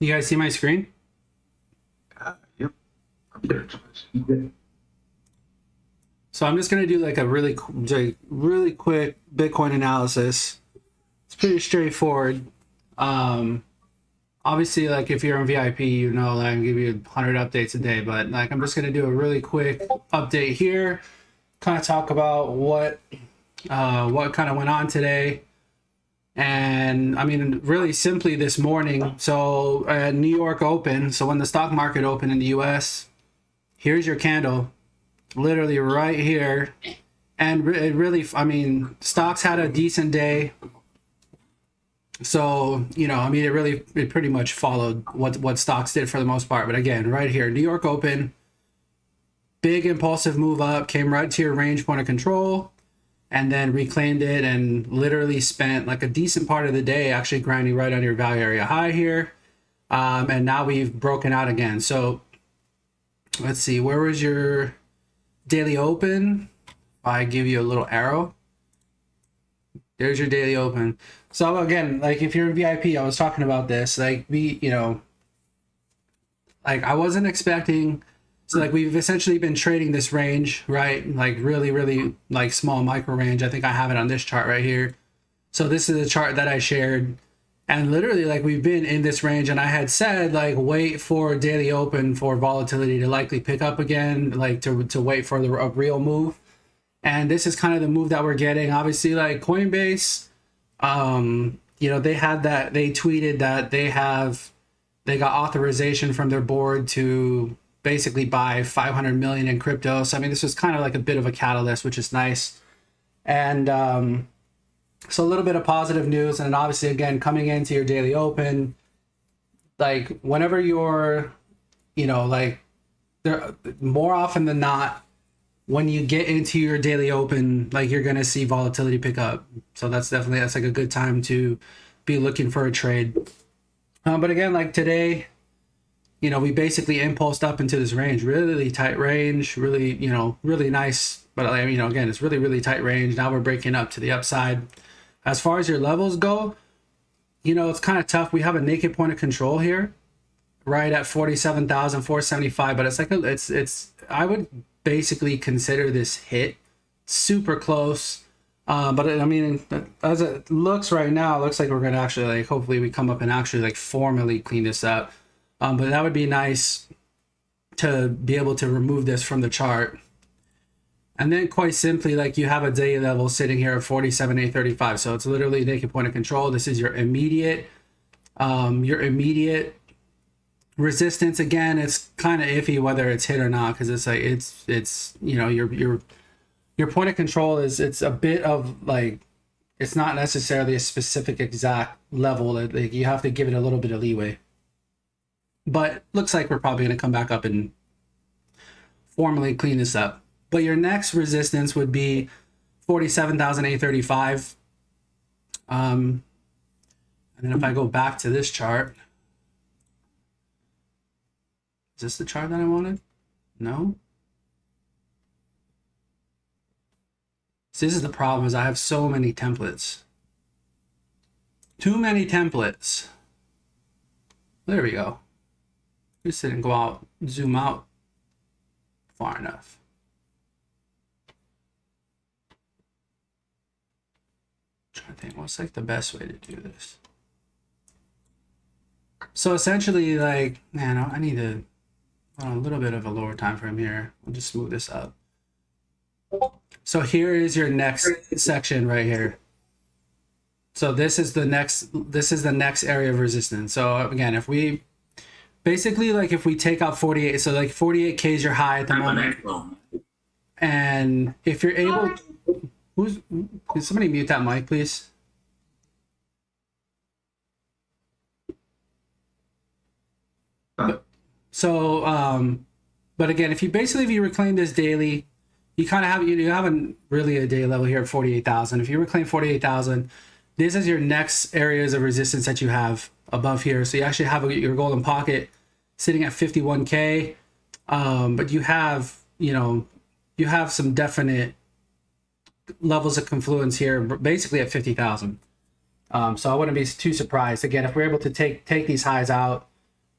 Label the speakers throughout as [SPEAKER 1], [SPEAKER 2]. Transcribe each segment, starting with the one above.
[SPEAKER 1] You guys see my screen?
[SPEAKER 2] Yep. Congratulations.
[SPEAKER 1] So I'm just gonna do like a really quick Bitcoin analysis. It's pretty straightforward. Um, Obviously, like if you're on VIP, you know, like I can give you 100 updates a day. But like I'm just gonna do a really quick update here, kind of talk about what kind of went on today. And I mean, really simply this morning. So at New York Open, so when the stock market opened in the US, here's your candle, literally right here. And it really, I mean, stocks had a decent day. So, you know, I mean, it pretty much followed what stocks did for the most part. But again, right here, New York Open, big impulsive move up, came right to your range point of control, and then reclaimed it and literally spent like a decent part of the day actually grinding right on your value area high here. And now we've broken out again. So let's see, where was your daily open? I give you a little arrow. There's your daily open. So again, like if you're in VIP, I was talking about this. Like you know, like I wasn't expecting. So like we've essentially been trading this range, right? Like really like small micro range. I think I have it on this chart right here. So this is a chart that I shared, and literally like we've been in this range, and I had said like wait for daily open for volatility to likely pick up again, like to wait for a real move. And this is kind of the move that we're getting. Obviously, like Coinbase, you know, they tweeted that they got authorization from their board to basically buy 500 million in crypto. So I mean, this was kind of like a bit of a catalyst, which is nice. And so a little bit of positive news, and obviously again coming into your daily open, like whenever you're, you know, like there more often than not, when you get into your daily open, like you're gonna see volatility pick up. So that's like a good time to be looking for a trade. But again, like today, you know, we basically impulsed up into this range, really tight range, really, you know, really nice. But you know, again, it's really tight range. Now we're breaking up to the upside. As far as your levels go, you know, it's kind of tough. We have a naked point of control here, right at 47,475. But it's like it's I would basically consider this hit super close. But I mean, as it looks right now, it looks like we're gonna actually like hopefully we come up and actually like formally clean this up. But that would be nice to be able to remove this from the chart. And then quite simply, like you have a daily level sitting here at 47,835. So it's literally naked point of control. This is your immediate resistance. Again, it's kind of iffy whether it's hit or not, because it's like it's you know your point of control is it's a bit of like it's not necessarily a specific exact level. Like you have to give it a little bit of leeway. But looks like we're probably going to come back up and formally clean this up. But your next resistance would be 47,835. And then if I go back to this chart, is this the chart that I wanted? No. So this is the problem, is I have so many templates. Too many templates. There we go. Just didn't go out, zoom out far enough. I'm trying to think what's like the best way to do this. So essentially, like, man, I need a little bit of a lower time frame here. We'll just smooth this up. So here is your next section right here. So this is the next area of resistance. So again, if we basically like if we take out 48, so like 48K is your high at the moment. And if you're able, can somebody mute that mic, please? So, but again, if you reclaim this daily, you kind of have you haven't really a day level here at 48,000. If you reclaim 48,000, this is your next areas of resistance that you have above here. So you actually have your golden pocket sitting at 51K, but you have you have some definite levels of confluence here, basically at 50,000. So I wouldn't be too surprised again if we're able to take these highs out.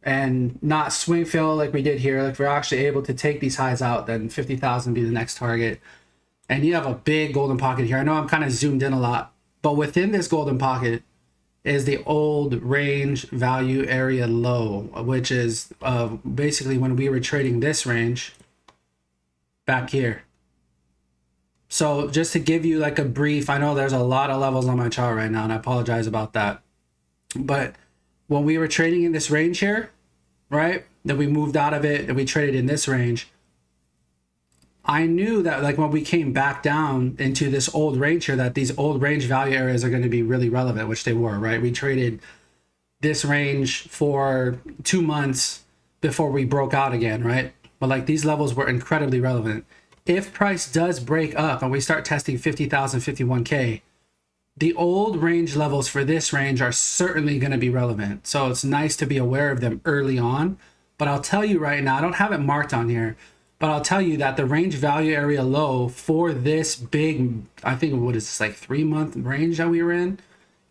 [SPEAKER 1] and not swing fill like we did here, like if we're actually able to take these highs out, then 50,000 be the next target. And you have a big golden pocket here. I know I'm kind of zoomed in a lot, but within this golden pocket is the old range value area low, which is basically when we were trading this range back here. So just to give you like a brief, I know there's a lot of levels on my chart right now, and I apologize about that. But when we were trading in this range here, right, then we moved out of it and we traded in this range. I knew that like when we came back down into this old range here, that these old range value areas are going to be really relevant, which they were, right? We traded this range for 2 months before we broke out again, right? But like these levels were incredibly relevant. If price does break up and we start testing 50,000, 51K, the old range levels for this range are certainly going to be relevant. So it's nice to be aware of them early on. But I'll tell you right now, I don't have it marked on here, but I'll tell you that the range value area low for this big, I think, what is this, like 3-month range that we were in,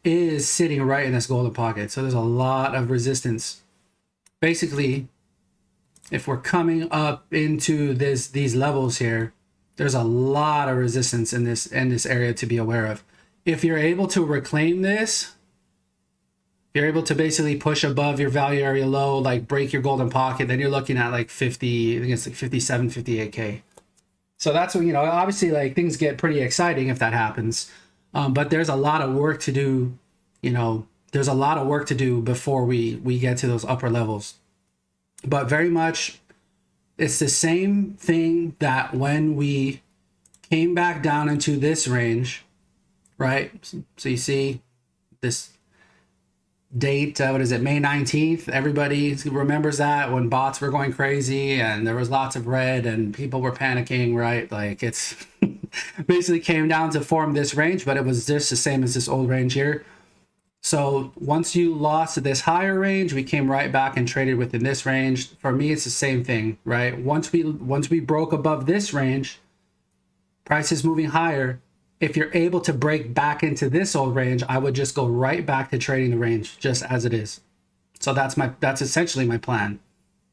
[SPEAKER 1] is sitting right in this golden pocket. So there's a lot of resistance. Basically, if we're coming up into these levels here, there's a lot of resistance in this area to be aware of. If you're able to reclaim this, you're able to basically push above your value area low, like break your golden pocket, then you're looking at like 50, I think it's like 57, 58K. So that's when, you know, obviously like things get pretty exciting if that happens. But there's a lot of work to do, you know, there's a lot of work to do before we get to those upper levels. But very much, it's the same thing that when we came back down into this range, right? So you see this date, what is it, May 19th? Everybody remembers that when bots were going crazy and there was lots of red and people were panicking, right? Like it's basically came down to form this range, but it was just the same as this old range here. So once you lost this higher range, we came right back and traded within this range. For me, it's the same thing, right? Once we broke above this range, price is moving higher. If you're able to break back into this old range, I would just go right back to trading the range just as it is. So that's essentially my plan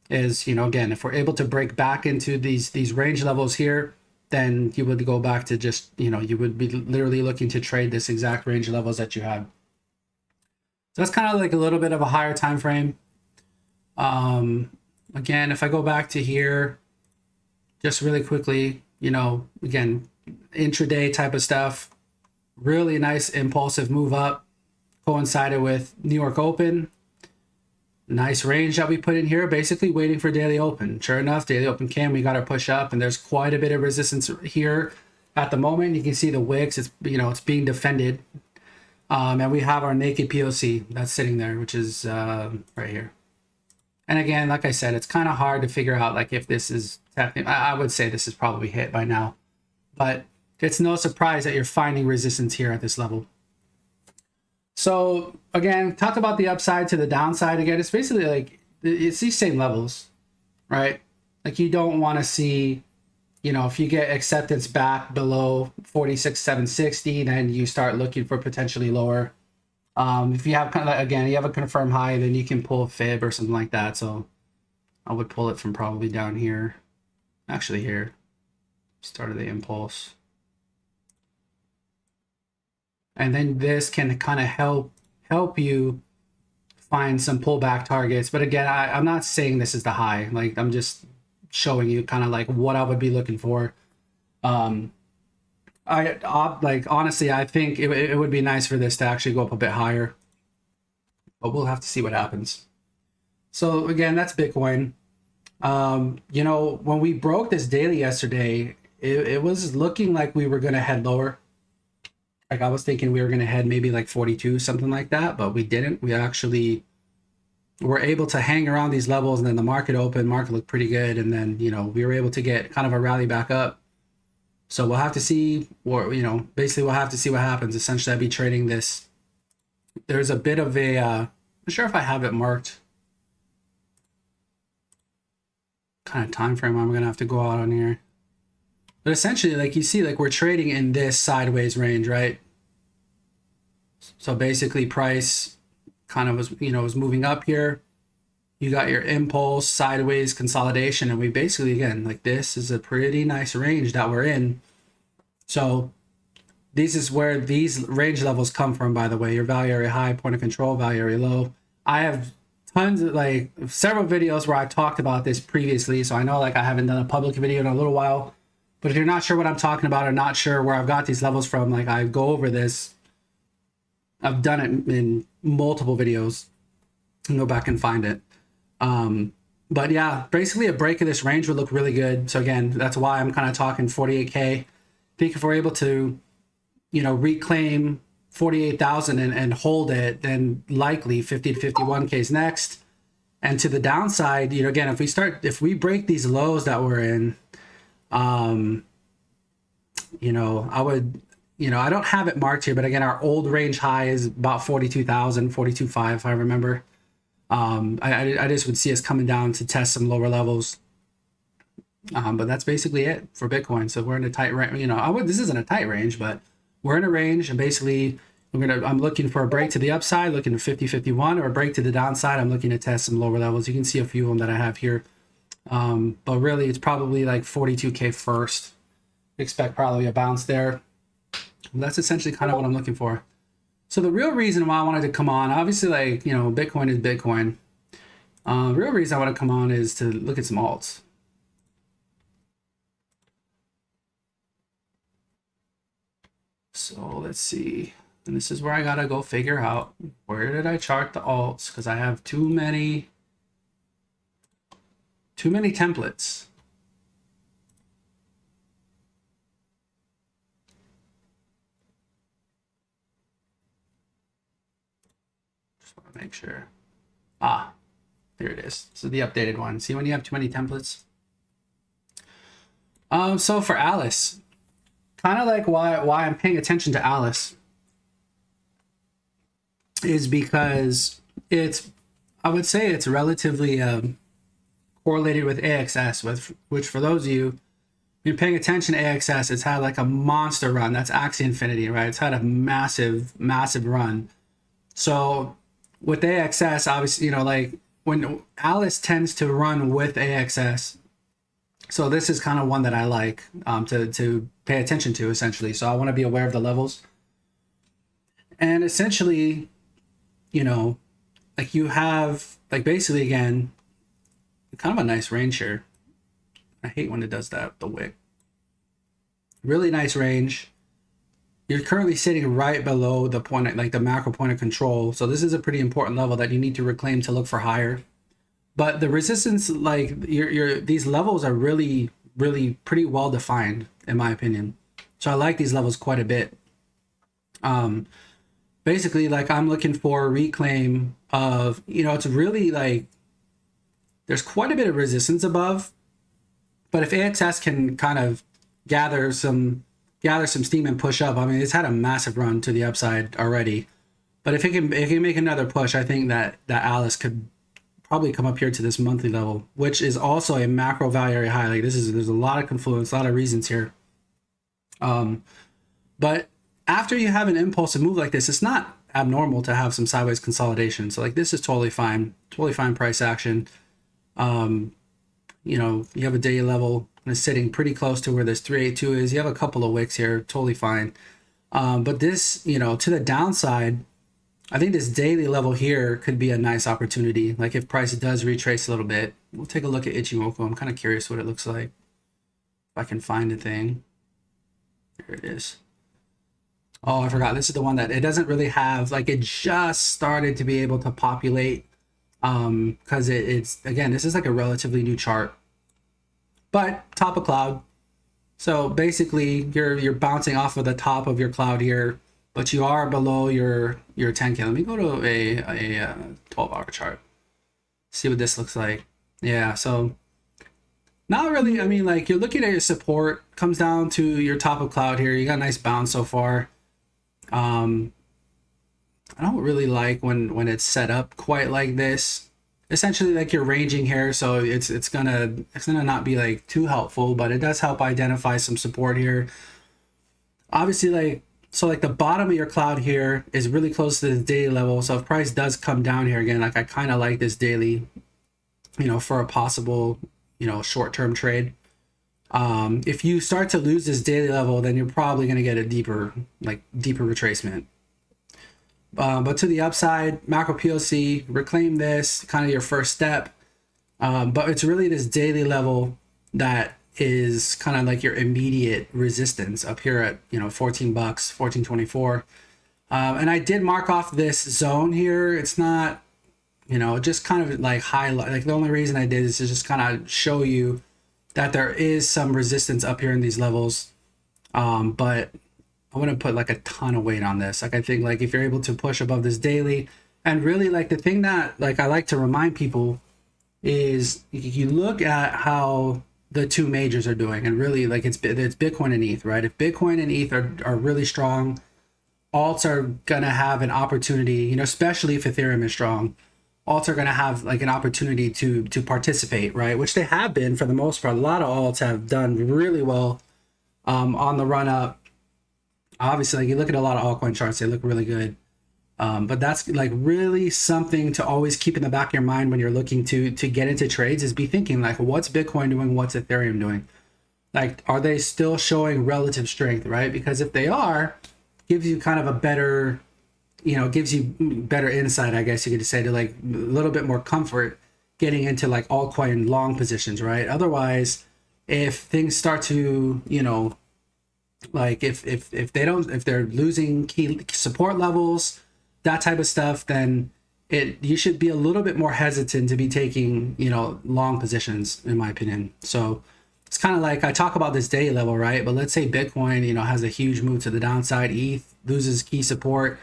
[SPEAKER 1] is, you know, again, if we're able to break back into these range levels here, then you would go back to just, you know, you would be literally looking to trade this exact range levels that you have. So that's kind of like a little bit of a higher time frame. Again, if I go back to here, just really quickly, you know, again, intraday type of stuff, really nice impulsive move up, coincided with New York Open. Nice range that we put in here, basically waiting for daily open. Sure enough, daily open came, we got our push up, and there's quite a bit of resistance here at the moment. You can see the wicks, it's, you know, it's being defended. And we have our naked POC that's sitting there, which is right here. And again, like I said, it's kind of hard to figure out like if this is technically, I would say this is probably hit by now, but it's no surprise that you're finding resistance here at this level. So again, talk about the upside to the downside. Again, it's basically like it's these same levels, right? Like you don't want to see, you know, if you get acceptance back below 46,760, then you start looking for potentially lower. If you have kind of, again, you have a confirmed high, then you can pull a fib or something like that. So I would pull it from probably down here, actually here, start of the impulse. And then this can kind of help you find some pullback targets. But again, I'm not saying this is the high. Like I'm just showing you kind of like what I would be looking for. I like honestly, I think it would be nice for this to actually go up a bit higher, but we'll have to see what happens. So again, that's Bitcoin. You know, when we broke this daily yesterday, it was looking like we were going to head lower. Like I was thinking we were going to head maybe like 42, something like that, but we didn't. We actually were able to hang around these levels, and then the market opened, market looked pretty good. And then, you know, we were able to get kind of a rally back up. So we'll have to see, or, you know, basically we'll have to see what happens. Essentially, I'd be trading this. There's a bit of a, I'm not sure if I have it marked. Kind of time frame I'm going to have to go out on here. But essentially, like you see, like we're trading in this sideways range, right? So basically price kind of was, you know, was moving up here. You got your impulse, sideways consolidation, and we basically, again, like this is a pretty nice range that we're in. So this is where these range levels come from, by the way. Your value area high, point of control, value area low. I have tons of, like, several videos where I've talked about this previously, so I know, like, I haven't done a public video in a little while. But if you're not sure what I'm talking about or not sure where I've got these levels from, like, I go over this. I've done it in multiple videos. You can go back and find it. But yeah, basically a break of this range would look really good. So again, that's why I'm kind of talking 48K. I think if we're able to, reclaim 48,000 and hold it, then likely 50 to 51K is next. And to the downside, again, if we break these lows that we're in, I would, I don't have it marked here, but again, our old range high is about 42,000, 42.5, if I remember. I just would see us coming down to test some lower levels. But that's basically it for Bitcoin. So we're in a tight range. This isn't a tight range, but we're in a range, and basically I'm looking for a break to the upside, looking at 50, 51, or a break to the downside. I'm looking to test some lower levels. You can see a few of them that I have here. But really it's probably like 42K first. Expect probably a bounce there. That's essentially kind of what I'm looking for. So the real reason why I wanted to come on, obviously, like, Bitcoin is Bitcoin. The real reason I want to come on is to look at some alts. So let's see. And this is where I got to go figure out, where did I chart the alts? Because I have too many templates. Make sure. Here it is. This is the updated one. See when you have too many templates? So for Alice, kind of like why I'm paying attention to Alice is because I would say it's relatively correlated with AXS, which for those of you, if you're paying attention to AXS, it's had like a monster run. That's Axie Infinity, right? It's had a massive run. So with AXS, obviously, like when Alice tends to run with AXS, so this is kind of one that I like to pay attention to, essentially. So I want to be aware of the levels. And essentially, like you have, like, basically, again, kind of a nice range here. I hate when it does that, the wick. Really nice range. You're currently sitting right below the point, like the macro point of control. So this is a pretty important level that you need to reclaim to look for higher. But the resistance, like these levels are really, really pretty well defined, in my opinion. So I like these levels quite a bit. Basically, like, I'm looking for a reclaim of, it's really like there's quite a bit of resistance above. But if AXS can kind of gather some steam and push up, I mean, it's had a massive run to the upside already. But if it can make another push, I think that Alice could probably come up here to this monthly level, which is also a macro value area high. Like, there's a lot of confluence, a lot of reasons here. But after you have an impulsive move like this, it's not abnormal to have some sideways consolidation. So like, this is totally fine price action. You have a daily level and it's sitting pretty close to where this 382 is. You have a couple of wicks here, totally fine. But this, to the downside, I think this daily level here could be a nice opportunity. Like, if price does retrace a little bit, we'll take a look at Ichimoku. I'm kind of curious what it looks like. If I can find a thing. Here it is. Oh, I forgot. This is the one that it doesn't really have, like, it just started to be able to populate. Because it's, again, this is like a relatively new chart. But top of cloud. So basically you're bouncing off of the top of your cloud here, but you are below your 10K. Let me go to a 12-hour chart. See what this looks like. Yeah, so not really. I mean, like, you're looking at your support, comes down to your top of cloud here. You got a nice bounce so far. I don't really like when it's set up quite like this. Essentially, like, you're ranging here, so it's gonna not be like too helpful, but it does help identify some support here. Obviously, like the bottom of your cloud here is really close to the daily level. So if price does come down here again, like, I kind of like this daily. for a possible, short-term trade. If you start to lose this daily level, then you're probably going to get a deeper retracement. But to the upside, macro POC, reclaim this, kind of your first step. But it's really this daily level that is kind of like your immediate resistance up here at, $14, 14.24. And I did mark off this zone here. It's not, just kind of like highlight. Like the only reason I did is to just kind of show you that there is some resistance up here in these levels. But I wouldn't put like a ton of weight on this. Like I think like if you're able to push above this daily, and really like the thing that like I like to remind people is you look at how the two majors are doing, and really like it's Bitcoin and ETH, right? If Bitcoin and ETH are really strong, alts are gonna have an opportunity, especially if Ethereum is strong. Alts are gonna have like an opportunity to participate, right? Which they have been for the most part. A lot of alts have done really well on the run up. Obviously, like you look at a lot of altcoin charts, they look really good. But that's like really something to always keep in the back of your mind when you're looking to get into trades, is be thinking like, what's Bitcoin doing? What's Ethereum doing? Like, are they still showing relative strength, right? Because if they are, gives you kind of a better, gives you better insight, I guess you could say, to like a little bit more comfort getting into like altcoin long positions, right? Otherwise, if things start to, like if they're losing key support levels, that type of stuff, then you should be a little bit more hesitant to be taking, long positions, in my opinion. So it's kind of like I talk about this daily level, right? But let's say Bitcoin, has a huge move to the downside, ETH loses key support,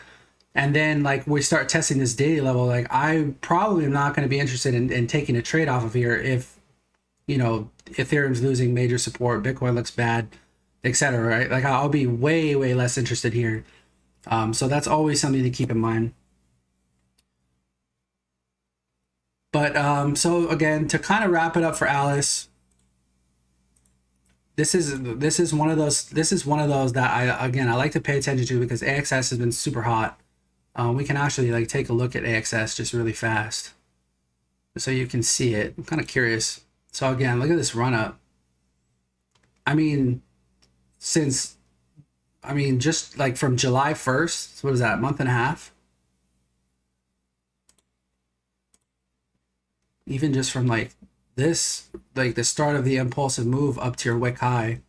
[SPEAKER 1] and then like we start testing this daily level, like I probably am not going to be interested in taking a trade off of here if, Ethereum's losing major support, Bitcoin looks bad, etc. Right? Like I'll be way less interested here. So that's always something to keep in mind. But so again, to kind of wrap it up for Alice, this is one of those that I like to pay attention to, because AXS has been super hot. We can actually like take a look at AXS just really fast, so you can see it. I'm kind of curious. So again, look at this run up. I mean, just like from July 1st, so what is that, a month and a half? Even just from like this, like the start of the impulsive move up to your wick high,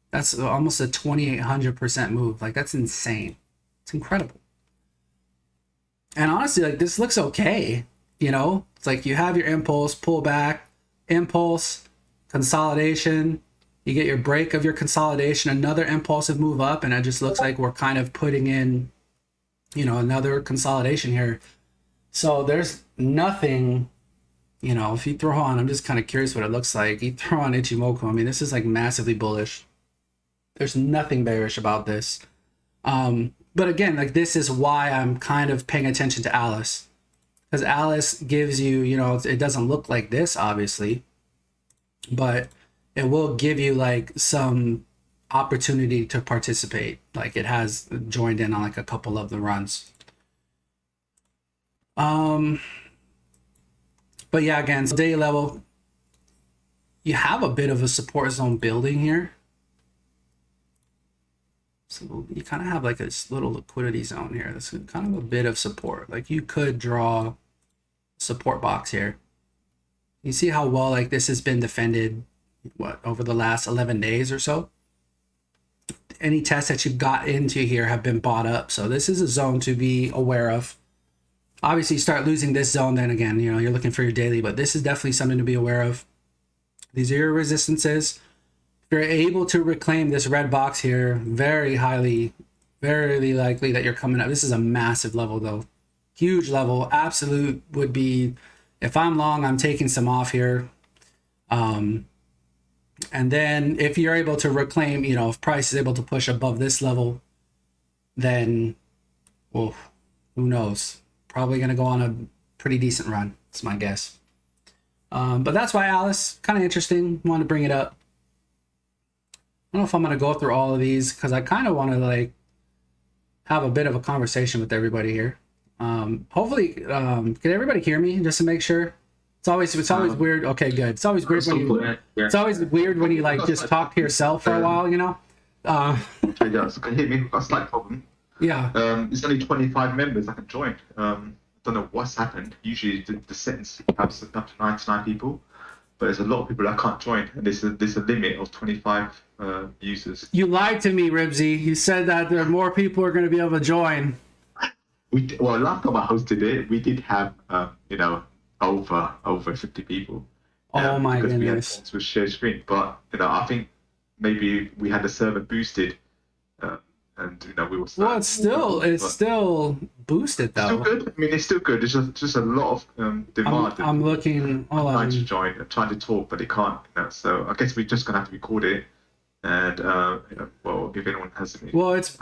[SPEAKER 1] that's almost a 2,800% move. Like that's insane. It's incredible. And honestly, like this looks okay. It's like you have your impulse, pull back, impulse, consolidation. You get your break of your consolidation, another impulsive move up, and it just looks like we're kind of putting in, another consolidation here. So there's nothing, if you throw on, I'm just kind of curious what it looks like. You throw on Ichimoku, I mean, this is like massively bullish. There's nothing bearish about this. But again, like this is why I'm kind of paying attention to Alice, because Alice gives you, it doesn't look like this, obviously, but it will give you like some opportunity to participate. Like it has joined in on like a couple of the runs. But yeah, again, so daily level, you have a bit of a support zone building here. So you kind of have like this little liquidity zone here. That's kind of a bit of support. Like you could draw a support box here. You see how well like this has been defended, over the last 11 days or so. Any tests that you got into here have been bought up. So this is a zone to be aware of. Obviously, you start losing this zone, then again, you're looking for your daily, but this is definitely something to be aware of. These are your resistances. If you're able to reclaim this red box here, very likely that you're coming up. This is a massive level though. Huge level. Absolute would be, if I'm long, I'm taking some off here. And then if you're able to reclaim, if price is able to push above this level, then, well, who knows? Probably going to go on a pretty decent run. That's my guess. But that's why Alice, kind of interesting. Want to bring it up. I don't know if I'm going to go through all of these because I kind of want to like have a bit of a conversation with everybody here. Hopefully, can everybody hear me just to make sure? It's always weird. Okay, good. It's always weird when you it's always weird when you like just talk to yourself for a while, you know.
[SPEAKER 2] Yeah, so can you hear me? I've got a slight problem.
[SPEAKER 1] Yeah.
[SPEAKER 2] It's only 25 members I can join. I don't know what's happened. Usually the settings have up to 99 people, but there's a lot of people that can't join, and there's a limit of 25 users.
[SPEAKER 1] You lied to me, Ribsy. You said that there are more people who are going to be able to join.
[SPEAKER 2] Well, last time I hosted it, we did have over 50 people.
[SPEAKER 1] Oh my
[SPEAKER 2] because we had
[SPEAKER 1] goodness.
[SPEAKER 2] phones with shared screen, but I think maybe we had the server boosted, and we were.
[SPEAKER 1] Well, it's still boosted though.
[SPEAKER 2] Still good. I mean, it's still good. There's just a lot of demand.
[SPEAKER 1] I'm looking. Hold
[SPEAKER 2] trying to
[SPEAKER 1] on.
[SPEAKER 2] join, trying to talk, but they can't. So I guess we're just gonna have to record it, and well, if anyone has any.
[SPEAKER 1] Well, it's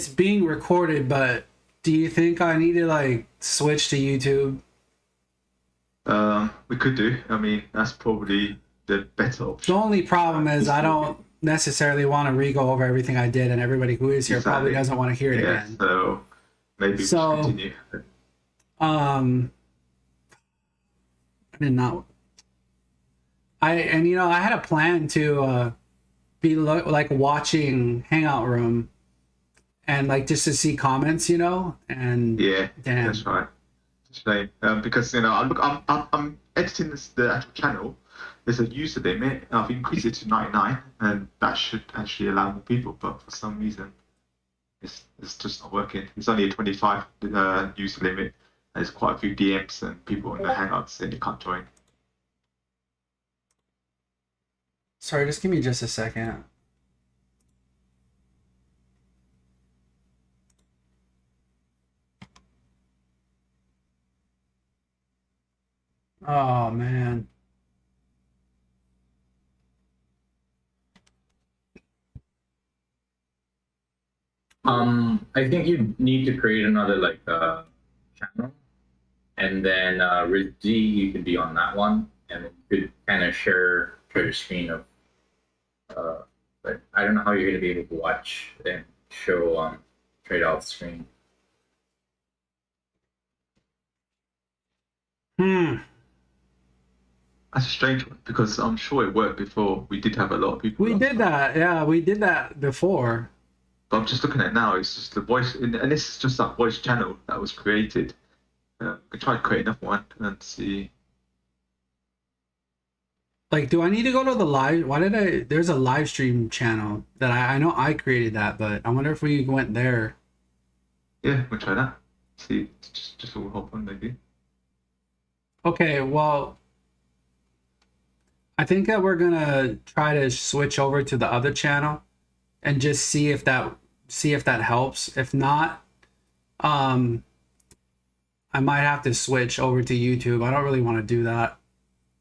[SPEAKER 1] being recorded, but do you think I need to like switch to YouTube?
[SPEAKER 2] We could do. I mean, that's probably the better
[SPEAKER 1] The
[SPEAKER 2] option.
[SPEAKER 1] only problem is I don't necessarily want to re-go over everything I did, and everybody who is here probably
[SPEAKER 2] Exactly.
[SPEAKER 1] doesn't want to hear it
[SPEAKER 2] Yeah.
[SPEAKER 1] again.
[SPEAKER 2] So maybe we
[SPEAKER 1] So-
[SPEAKER 2] should continue.
[SPEAKER 1] I did not. I had a plan to be like watching Hangout Room, and like just to see comments, and
[SPEAKER 2] Yeah,
[SPEAKER 1] damn.
[SPEAKER 2] that's right. It's a shame. Because I'm editing the actual channel. There's a user limit. I've increased it to 99, and that should actually allow more people. But for some reason, it's just not working. It's only a 25 user limit. There's quite a few DMs and people in the Hangouts saying they can't join.
[SPEAKER 1] Sorry, just give me just a second. Oh man.
[SPEAKER 3] I think you need to create another channel, and then Rizzy, you could be on that one, and you could kind of share your screen of. But I don't know how you're gonna be able to watch and show trade out screen.
[SPEAKER 2] That's a strange one because I'm sure it worked before. We did have a lot of people.
[SPEAKER 1] We
[SPEAKER 2] last
[SPEAKER 1] did
[SPEAKER 2] time.
[SPEAKER 1] that. Yeah, we did that before.
[SPEAKER 2] But I'm just looking at it now. It's just the voice, and this is just that voice channel that was created. We can try to create another one and see.
[SPEAKER 1] Like, do I need to go to the live? There's a live stream channel that I know I created that, but I wonder if we went there.
[SPEAKER 2] Yeah, we'll try that. See, just all hop on maybe.
[SPEAKER 1] Okay, well, I think that we're gonna try to switch over to the other channel and just see if that helps. If not, I might have to switch over to YouTube. I don't really want to do that.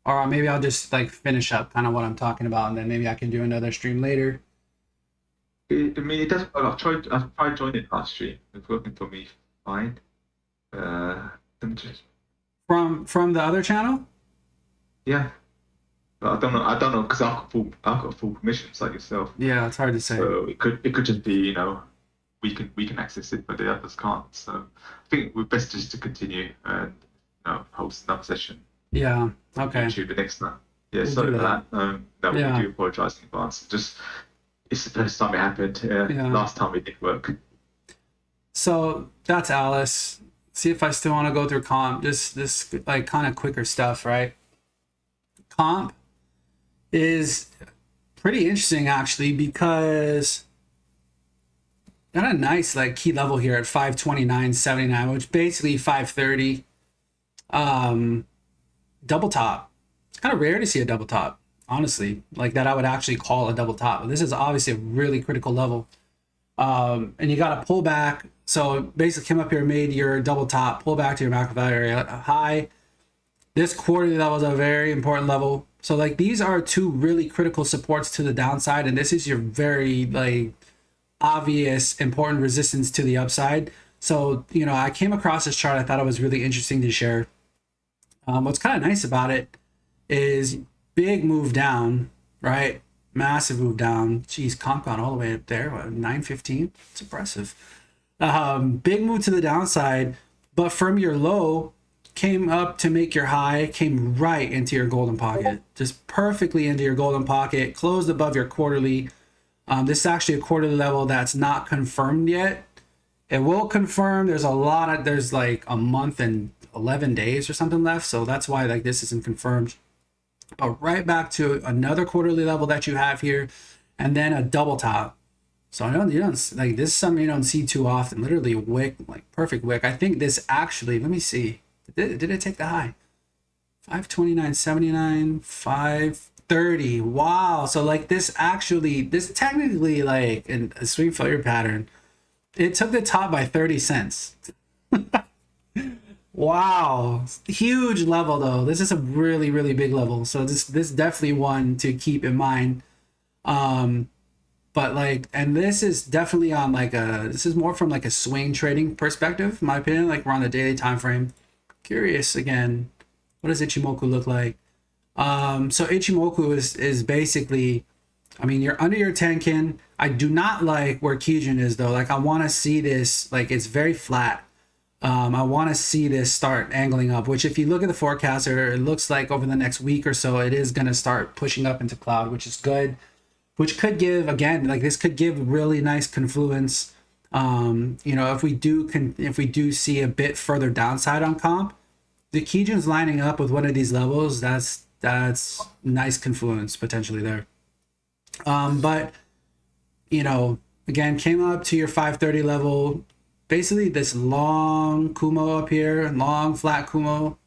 [SPEAKER 1] Or maybe I'll just like finish up kind of what I'm talking about, and then maybe I can do another stream later.
[SPEAKER 2] I mean, it doesn't. I've tried joining last stream. It's working for me fine. Let me just.
[SPEAKER 1] From the other channel?
[SPEAKER 2] Yeah, but I don't know because I've got full permissions like yourself.
[SPEAKER 1] Yeah, it's hard to say.
[SPEAKER 2] So it could just be we can access it, but the others can't. So I think we're best just to continue and host another session.
[SPEAKER 1] Yeah. Okay.
[SPEAKER 2] YouTube the next time. Yeah,
[SPEAKER 1] We'll
[SPEAKER 2] sorry
[SPEAKER 1] do
[SPEAKER 2] for that. We
[SPEAKER 1] Yeah.
[SPEAKER 2] do apologise in advance. It's the first time it happened.
[SPEAKER 1] Yeah.
[SPEAKER 2] Last time it didn't work.
[SPEAKER 1] So that's Alice. See if I still want to go through comp. Just this like kind of quicker stuff, right? Comp is pretty interesting actually because got a nice like key level here at 529.79, which basically 530. Double top. It's kind of rare to see a double top, honestly, like that I would actually call a double top. But this is obviously a really critical level. And you got to pull back. So basically came up here, made your double top, pull back to your macro value area high. This quarterly level is a very important level. So like these are two really critical supports to the downside. And this is your very like obvious important resistance to the upside. So, I came across this chart. I thought it was really interesting to share. What's kind of nice about it is big move down, right? Massive move down. Geez, comp gone all the way up there. What, 915? It's impressive. Big move to the downside, but from your low came up to make your high, came right into your golden pocket, just perfectly into your golden pocket, closed above your quarterly. This is actually a quarterly level that's not confirmed yet. It will confirm. There's like a month and 11 days or something left, so that's why like this isn't confirmed. But right back to another quarterly level that you have here, and then a double top. So you don't like this is something you don't see too often. Literally a wick, like perfect wick. I think this actually, let me see. Did it take the high? 529.79, 530. Wow. So like this technically like in a swing failure pattern, it took the top by 30 cents. Wow. Huge level though. This is a really, really big level. So this definitely one to keep in mind. But like, and this is definitely on like this is more from like a swing trading perspective, in my opinion. Like we're on the daily time frame. Curious again, what does Ichimoku look like? So Ichimoku is basically, I mean, you're under your Tenkin. I do not like where Kijun is though. Like I want to see this, like it's very flat. I want to see this start angling up, which if you look at the forecaster, it looks like over the next week or so, it is going to start pushing up into cloud, which is good, which could give, again, like this could give really nice confluence. You know, if we do see a bit further downside on comp, the Kijun's lining up with one of these levels, that's nice confluence potentially there. But, you know, again, came up to your 530 level, basically this long Kumo up here, long flat Kumo.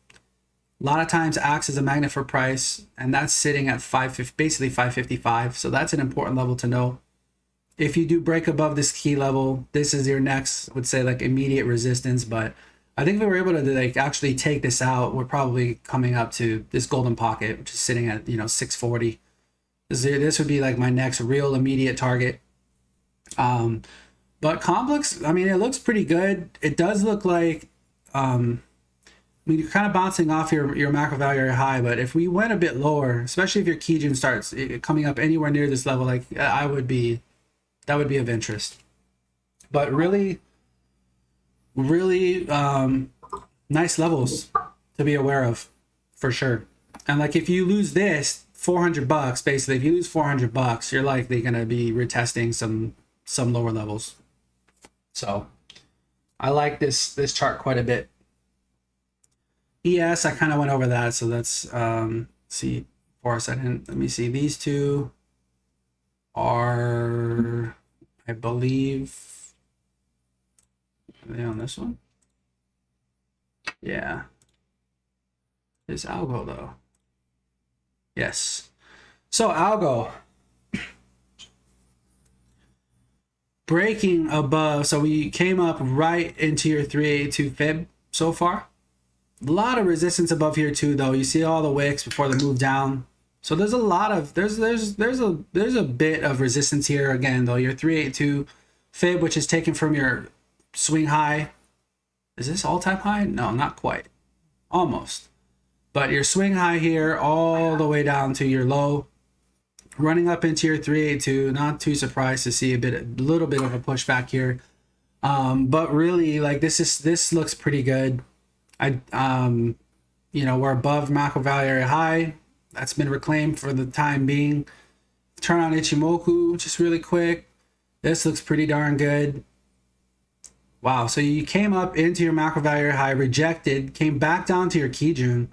[SPEAKER 1] A lot of times acts as a magnet for price, and that's sitting at basically 555. So that's an important level to know. If you do break above this key level, this is your next, I would say, like immediate resistance. But I think if we were able to like actually take this out, we're probably coming up to this golden pocket, which is sitting at 640. This would be like my next real immediate target. But complex, I mean, it looks pretty good. It does look like, I mean, you're kind of bouncing off your macro value area high, but if we went a bit lower, especially if your Kijun starts coming up anywhere near this level, like that would be of interest. But really, really nice levels to be aware of, for sure. And like if you lose this $400, basically, if you lose $400, you're likely going to be retesting some lower levels. So I like this chart quite a bit. ES, I kind of went over that, so that's see for a second. Let me see. These two are, I believe, are they on this one? Yeah. Is Algo though? Yes. So Algo breaking above, so we came up right into your 382 fib so far. A lot of resistance above here too, though. You see all the wicks before the move down. So there's a lot of there's a bit of resistance here again, though. Your 382 fib, which is taken from your swing high. Is this all-time high? No, not quite. Almost. But your swing high here all the way down to your low, running up into your 382. Not too surprised to see a little bit of a pushback here. But really, like this looks pretty good. We're above macro value area high. That's been reclaimed for the time being. Turn on Ichimoku just really quick. This looks pretty darn good. Wow, so you came up into your macro value area high, rejected, came back down to your Kijun.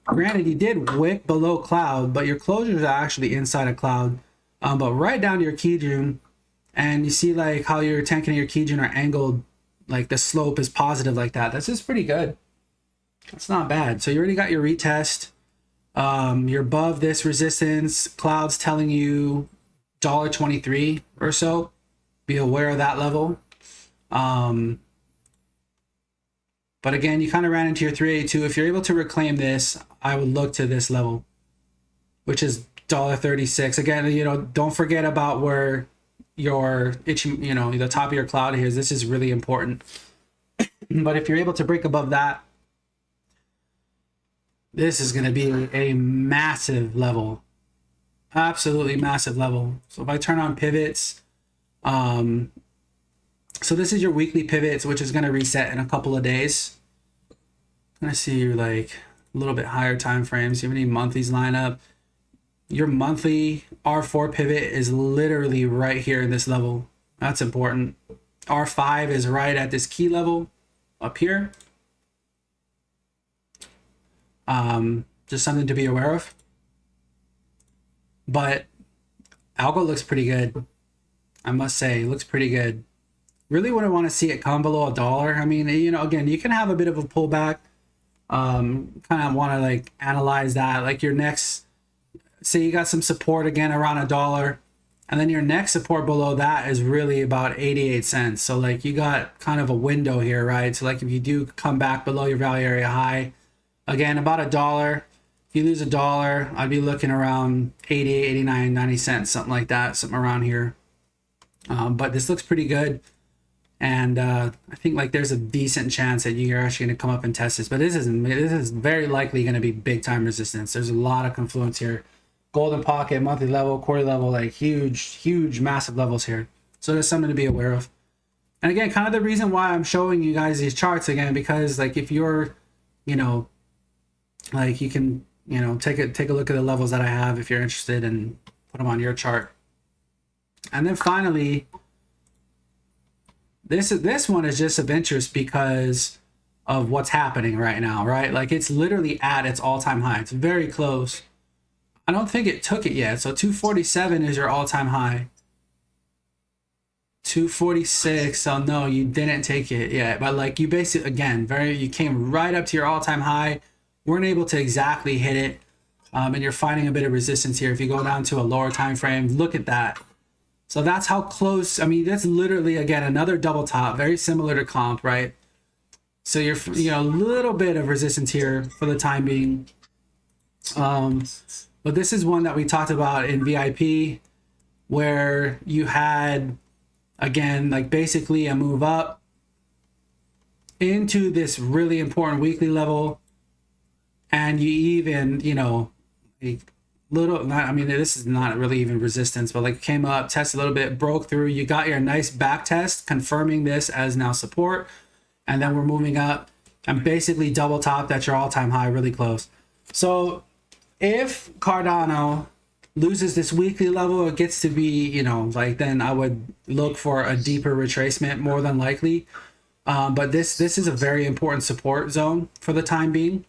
[SPEAKER 1] Granted, you did wick below cloud, but your closures are actually inside of cloud. But right down to your Kijun, and you see like how your Tenkin and your Kijun are angled, like the slope is positive like that. That's just pretty good. That's not bad. So you already got your retest. You're above this resistance. Cloud's telling you $1.23 or so. Be aware of that level. But again, you kind of ran into your 382. If you're able to reclaim this, I would look to this level, which is $1.36. Again, don't forget about where your the top of your cloud here is. This is really important. But if you're able to break above that, this is going to be a massive level. Absolutely massive level. So if I turn on pivots, so this is your weekly pivots, which is going to reset in a couple of days. gonna see you like a little bit higher time frames. You have any monthlies line up? Your monthly R4 pivot is literally right here in this level. That's important. R5 is right at this key level up here. Just something to be aware of. But algo looks pretty good. I must say, it looks pretty good. Really wouldn't want to see it come below $1. I mean, you know, again, you can have a bit of a pullback. Kind of want to like analyze that. Like your next, say you got some support again around $1, and then your next support below that is really about 88 cents. So like you got kind of a window here, right? So like if you do come back below your value area high, again, about $1. If you lose $1, I'd be looking around 88, 89, 90 cents, something like that, something around here. But this looks pretty good. And I think like there's a decent chance that you're actually going to come up and test this. But this is very likely going to be big time resistance. There's a lot of confluence here. Golden pocket, monthly level, quarterly level, like huge, massive levels here. So there's something to be aware of. And again, kind of the reason why I'm showing you guys these charts again, because like if you're, you know, like you can, you know, take a look at the levels that I have if you're interested and put them on your chart. And then finally, this one is just of interest because of what's happening right now, right? Like it's literally at its all-time high. It's very close. I don't think it took it yet. So 247 is your all-time high. 246. Oh no, you didn't take it yet. But like you basically, again, you came right up to your all-time high. Weren't able to exactly hit it. And you're finding a bit of resistance here. If you go down to a lower time frame, look at that. So that's how close. I mean, that's literally, again, another double top, very similar to comp, right? So you're, you know, a little bit of resistance here for the time being. But this is one that we talked about in VIP, where you had, again, like basically a move up into this really important weekly level. And you even, you know, a little, not, I mean, this is not really even resistance, but like came up, tested a little bit, broke through. You got your nice back test, confirming this as now support. And then we're moving up and basically double topped at your all-time high, really close. So if Cardano loses this weekly level, it gets to be, you know, like then I would look for a deeper retracement more than likely. But this is a very important support zone for the time being.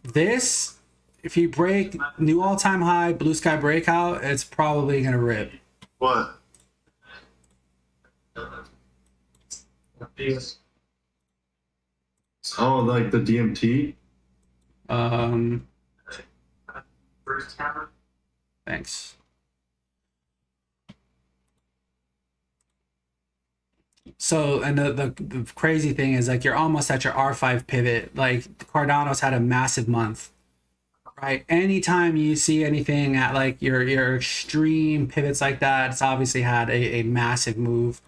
[SPEAKER 1] This, if you break new all-time high, blue sky breakout, it's probably gonna rip.
[SPEAKER 2] What?
[SPEAKER 4] Oh, like the DMT?
[SPEAKER 1] Thanks. So, and the crazy thing is like you're almost at your R5 pivot. Like Cardano's had a massive month, right? Anytime you see anything at like your extreme pivots like that, it's obviously had a massive move.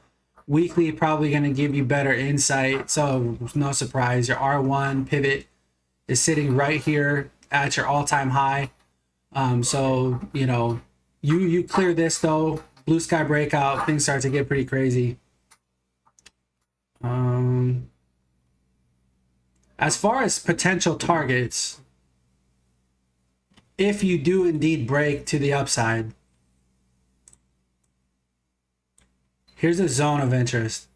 [SPEAKER 1] Weekly probably going to give you better insight. So no surprise, your R1 pivot is sitting right here at your all-time high. So, you know, you clear this though, blue sky breakout, things start to get pretty crazy. As far as potential targets, if you do indeed break to the upside, here's a zone of interest,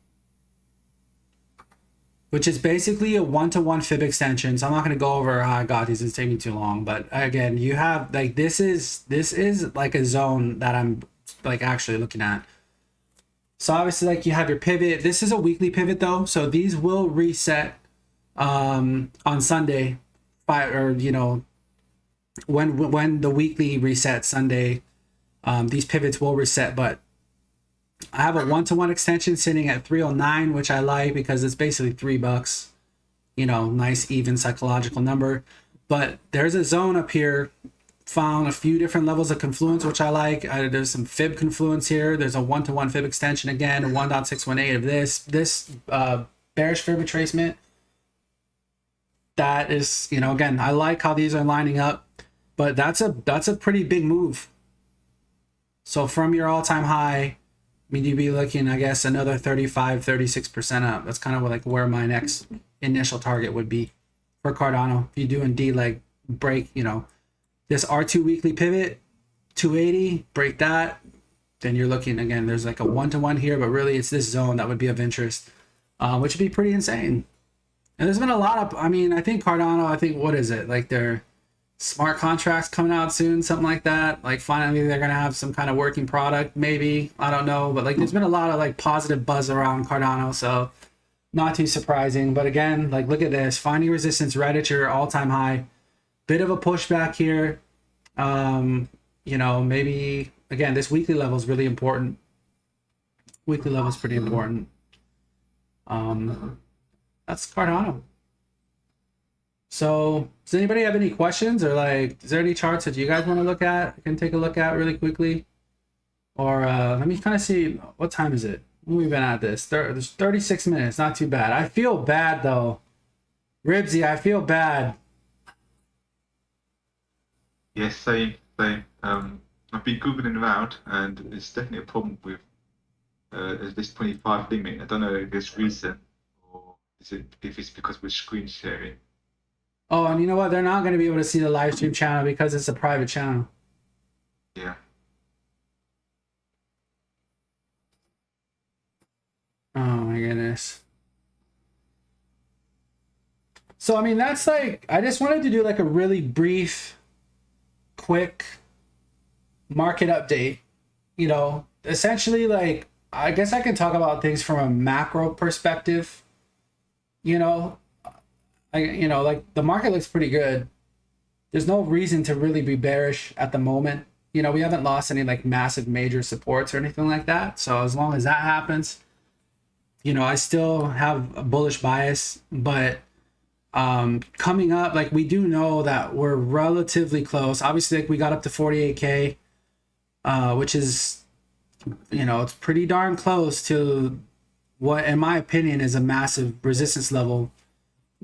[SPEAKER 1] which is basically a 1-to-1 fib extension. So I'm not going to go over how I got these, it's taking too long, but again, you have like this is like a zone that I'm like actually looking at. So obviously, like you have your pivot. This is a weekly pivot though, so these will reset on Sunday, or you know, when the weekly resets Sunday, these pivots will reset. But I have a 1-to-1 extension sitting at 309, which I like because it's basically $3. You know, nice even psychological number. But there's a zone up here. Found a few different levels of confluence, which I like. There's some fib confluence here. There's a 1-to-1 fib extension again, a 1.618 of this bearish fib retracement. That is, you know, again, I like how these are lining up, but that's a pretty big move. So from your all-time high, I mean, you'd be looking, I guess, another 35, 36% up. That's kind of like where my next initial target would be for Cardano. If you do indeed like break, this R2 weekly pivot, 280, break that, then you're looking again. There's like a 1-to-1 here, but really it's this zone that would be of interest, which would be pretty insane. And there's been a lot of, I think Cardano, what is it? Like their smart contracts coming out soon, something like that. Like finally they're going to have some kind of working product, maybe. I don't know. But like there's been a lot of like positive buzz around Cardano. So not too surprising. But again, like look at this. Finding resistance right at your all-time high. Bit of a pushback here. Maybe, again, this weekly level is really important. Weekly level is pretty important. That's Cardano. So does anybody have any questions, or like is there any charts that you guys want to look at? I can take a look at really quickly. Or let me kind of see, what time is it? We've been at this. There's 36 minutes, not too bad. I feel bad though. Ribsy, I feel bad.
[SPEAKER 2] Yes, same. I've been googling around, and it's definitely a problem with this 25 limit. I don't know if it's recent or if it's because we're screen sharing.
[SPEAKER 1] Oh, and you know what? They're not going to be able to see the live stream channel because it's a private channel.
[SPEAKER 2] Yeah.
[SPEAKER 1] Oh my goodness. So, that's like, I just wanted to do like a really brief, quick market update. Essentially, like, I guess I can talk about things from a macro perspective. Like the market looks pretty good. There's no reason to really be bearish at the moment. We haven't lost any like massive major supports or anything like that. So as long as that happens, I still have a bullish bias. But coming up, like we do know that we're relatively close. Obviously, like we got up to 48K, which is, it's pretty darn close to what, in my opinion, is a massive resistance level.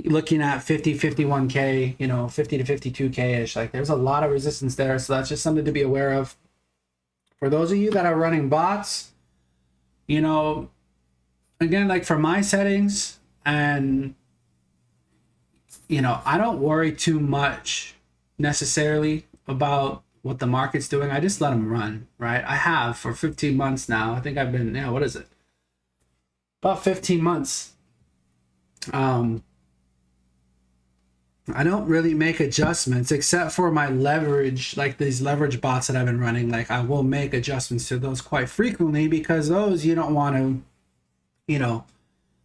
[SPEAKER 1] Looking at 51K, 50 to 52K-ish, like there's a lot of resistance there. So that's just something to be aware of. For those of you that are running bots, again, like for my settings, and, I don't worry too much necessarily about what the market's doing. I just let them run, right? I have for 15 months now. I think I've been, what is it? About 15 months. I don't really make adjustments except for my leverage, like these leverage bots that I've been running. Like I will make adjustments to those quite frequently because those you don't want to,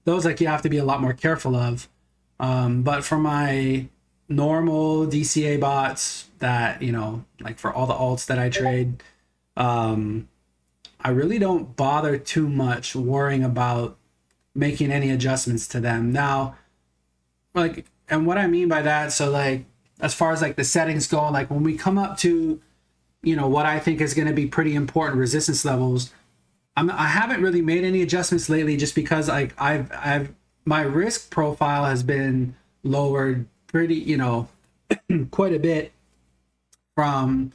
[SPEAKER 1] those like you have to be a lot more careful of. But for my normal DCA bots that, like for all the alts that I trade, I really don't bother too much worrying about making any adjustments to them. Now, like, and what I mean by that, so like as far as like the settings go, like when we come up to, what I think is going to be pretty important resistance levels, I haven't really made any adjustments lately just because like I've my risk profile has been lowered pretty, quite a bit from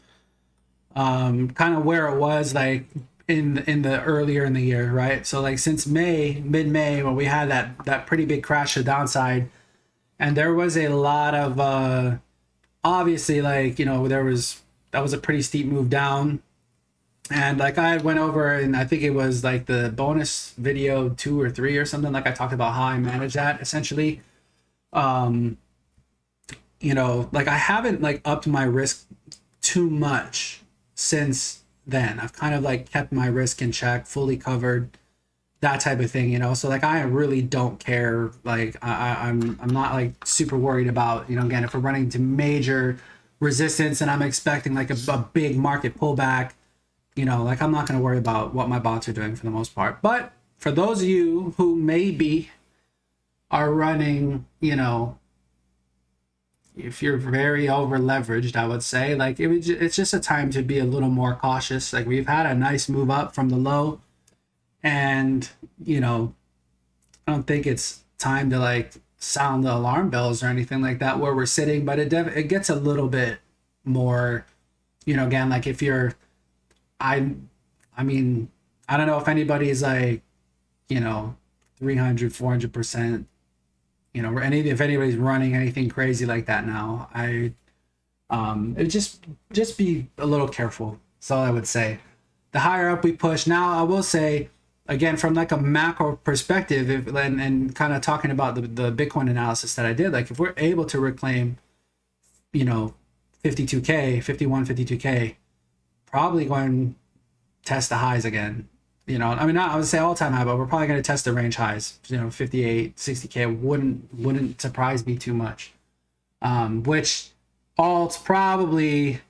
[SPEAKER 1] kind of where it was like in the earlier in the year, right? So like since mid-May, when we had that pretty big crash to downside. And there was a lot of, obviously, like, that was a pretty steep move down. And like I went over, and I think it was like the bonus video 2 or 3 or something. Like I talked about how I manage that essentially. Like I haven't like upped my risk too much since then. I've kind of like kept my risk in check, fully covered. That type of thing, so like I really don't care. Like I'm not like super worried about, again, if we're running into major resistance and I'm expecting like a big market pullback, like I'm not going to worry about what my bots are doing for the most part. But for those of you who maybe are running, if you're very over leveraged, I would say like it's just a time to be a little more cautious. Like we've had a nice move up from the low. And, I don't think it's time to like sound the alarm bells or anything like that where we're sitting, but it gets a little bit more, again, like if you're, I don't know if anybody's like, 300, 400% you know, if anybody's running anything crazy like that now, it just be a little careful. That's all I would say. The higher up we push, now I will say again from like a macro perspective, and kind of talking about the Bitcoin analysis that I did, like if we're able to reclaim, you know, 52K, 52K, probably going to test the highs again. You know, I mean, not I would say all time high, but we're probably going to test the range highs. You know, 58, 60K wouldn't surprise me too much. Which alt's probably,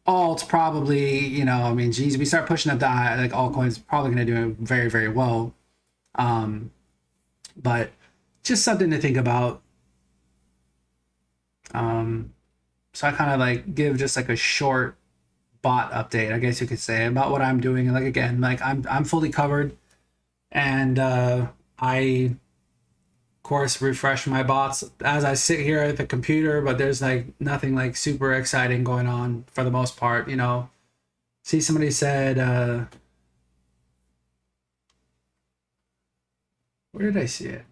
[SPEAKER 1] you know, I mean, geez, we start pushing up the high, like altcoins probably going to do very, very well. But just something to think about. So I kind of like give just like a short bot update, I guess you could say, about what I'm doing. And like, again, like I'm fully covered, and I of course refresh my bots as I sit here at the computer, but there's like nothing like super exciting going on for the most part. You know, see, somebody said, where did I see it?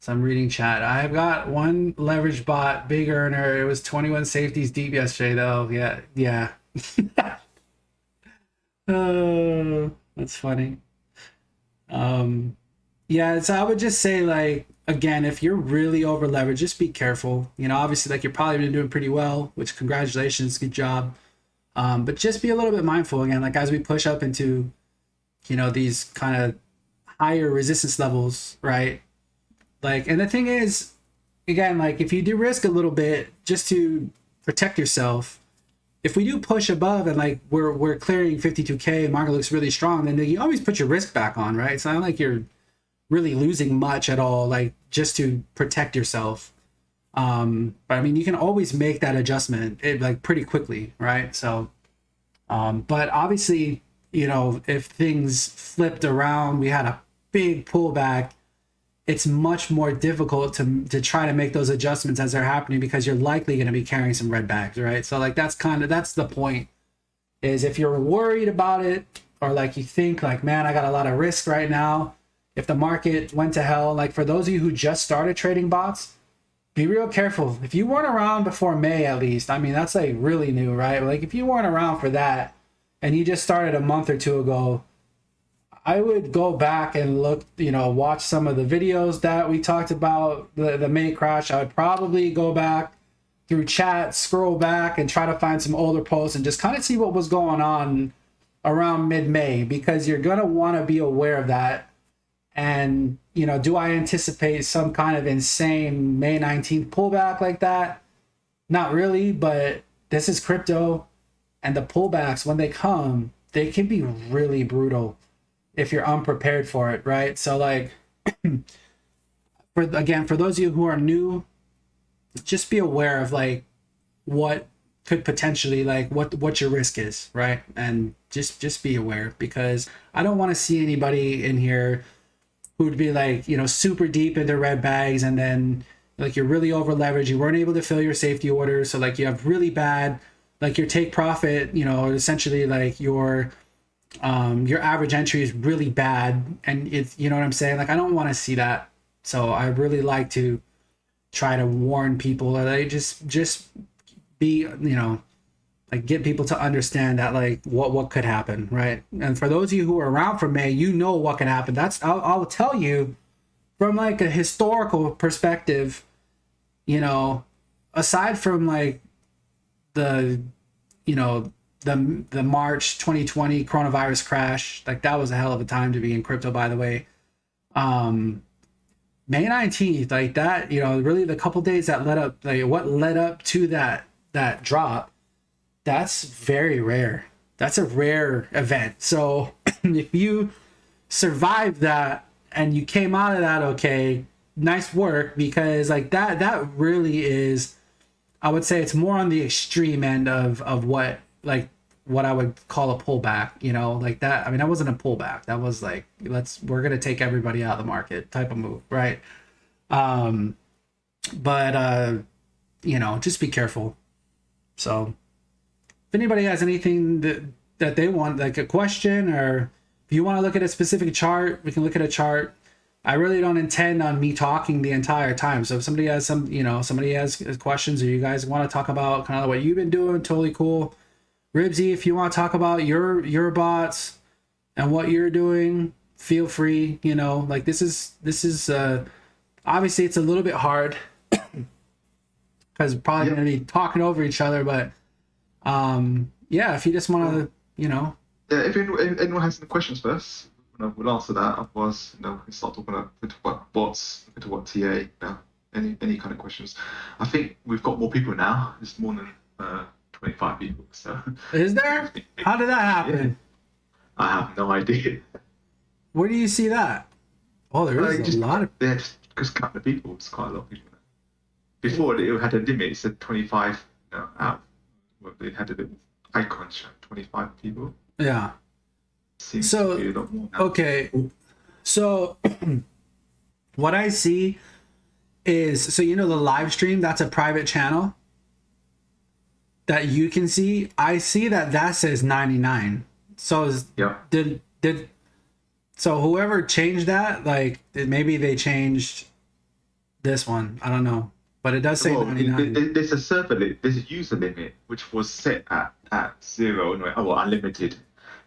[SPEAKER 1] So I'm reading chat. I've got one leverage bot, big earner. It was 21 safeties deep yesterday, though. Yeah. That's funny. Yeah, so I would just say, like, again, if you're really over leveraged, just be careful. You know, obviously, like, you're probably been doing pretty well, which congratulations, good job. But just be a little bit mindful again, like as we push up into, you know, these kind of higher resistance levels, right? Like, and the thing is, again, like if you do risk a little bit just to protect yourself, if we do push above and like we're clearing 52K, market looks really strong, then you always put your risk back on, right? It's not like you're really losing much at all, like just to protect yourself. But I mean, you can always make that adjustment like pretty quickly, right? So, but obviously, you know, if things flipped around, we had a big pullback, it's much more difficult to try to make those adjustments as they're happening, because you're likely going to be carrying some red bags, right? So like that's the point, is if you're worried about it, or like you think like, man, I got a lot of risk right now, if the market went to hell, like for those of you who just started trading bots, be real careful. If you weren't around before May, at least, I mean, that's like really new, right? Like if you weren't around for that and you just started a month or two ago, I would go back and look, you know, watch some of the videos that we talked about, the May crash. I would probably go back through chat, scroll back and try to find some older posts and just kind of see what was going on around mid-May, because you're going to want to be aware of that. And, you know, do I anticipate some kind of insane May 19th pullback like that? Not really, but this is crypto, and the pullbacks, when they come, they can be really brutal if you're unprepared for it, right? So like, for those of you who are new, just be aware of like what could potentially, like what your risk is, right? And just be aware, because I don't want to see anybody in here who'd be like, you know, super deep into red bags, and then like you're really over leveraged, you weren't able to fill your safety orders, so like you have really bad, like your take profit, you know, essentially like your average entry is really bad, and it's, you know what I'm saying, like I don't want to see that. So I really like to try to warn people, or like just be, you know, like get people to understand that like what could happen, right? And for those of you who are around for May, you know what can happen. That's I'll tell you from like a historical perspective, you know, aside from like the, you know, the March 2020 coronavirus crash, like that was a hell of a time to be in crypto, by the way. May 19th, like that, you know, really the couple days that led up, like what led up to that drop, that's very rare. That's a rare event. So if you survived that and you came out of that okay, nice work, because like that really is, I would say it's more on the extreme end of what I would call a pullback, you know, like that. I mean, that wasn't a pullback. That was like, we're going to take everybody out of the market type of move, right? But you know, just be careful. So if anybody has anything that they want, like a question, or if you want to look at a specific chart, we can look at a chart. I really don't intend on me talking the entire time. So if somebody has somebody has questions, or you guys want to talk about kind of what you've been doing, totally cool. Ribsy, if you want to talk about your bots and what you're doing, feel free. Like this is obviously it's a little bit hard because we're probably going to be talking over each other, but yeah, if you just want to,
[SPEAKER 2] Yeah, if anyone has any questions first, we'll answer that. Otherwise, we start talking about bots, we talk about TA, any kind of questions. I think we've got more people now. It's more than 25 people. So
[SPEAKER 1] is there? How did that happen?
[SPEAKER 2] I have no idea.
[SPEAKER 1] Where do you see that? Oh, there is a lot of.
[SPEAKER 2] Yeah, just a couple of people. It's quite a lot of people. Before it had a limit. It said 25. Out. Well, it had a little icon showing 25 people.
[SPEAKER 1] Yeah.
[SPEAKER 2] Seems
[SPEAKER 1] So,
[SPEAKER 2] to be a lot more now.
[SPEAKER 1] okay. So what I see is, the live stream, that's a private channel that you can see. I see that says 99. So
[SPEAKER 2] Yeah.
[SPEAKER 1] so whoever changed that, like maybe they changed this one. I don't know. But it does say
[SPEAKER 2] Well,
[SPEAKER 1] 99.
[SPEAKER 2] there's a server limit, there's a user limit which was set at 0, unlimited,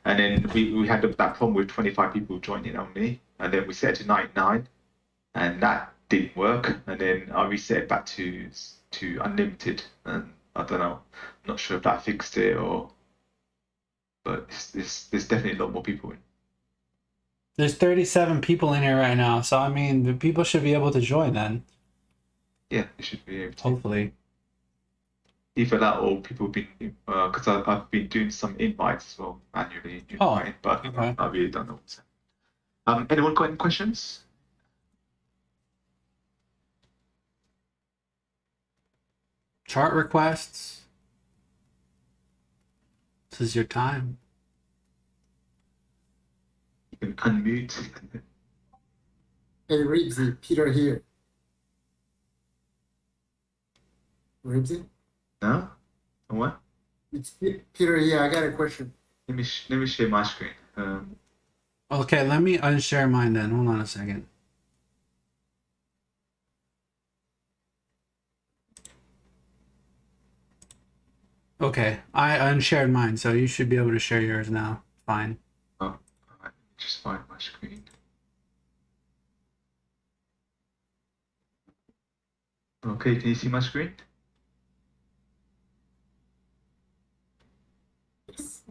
[SPEAKER 2] and then we had that problem with 25 people joining only, and then we set it to 99, and that didn't work, and then I reset it back to unlimited, and I don't know, I'm not sure if that fixed it but there's definitely a lot more people in.
[SPEAKER 1] There's 37 people in here right now. So I mean, the people should be able to join then.
[SPEAKER 2] Yeah, you should be able to.
[SPEAKER 1] Hopefully.
[SPEAKER 2] Either that or people have been, because I've been doing some invites as well manually, but
[SPEAKER 1] okay.
[SPEAKER 2] I really don't know what's happening. Anyone got any questions?
[SPEAKER 1] Chart requests. This is your time.
[SPEAKER 2] You can unmute.
[SPEAKER 5] Hey, Ribsy, Peter here. Ribsy?
[SPEAKER 2] No? What?
[SPEAKER 5] It's Peter here. I got a question.
[SPEAKER 2] Let me share my screen.
[SPEAKER 1] Okay, let me unshare mine then. Hold on a second. Okay, I unshared mine, so you should be able to share yours now. Fine.
[SPEAKER 2] Oh, all right. Just find my screen. Okay, can you see my screen?
[SPEAKER 5] Yes.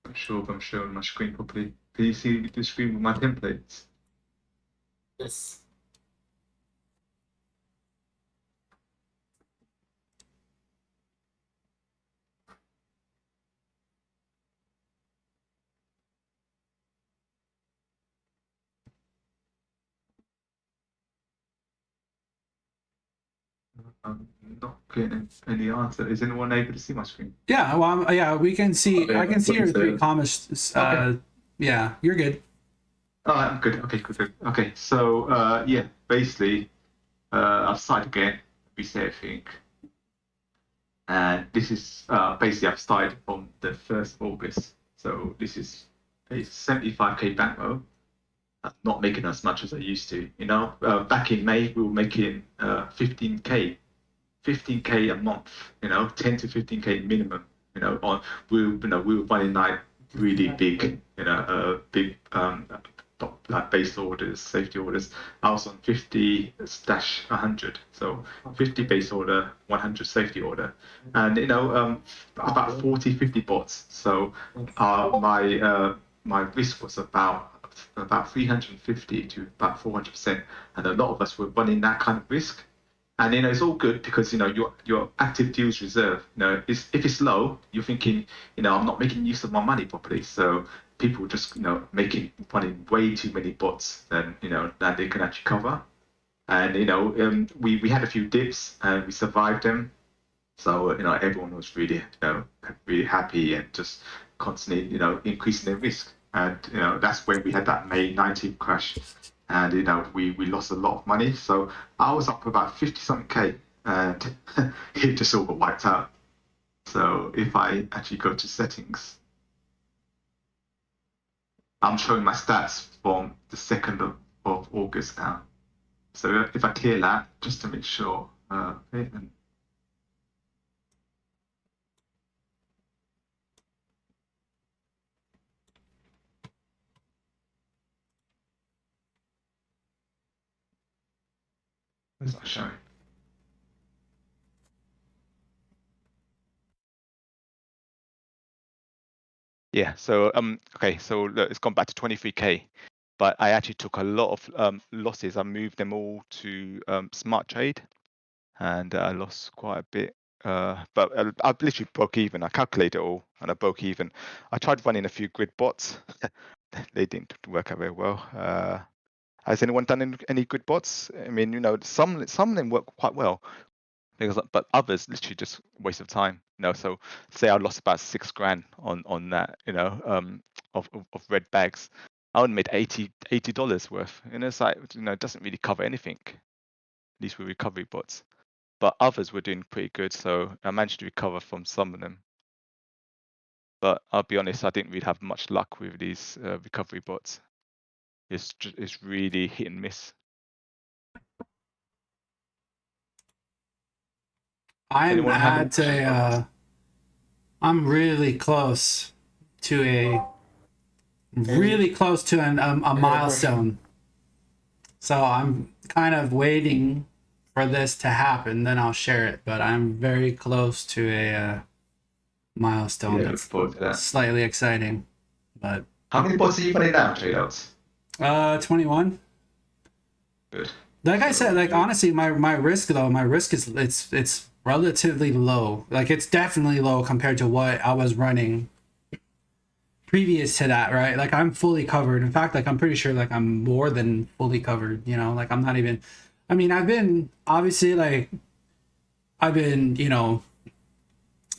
[SPEAKER 2] I'm sure if I'm showing my screen properly. Can you see the screen with my templates?
[SPEAKER 5] Yes.
[SPEAKER 2] I'm not getting any answer. Is anyone able to see my screen?
[SPEAKER 1] Yeah, well, yeah, we can see.
[SPEAKER 3] Okay,
[SPEAKER 1] I can see your
[SPEAKER 3] looking
[SPEAKER 1] three
[SPEAKER 3] good.
[SPEAKER 1] comments.
[SPEAKER 2] Okay.
[SPEAKER 1] Yeah, you're good.
[SPEAKER 2] Oh, I'm good. Okay, good. Okay, so yeah, basically, I've started again, reset everything, and this is basically I've started on the 1st of August. So this is a 75k bank mode. I'm not making as much as I used to. Back in May we were making 15k a month. 10 to 15k minimum. We were running like really big, big like base orders, safety orders. I was on 50/100, so 50 base order, 100 safety order, and about 40-50 bots. So my risk was about 350 to about 400%, and a lot of us were running that kind of risk. And it's all good because your active deals reserve. If it's low, you're thinking, I'm not making use of my money properly. So people just running way too many bots than that they can actually cover. And we had a few dips and we survived them. So everyone was really really happy and just constantly increasing their risk. And that's when we had that May 19th crash. And we lost a lot of money. So I was up about 50-something K, and it just all got wiped out. So if I actually go to settings, I'm showing my stats from the 2nd of August now. So if I clear that, just to make sure, okay, and it's not showing.
[SPEAKER 6] Yeah, so okay, so look, it's gone back to 23k, but I actually took a lot of losses. I moved them all to Smart Trade, and I lost quite a bit. But I literally broke even. I calculated it all, and I broke even. I tried running a few grid bots. They didn't work out very well. Has anyone done any grid bots? I mean, you know, some of them work quite well, because but others literally just waste of time. You know, so say I lost about $6 grand on that, you know, of red bags. I only made $80 worth. You know, it's like, you know, it doesn't really cover anything, at least with recovery bots. But others were doing pretty good, so I managed to recover from some of them. But I'll be honest, I didn't really have much luck with these recovery bots. It's really hit and miss.
[SPEAKER 1] I'm
[SPEAKER 6] Anyone have any
[SPEAKER 1] at
[SPEAKER 6] questions on this?
[SPEAKER 1] I'm really close to a milestone. So I'm kind of waiting for this to happen, then I'll share it. But I'm very close to a milestone.
[SPEAKER 2] Yeah,
[SPEAKER 1] That's
[SPEAKER 2] look forward to that.
[SPEAKER 1] slightly exciting. But
[SPEAKER 2] How many bots are you running now, Tradeouts?
[SPEAKER 1] 21.
[SPEAKER 2] Good.
[SPEAKER 1] Like I said, like honestly, my risk is it's relatively low. Like it's definitely low compared to what I was running previous to that, right? Like I'm fully covered. In fact, like I'm pretty sure like I'm more than fully covered, you know, like I'm not even, I mean, I've been obviously like you know,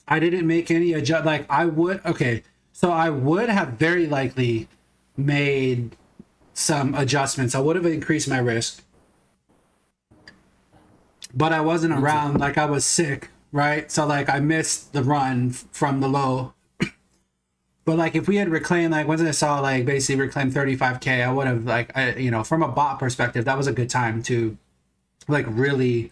[SPEAKER 1] I didn't make any adjust, like I would, okay, so I would have very likely made some adjustments. I would have increased my risk, but I wasn't around, like I was sick, right? So like I missed the run from the low. But like if we had reclaimed, like once I saw like basically reclaim 35k, I would have like you know, from a bot perspective, that was a good time to like really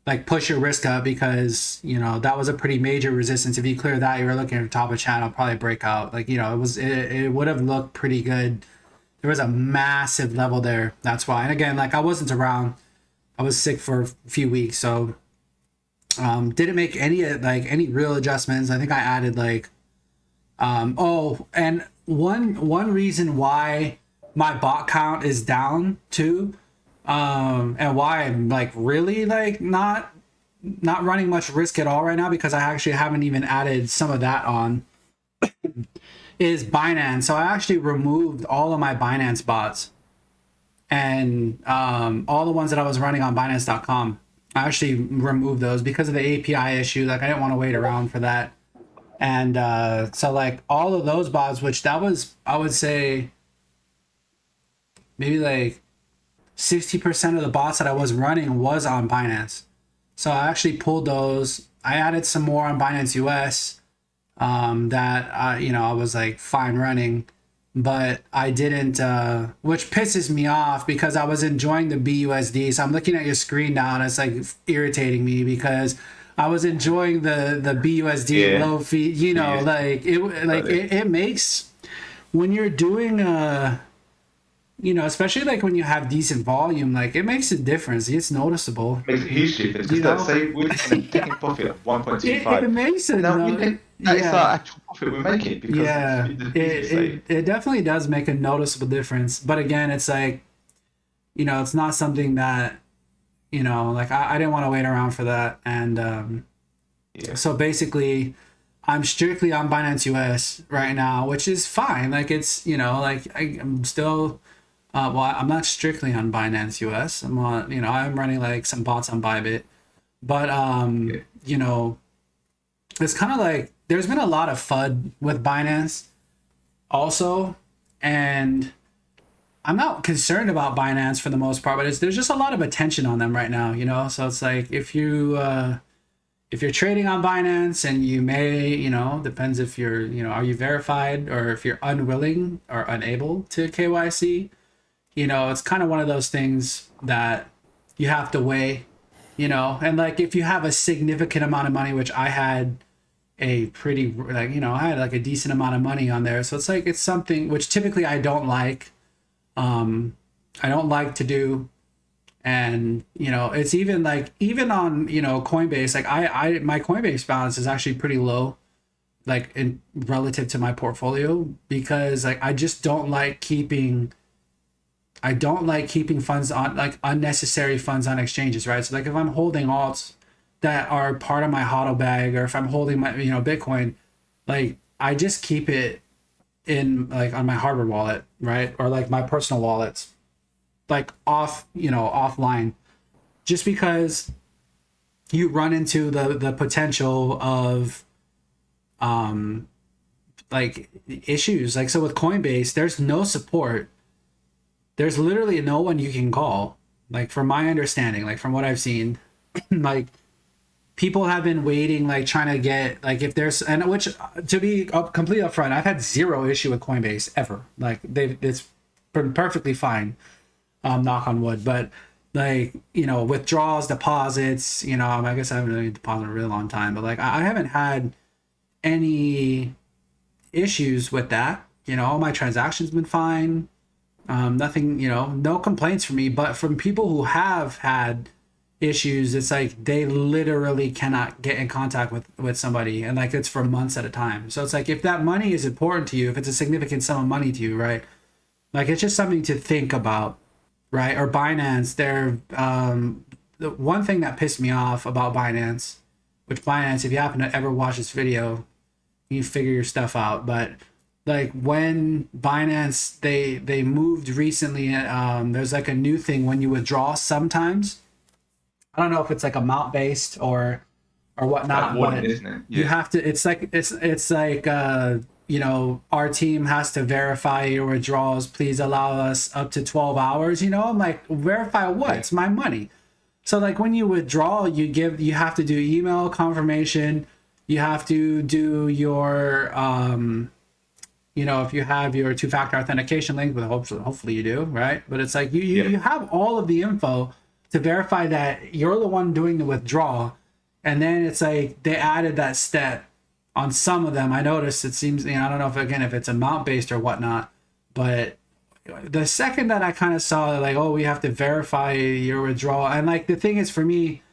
[SPEAKER 1] like push your risk up, because you know that was a pretty major resistance. If you clear that, you were looking at the top of channel, probably breakout. Like, you know, it would have looked pretty good. There was a massive level there. That's why. And again, like I wasn't around. I was sick for a few weeks, so didn't make any real adjustments. I think I added like oh, and one reason why my bot count is down too, and why I'm like really like not running much risk at all right now, because I actually haven't even added some of that on, is Binance. So I actually removed all of my Binance bots, and all the ones that I was running on Binance.com. I actually removed those because of the API issue. Like I didn't want to wait around for that. And so like all of those bots, which that was, I would say maybe like 60% of the bots that I was running was on Binance. So I actually pulled those. I added some more on Binance US that you know, I was like fine running, but I didn't, which pisses me off because I was enjoying the BUSD. So I'm looking at your screen now and it's like irritating me because I was enjoying the BUSD low fee, you know, like it makes, when you're doing you know, especially like when you have decent volume, like it makes a difference. It's noticeable.
[SPEAKER 2] Makes a huge difference.
[SPEAKER 1] You know?
[SPEAKER 2] Because say we're taking profit of 1.25.
[SPEAKER 1] It makes it.
[SPEAKER 2] Now, that is
[SPEAKER 1] yeah.
[SPEAKER 2] our actual profit we're making. Because
[SPEAKER 1] Yeah,
[SPEAKER 2] it
[SPEAKER 1] it definitely does make a noticeable difference. But again, it's like, you know, it's not something that, you know, like I didn't want to wait around for that. And so basically I'm strictly on Binance US right now, which is fine. Like it's, you know, like I'm still, well, I'm not strictly on Binance US. I'm on, you know, I'm running like some bots on Bybit, but you know, it's kind of like there's been a lot of FUD with Binance also, and I'm not concerned about Binance for the most part, but there's just a lot of attention on them right now, you know. So it's like if you if you're trading on Binance and you may, depends if you're, are you verified or if you're unwilling or unable to KYC, it's kind of one of those things that you have to weigh, and like if you have a significant amount of money, which I had a pretty like, I had like a decent amount of money on there. So it's like, it's something which typically I don't like. I don't like to do. And it's even like on Coinbase, like I my Coinbase balance is actually pretty low, like in relative to my portfolio, because like I just don't like keeping funds on, like unnecessary funds on exchanges, right? So like if I'm holding alts that are part of my HODL bag, or if I'm holding my Bitcoin, like I just keep it in like on my hardware wallet, right? Or like my personal wallets, like offline, just because you run into the potential of like issues. Like, so with Coinbase, there's no support. There's literally no one you can call, like from my understanding, like from what I've seen. Like people have been waiting, like trying to get, like if there's, and which to be completely upfront, I've had zero issue with Coinbase ever. Like it's been perfectly fine. Knock on wood. But like, withdrawals, deposits, I guess I haven't really deposited in a really long time, but like I haven't had any issues with that. All my transactions been fine. Nothing, no complaints from me. But from people who have had issues, it's like they literally cannot get in contact with somebody, and like it's for months at a time. So it's like, if that money is important to you, if it's a significant sum of money to you, right, like it's just something to think about, right? Or Binance, the one thing that pissed me off about Binance, which Binance, if you happen to ever watch this video, you figure your stuff out. But like when Binance, they moved recently, there's like a new thing when you withdraw sometimes. I don't know if it's like amount based or whatnot, but
[SPEAKER 6] isn't it?
[SPEAKER 1] you have to, it's like our team has to verify your withdrawals. Please allow us up to 12 hours. I'm like, verify what? It's my money. So like when you withdraw, you have to do email confirmation. You have to do your, if you have your 2-factor authentication link, but hopefully you do, right? But it's like you have all of the info to verify that you're the one doing the withdrawal. And then it's like they added that step on some of them. I noticed, it seems, I don't know if it's amount based or whatnot, but the second that I kind of saw like, oh, we have to verify your withdrawal, and like the thing is, for me,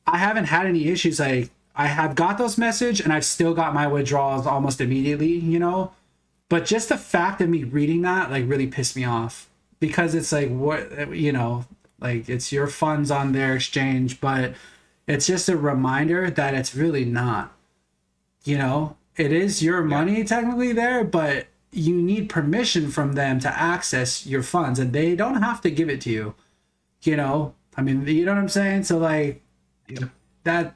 [SPEAKER 1] I haven't had any issues. Like I have got those message and I've still got my withdrawals almost immediately, but just the fact of me reading that like really pissed me off, because it's like, what, like it's your funds on their exchange, but it's just a reminder that it's really not. It is your money technically there, but you need permission from them to access your funds, and they don't have to give it to you. I mean, you know what I'm saying? So like that,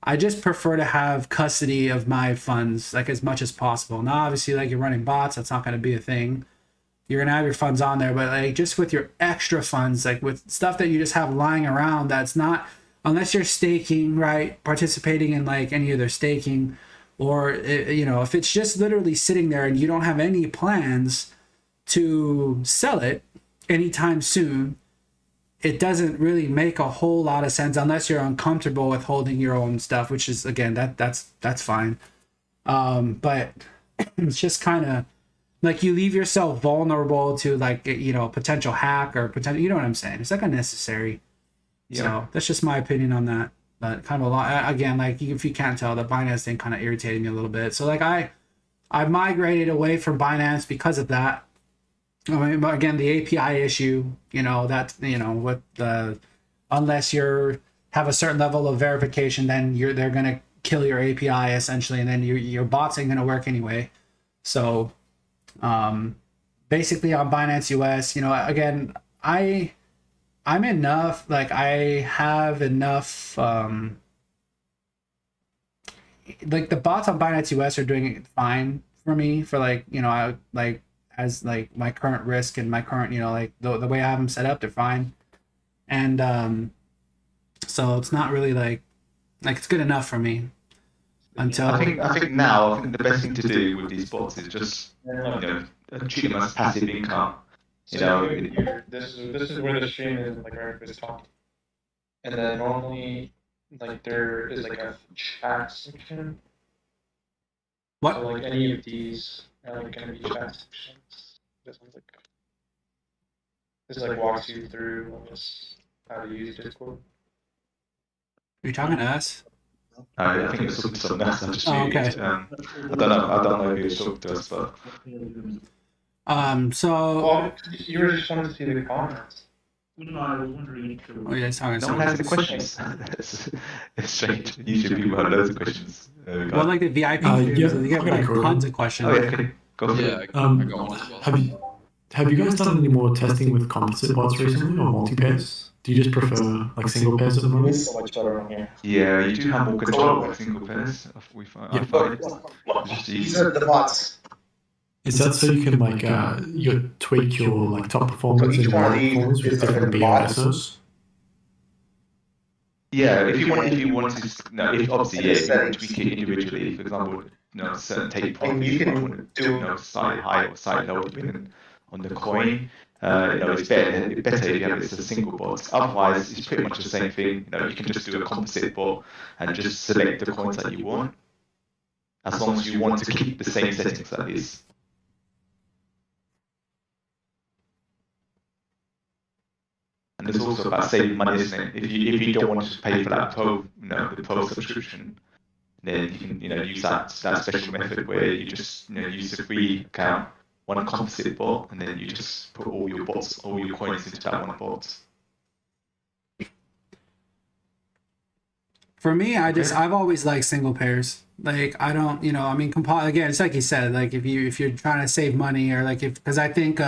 [SPEAKER 1] I just prefer to have custody of my funds like as much as possible. Now, obviously, like you're running bots, that's not going to be a thing. You're going to have your funds on there, but like just with your extra funds, like with stuff that you just have lying around, that's not, unless you're staking, right? Participating in like any of their staking, or, if it's just literally sitting there and you don't have any plans to sell it anytime soon, it doesn't really make a whole lot of sense unless you're uncomfortable with holding your own stuff, which is, again, that's fine. But it's just kind of like you leave yourself vulnerable to like, potential hack or potential, you know what I'm saying? It's like unnecessary. Yeah. So that's just my opinion on that. But kind of a lot, again, like if you can't tell, the Binance thing kind of irritated me a little bit. So like I migrated away from Binance because of that. I mean, again, the API issue, that, with the, unless have a certain level of verification, then they're going to kill your API essentially. And then your bots ain't going to work anyway. So basically on Binance US, again, I'm enough, like I have enough, like the bots on Binance US are doing it fine for me for like, I like as like my current risk and my current, like the way I have them set up, they're fine. And so it's not really like Like it's good enough for me. Until
[SPEAKER 6] I think now the best thing to do with these bots is just treat them as passive income. You know,
[SPEAKER 7] This is where the stream is, like Eric was talking. And then normally, like there is like a chat section.
[SPEAKER 1] what?
[SPEAKER 7] So like any of these are like gonna be chat sections. This one's like walks you through just how to use Discord.
[SPEAKER 1] Are you talking to us?
[SPEAKER 6] I think it's something else. I just
[SPEAKER 1] Oh,
[SPEAKER 6] muted.
[SPEAKER 1] okay.
[SPEAKER 6] I don't know who's talking to us, but
[SPEAKER 1] So
[SPEAKER 7] Well, you were just wanting to see the comments.
[SPEAKER 8] No, I was wondering.
[SPEAKER 1] oh yeah, he's talking.
[SPEAKER 6] no
[SPEAKER 1] So,
[SPEAKER 6] one has any questions. It's strange. Usually people have loads of questions.
[SPEAKER 1] well, like the VIP
[SPEAKER 9] Yeah,
[SPEAKER 1] streams, they get
[SPEAKER 9] I got a
[SPEAKER 1] like
[SPEAKER 9] question.
[SPEAKER 1] tons of questions.
[SPEAKER 6] Oh yeah, okay. Go for
[SPEAKER 10] Yeah,
[SPEAKER 6] it.
[SPEAKER 10] I got one as well.
[SPEAKER 9] Have you guys done any more testing with composite bots recently or multi-pairs? Do you just prefer like single pairs at the moment?
[SPEAKER 7] So much better on here.
[SPEAKER 6] Yeah, you do have more control with single pairs. I find it's just
[SPEAKER 11] These
[SPEAKER 6] easier.
[SPEAKER 11] are the bots.
[SPEAKER 9] Is that so you can like you tweak your like top performance
[SPEAKER 11] So each
[SPEAKER 9] and
[SPEAKER 11] one of
[SPEAKER 9] low
[SPEAKER 11] these
[SPEAKER 9] performance with
[SPEAKER 11] is a
[SPEAKER 9] different
[SPEAKER 11] different bot.
[SPEAKER 9] BISs?
[SPEAKER 6] Yeah, if you want to, no, if obviously, yeah, if you want to tweak it individually, for example, certain take
[SPEAKER 11] And you
[SPEAKER 6] profit,
[SPEAKER 11] can
[SPEAKER 6] want to,
[SPEAKER 11] do-
[SPEAKER 6] slightly high or slightly low depending on the coin. It's better if you have it as a single bot. Otherwise, it's pretty much the same thing. You can just do a composite bot and just select the coins that you want, as long as you want to keep the same settings that is. And it's also about saving money, isn't it? If you don't want to pay for that the pro subscription, then you can use that special method where you just use the free account, one composite bot, and then you just put all your coins into that one bot.
[SPEAKER 1] For me, I've always liked single pairs. Like I don't, I mean, again, it's like you said, like if you're trying to save money or like because I think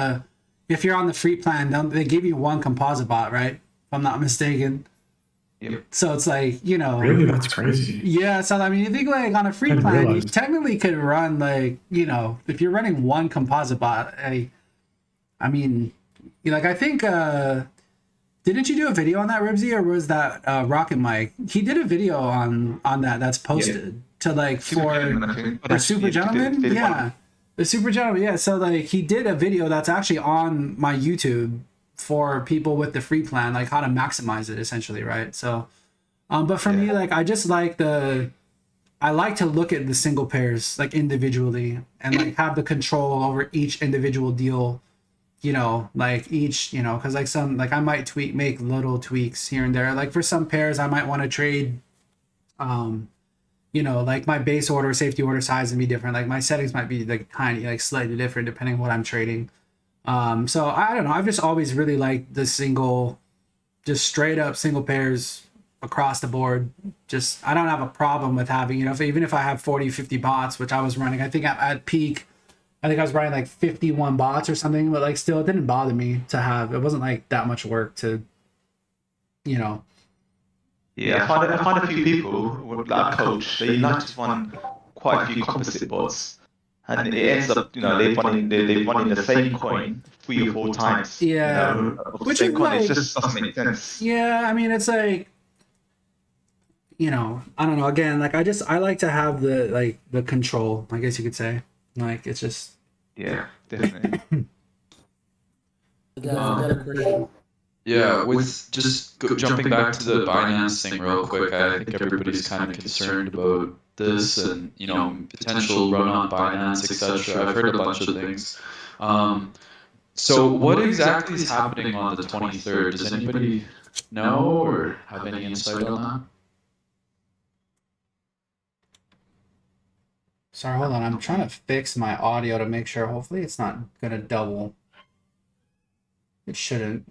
[SPEAKER 1] if you're on the free plan, they give you one composite bot, right? If I'm not mistaken.
[SPEAKER 6] Yep.
[SPEAKER 1] So it's like
[SPEAKER 9] Really, that's crazy.
[SPEAKER 1] Yeah, so I mean, you think like on a free
[SPEAKER 9] I didn't
[SPEAKER 1] plan, you
[SPEAKER 9] realize.
[SPEAKER 1] technically could run like if you're running one composite bot, I mean, like I think didn't you do a video on that, Ribsy, or was that Rocket Mike? He did a video on that that's posted to like for the Super Gentleman, yeah, the Super Gentleman, yeah. So like he did a video that's actually on my YouTube for people with the free plan, like how to maximize it essentially, right? So, but for me, like I just like I like to look at the single pairs like individually and like have the control over each individual deal. Like each, because like I might make little tweaks here and there. Like for some pairs, I might want to trade, like my base order, safety order size and be different. Like my settings might be like tiny, like slightly different depending on what I'm trading. So I don't know. I've just always really liked the just straight up single pairs across the board. Just, I don't have a problem with having, even if I have 40, 50 bots, which I was running, I think at peak, I think I was running like 51 bots or something, but like still it didn't bother me to have. It wasn't like that much work to,
[SPEAKER 6] Yeah, I find a few people like coach, they like to run quite a few composite bots, and it ends up they're running the same coin 3 or 4 times.
[SPEAKER 1] Yeah. Which
[SPEAKER 6] same
[SPEAKER 1] is
[SPEAKER 6] coin, it
[SPEAKER 1] like-
[SPEAKER 6] just doesn't make sense.
[SPEAKER 1] Yeah, I mean, it's like, I don't know. Again, like I like to have the control, I guess you could say. Like it's just.
[SPEAKER 6] Yeah, definitely.
[SPEAKER 5] I got a question.
[SPEAKER 10] Yeah, with just jumping back to the Binance thing real quick, I think everybody's kind of concerned about this and potential run on Binance, etc. I've heard a bunch of things. So what exactly is happening on the 23rd? Does anybody know or have any insight on that?
[SPEAKER 1] Sorry, hold on. I'm trying to fix my audio to make sure. Hopefully, it's not gonna double. It shouldn't.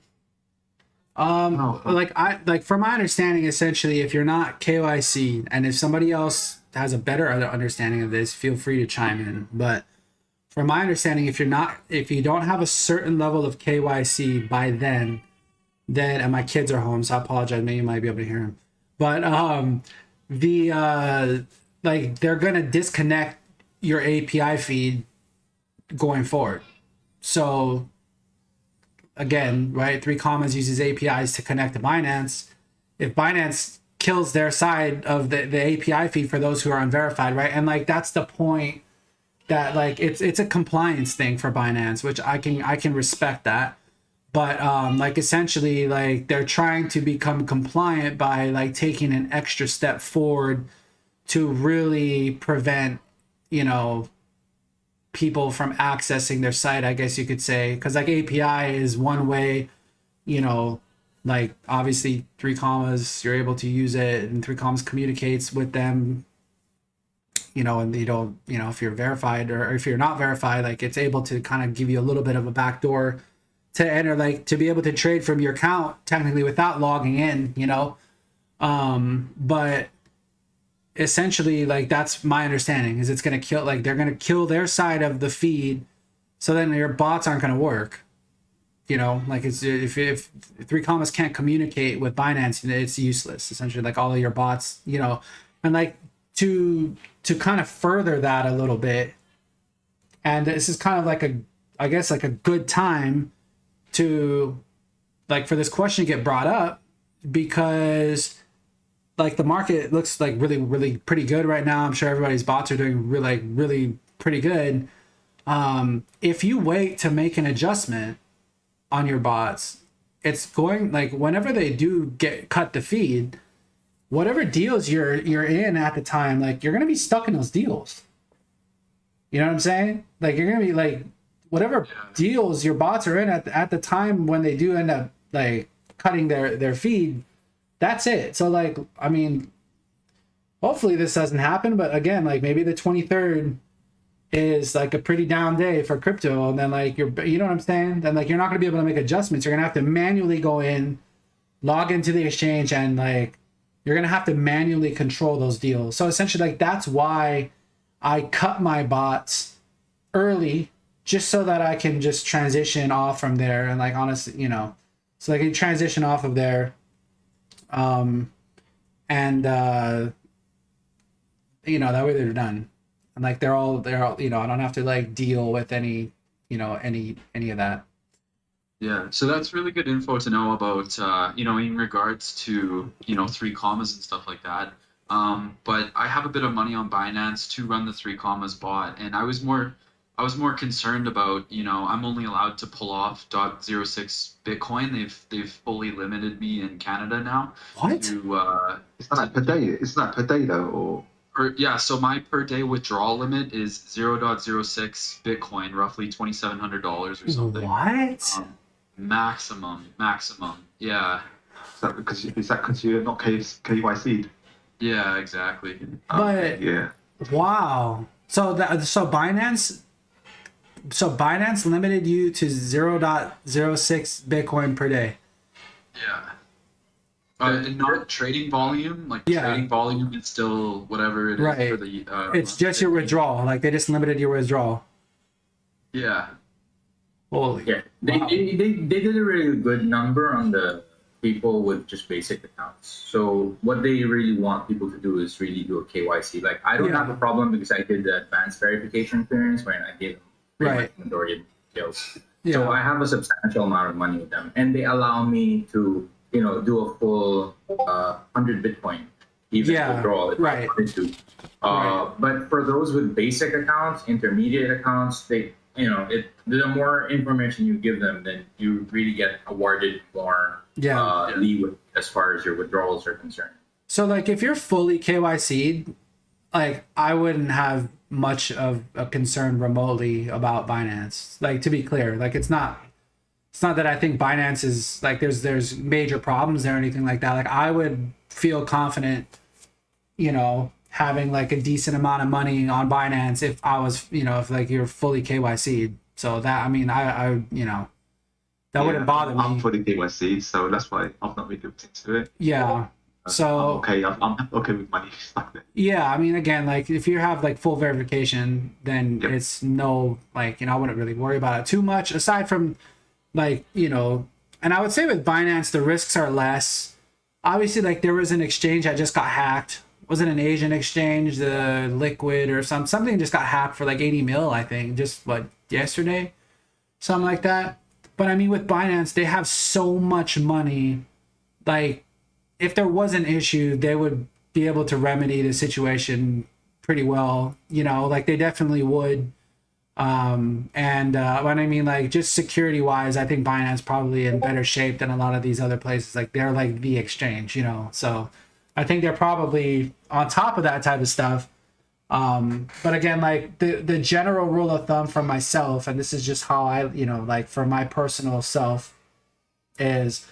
[SPEAKER 1] Like from my understanding, essentially, if you're not KYC, and if somebody else has a better understanding of this, feel free to chime in. But from my understanding, if you don't have a certain level of KYC by then, and my kids are home, so I apologize. Maybe you might be able to hear them. But like they're gonna disconnect your API feed going forward. So again, right, 3 Commas uses APIs to connect to Binance. If Binance kills their side of the API feed for those who are unverified, right? And like that's the point that like it's a compliance thing for Binance, which I can respect that. But like essentially like they're trying to become compliant by like taking an extra step forward to really prevent, you know, people from accessing their site, I guess you could say, because like API is one way, you know, like obviously 3 you're able to use it, and 3 communicates with them, you know, and you don't, you know, if you're verified or if you're not verified, like it's able to kind of give you a little bit of a backdoor to enter, like to be able to trade from your account technically without logging in, you know. But essentially like that's my understanding, is it's going to kill, like they're going to kill their side of the feed, so then your bots aren't going to work, you know. Like it's if 3 can't communicate with Binance, it's useless essentially, like all of your bots, you know. And like to kind of further that a little bit, and this is kind of like a, I guess like a good time to like for this question to get brought up, because like the market looks like really pretty good right now. I'm sure everybody's bots are doing really pretty good. If you wait to make an adjustment on your bots, it's going, like whenever they do cut the feed, whatever deals you're in at the time, like you're gonna be stuck in those deals. You know what I'm saying? Like you're gonna be like whatever deals your bots are in at the time when they do end up like cutting their feed. That's it. So like, I mean, hopefully this doesn't happen, but again, like maybe the 23rd is like a pretty down day for crypto, and then like you know what I'm saying? Then like you're not gonna be able to make adjustments. You're gonna have to manually go in, log into the exchange, and like you're gonna have to manually control those deals. So essentially, like that's why I cut my bots early, just so that I can just transition off from there, and like honestly, you know, so I can transition off of there. You know, that way they're done, and like they're all, you know, I don't have to like deal with any, you know, any of that.
[SPEAKER 10] Yeah, so that's really good info to know about, you know, in regards to, you know, 3 and stuff like that. But I have a bit of money on Binance to run the 3 bot, and I was more concerned about, you know, I'm only allowed to pull off .06 Bitcoin. They've fully limited me in Canada now.
[SPEAKER 1] What?
[SPEAKER 10] To,
[SPEAKER 2] It's not per day. It's not per day though, or
[SPEAKER 10] yeah, so my per day withdrawal limit is 0.06 Bitcoin, roughly $2,700 or something.
[SPEAKER 1] What?
[SPEAKER 10] Maximum. Yeah.
[SPEAKER 2] is that because you're not KYC'd?
[SPEAKER 10] Yeah, exactly.
[SPEAKER 1] But
[SPEAKER 2] Yeah.
[SPEAKER 1] wow. So Binance limited you to 0.06 Bitcoin per day.
[SPEAKER 10] Yeah. And not trading volume. Like
[SPEAKER 1] Yeah.
[SPEAKER 10] trading volume is still whatever it is
[SPEAKER 1] Right.
[SPEAKER 10] for the.
[SPEAKER 1] It's just your withdrawal. Like they just limited your withdrawal.
[SPEAKER 10] Yeah.
[SPEAKER 1] Holy.
[SPEAKER 3] Yeah, they did a really good number on the people with just basic accounts. So what they really want people to do is really do a KYC. Like I don't have a problem because I did the advanced verification clearance when I gave them pretty much the majority of the details.
[SPEAKER 1] Yeah.
[SPEAKER 3] So I have a substantial amount of money with them, and they allow me to, you know, do a full 100 Bitcoin, even withdrawal if I wanted to. But for those with basic accounts, intermediate accounts, they, you know, the more information you give them, then you really get awarded more leeway as far as your withdrawals are concerned.
[SPEAKER 1] So like if you're fully KYC'd, like I wouldn't have much of a concern remotely about Binance. Like to be clear, like it's not that I think Binance is like there's major problems there or anything like that. Like I would feel confident, you know, having like a decent amount of money on Binance if I was, you know, if like you're fully KYC'd. So that, I mean, I you know, that wouldn't bother me.
[SPEAKER 2] I'm fully KYC'd, so that's why I've not really looked into it.
[SPEAKER 1] Yeah. So
[SPEAKER 2] I'm okay with money like that.
[SPEAKER 1] Yeah, I mean, again, like if you have like full verification, then it's no, like, you know, I wouldn't really worry about it too much aside from like, you know, and I would say with Binance, the risks are less. Obviously, like there was an exchange that just got hacked. Was it an Asian exchange, the Liquid or something just got hacked for like 80 mil, I think, just what, yesterday? Something like that. But I mean, with Binance, they have so much money, like if there was an issue, they would be able to remedy the situation pretty well. You know, like they definitely would. And when I mean like just security wise, I think Binance probably in better shape than a lot of these other places. Like they're like the exchange, you know. So I think they're probably on top of that type of stuff. But again, like the general rule of thumb for myself, and this is just how I, you know, like for my personal self, is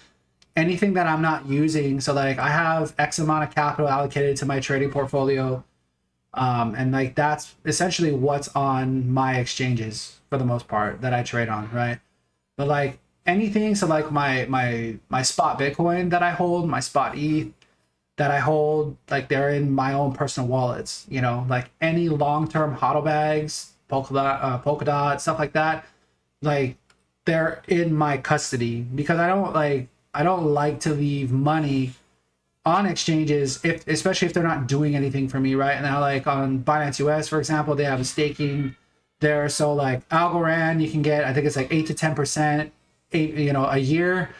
[SPEAKER 1] anything that I'm not using. So like I have X amount of capital allocated to my trading portfolio. And like that's essentially what's on my exchanges for the most part that I trade on, right? But like anything, so like my spot Bitcoin that I hold, my spot ETH that I hold, like they're in my own personal wallets, you know, like any long-term HODL bags, Polkadot, stuff like that, like they're in my custody because I don't like to leave money on exchanges, especially if they're not doing anything for me right now. Like on Binance US, for example, they have a staking there. So like Algorand, you can get, I think it's like 8 to 10%, a year,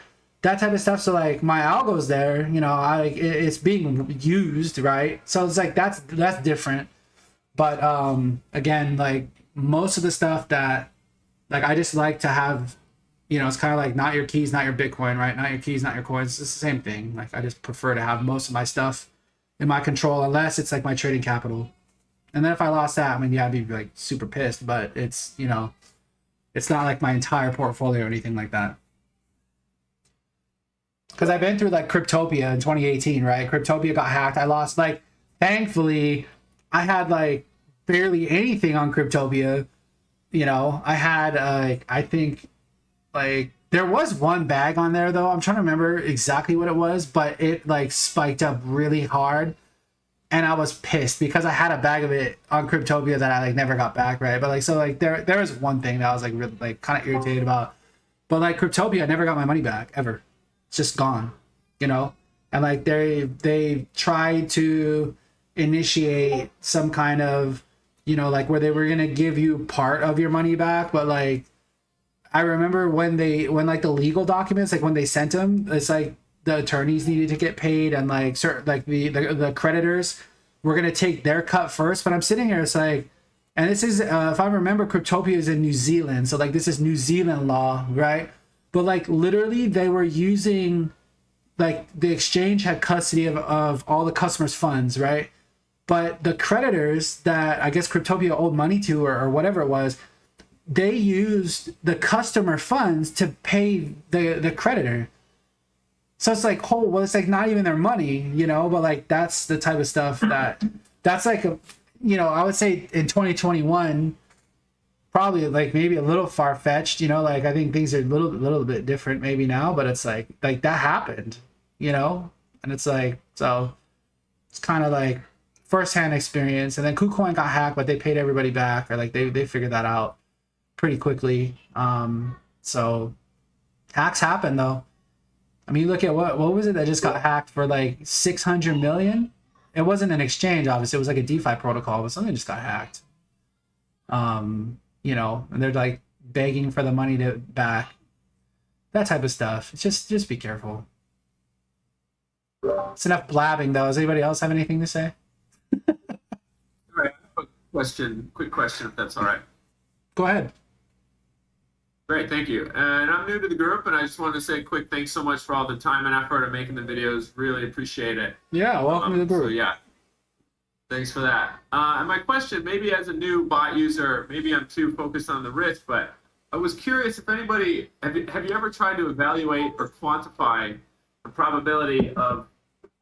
[SPEAKER 1] that type of stuff. So like my algo's there, you know, it's being used, right? So it's like that's different. But again, like most of the stuff that like I just like to have, you know, it's kind of like not your keys, not your Bitcoin, right? Not your keys, not your coins. It's the same thing. Like I just prefer to have most of my stuff in my control unless it's like my trading capital. And then if I lost that, I mean, yeah, I'd be like super pissed, but it's, you know, it's not like my entire portfolio or anything like that. Because I've been through like Cryptopia in 2018, right? Cryptopia got hacked. I lost, like, thankfully, I had like barely anything on Cryptopia. You know, I had, I think, like, there was one bag on there, though. I'm trying to remember exactly what it was, but it like spiked up really hard. And I was pissed because I had a bag of it on Cryptopia that I like never got back, right? But like, so like there was one thing that I was like really like kind of irritated about. But like Cryptopia, I never got my money back ever. It's just gone, you know? And like they tried to initiate some kind of, you know, like where they were gonna give you part of your money back, but like I remember when like the legal documents, like when they sent them, it's like the attorneys needed to get paid and like certain like the creditors were gonna take their cut first. But I'm sitting here, it's like, and this is if I remember, Cryptopia is in New Zealand, so like this is New Zealand law, right? But like literally they were using, like the exchange had custody of all the customers' funds, right? But the creditors that I guess Cryptopia owed money to or whatever it was, they used the customer funds to pay the creditor. So it's like, oh, well, it's like not even their money, you know, but like that's the type of stuff that's like, you know, I would say in 2021, probably like maybe a little far-fetched, you know, like I think things are a little bit different maybe now, but it's like that happened, you know, and it's like, so it's kind of like first-hand experience. And then KuCoin got hacked, but they paid everybody back, or like they figured that out pretty quickly. So hacks happen though. I mean, look at what was it that just got hacked for like 600 million? It wasn't an exchange, obviously. It was like a DeFi protocol, but something just got hacked. You know, and they're like begging for the money to back. That type of stuff. Just be careful. It's enough blabbing though. Does anybody else have anything to say?
[SPEAKER 11] All right. Quick question, if that's all right.
[SPEAKER 1] Go ahead.
[SPEAKER 11] Great, thank you. And I'm new to the group, and I just wanted to say a quick thanks so much for all the time and effort of making the videos. Really appreciate it.
[SPEAKER 1] Yeah, welcome to the group.
[SPEAKER 11] So yeah, thanks for that. And my question, maybe as a new bot user, maybe I'm too focused on the risk, but I was curious if anybody, have you ever tried to evaluate or quantify the probability of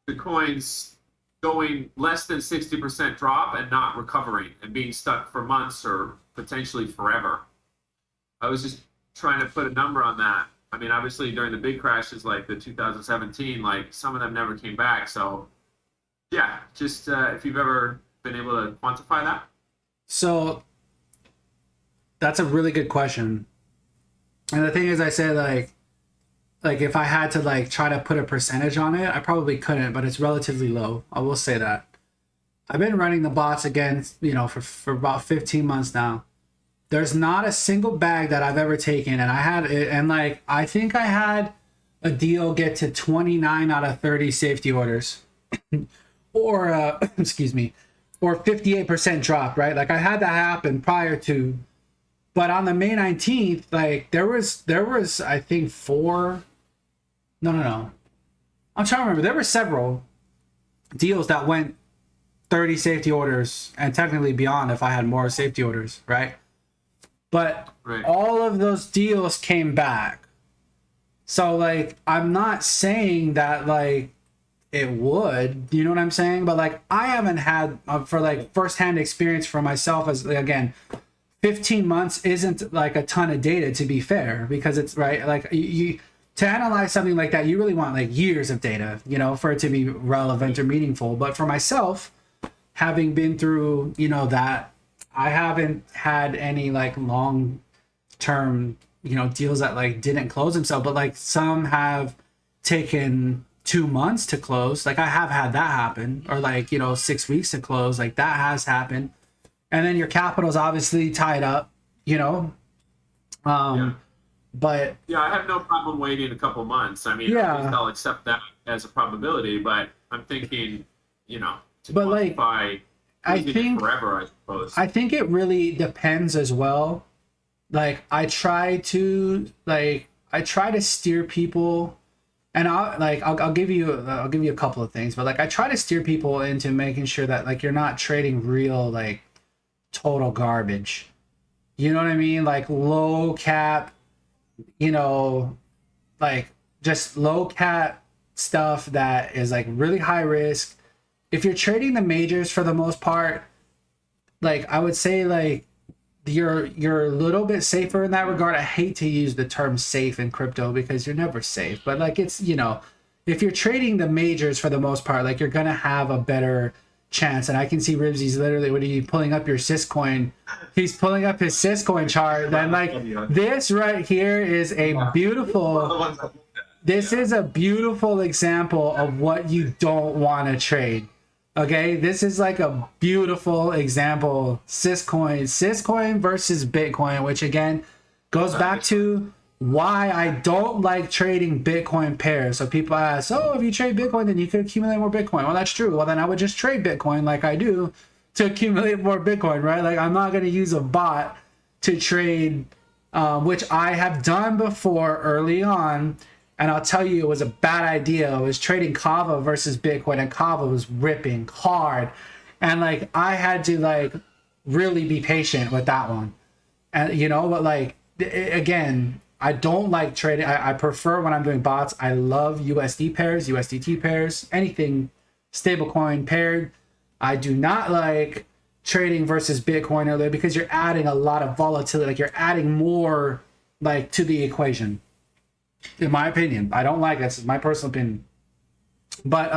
[SPEAKER 11] the coins going less than 60% drop and not recovering and being stuck for months or potentially forever? I was just trying to put a number on that. I mean, obviously during the big crashes like the 2017, like some of them never came back. So yeah, just if you've ever been able to quantify that.
[SPEAKER 1] So that's a really good question. And the thing is, I say like if I had to like try to put a percentage on it, I probably couldn't, but it's relatively low. I will say that. I've been running the bots again, you know, for about 15 months now. There's not a single bag that I've ever taken, and I had it, and like I think I had a deal get to 29 out of 30 safety orders, or excuse me, or 58% drop, right? Like I had that happen prior to, but on the May 19th, like there was I think four, no. I'm trying to remember. There were several deals that went 30 safety orders and technically beyond if I had more safety orders, right? But all of those deals came back. So like I'm not saying that like it would, you know what I'm saying? But like I haven't had for like firsthand experience for myself, as again, 15 months isn't like a ton of data, to be fair, because it's right. Like you to analyze something like that, you really want like years of data, you know, for it to be relevant or meaningful. But for myself, having been through, you know, that, I haven't had any like long term, you know, deals that like didn't close themselves, but like some have taken 2 months to close. Like I have had that happen, or like, you know, 6 weeks to close. Like that has happened. And then your capital's obviously tied up, you know. But
[SPEAKER 11] yeah, I have no problem waiting a couple months. I mean,
[SPEAKER 1] yeah,
[SPEAKER 11] at least I'll accept that as a probability. But I'm thinking, you know, to
[SPEAKER 1] but like
[SPEAKER 11] I think forever, I suppose.
[SPEAKER 1] I think it really depends as well. Like I try to steer people, and I'll give you a couple of things, but like I try to steer people into making sure that like you're not trading real like total garbage. You know what I mean? Like low cap, you know, like just low cap stuff that is like really high risk. If you're trading the majors for the most part, like I would say like you're a little bit safer in that regard. I hate to use the term safe in crypto because you're never safe, but like it's, you know, if you're trading the majors for the most part, like you're gonna have a better chance. And I can see Ribsy's literally, when he's pulling up your Syscoin, he's pulling up his Syscoin chart. Then like this right here is a beautiful, this is a beautiful example of what you don't want to trade. Okay, this is like a beautiful example. Syscoin versus Bitcoin, which again goes back to why I don't like trading Bitcoin pairs. So people ask, oh, if you trade Bitcoin, then you could accumulate more Bitcoin. Well, that's true. Well, then I would just trade Bitcoin like I do to accumulate more Bitcoin, right? Like I'm not going to use a bot to trade, which I have done before early on. And I'll tell you, it was a bad idea. I was trading Kava versus Bitcoin, and Kava was ripping hard. And like, I had to like really be patient with that one. And you know, but like, again, I don't like trading. I prefer when I'm doing bots. I love USD pairs, USDT pairs, anything stablecoin paired. I do not like trading versus Bitcoin earlier because you're adding a lot of volatility. Like you're adding more like to the equation. In my opinion, I don't like that's my personal opinion. But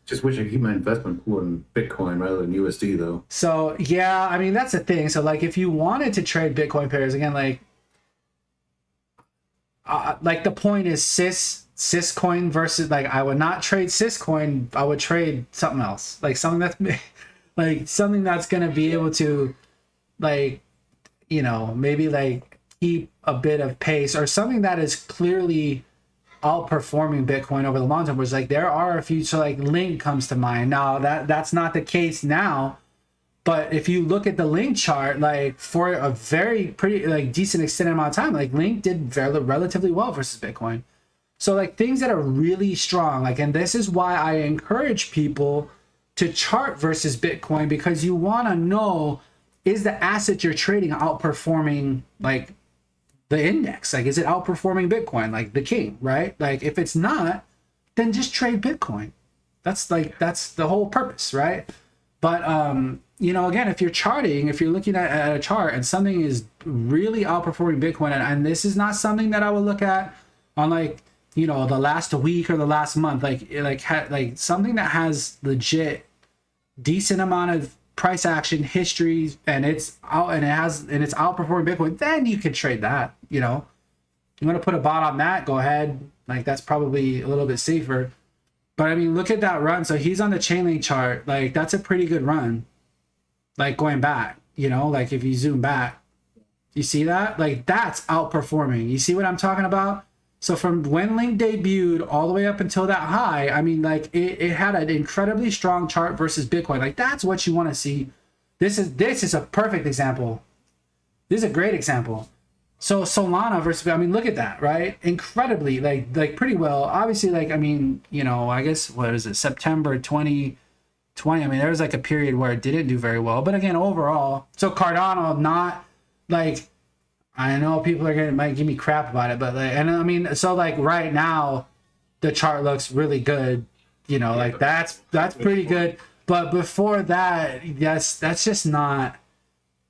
[SPEAKER 12] just wish I keep my investment pool in Bitcoin rather than USD though.
[SPEAKER 1] So yeah, I mean that's the thing. So like if you wanted to trade Bitcoin pairs again, like the point is Syscoin versus like I would not trade Syscoin. I would trade something else, like something that's like something that's gonna be able to like, you know, maybe like keep a bit of pace, or something that is clearly outperforming Bitcoin over the long term. Was like there are a few, so like Link comes to mind. Now that's not the case now, but if you look at the Link chart, like for a very pretty like decent extended amount of time, like Link did relatively well versus Bitcoin. So like things that are really strong, like, and this is why I encourage people to chart versus Bitcoin, because you want to know, is the asset you're trading outperforming like the index? Like, is it outperforming Bitcoin, like the king, right? Like if it's not, then just trade Bitcoin. That's the whole purpose, right? But you know, again, if you're charting, if you're looking at a chart and something is really outperforming Bitcoin, and this is not something that I would look at on like, you know, the last week or the last month, like something that has legit decent amount of price action history, and it's outperforming Bitcoin, then you could trade that. You know, you want to put a bot on that, go ahead. Like that's probably a little bit safer. But I mean, look at that run. So he's on the Chainlink chart. Like that's a pretty good run. Like going back, you know, like if you zoom back, you see that? Like that's outperforming. You see what I'm talking about? So from when Link debuted all the way up until that high, I mean, like it had an incredibly strong chart versus Bitcoin. Like that's what you want to see. This is a perfect example. This is a great example. So Solana versus, I mean, look at that, right? Incredibly, like pretty well. Obviously, like, I mean, you know, I guess, what is it, September 2020? I mean, there was like a period where it didn't do very well. But again, overall, so Cardano, not like, I know people might give me crap about it, but like, and I mean, so like right now, the chart looks really good. You know, like that's pretty good. But before that, that's just not,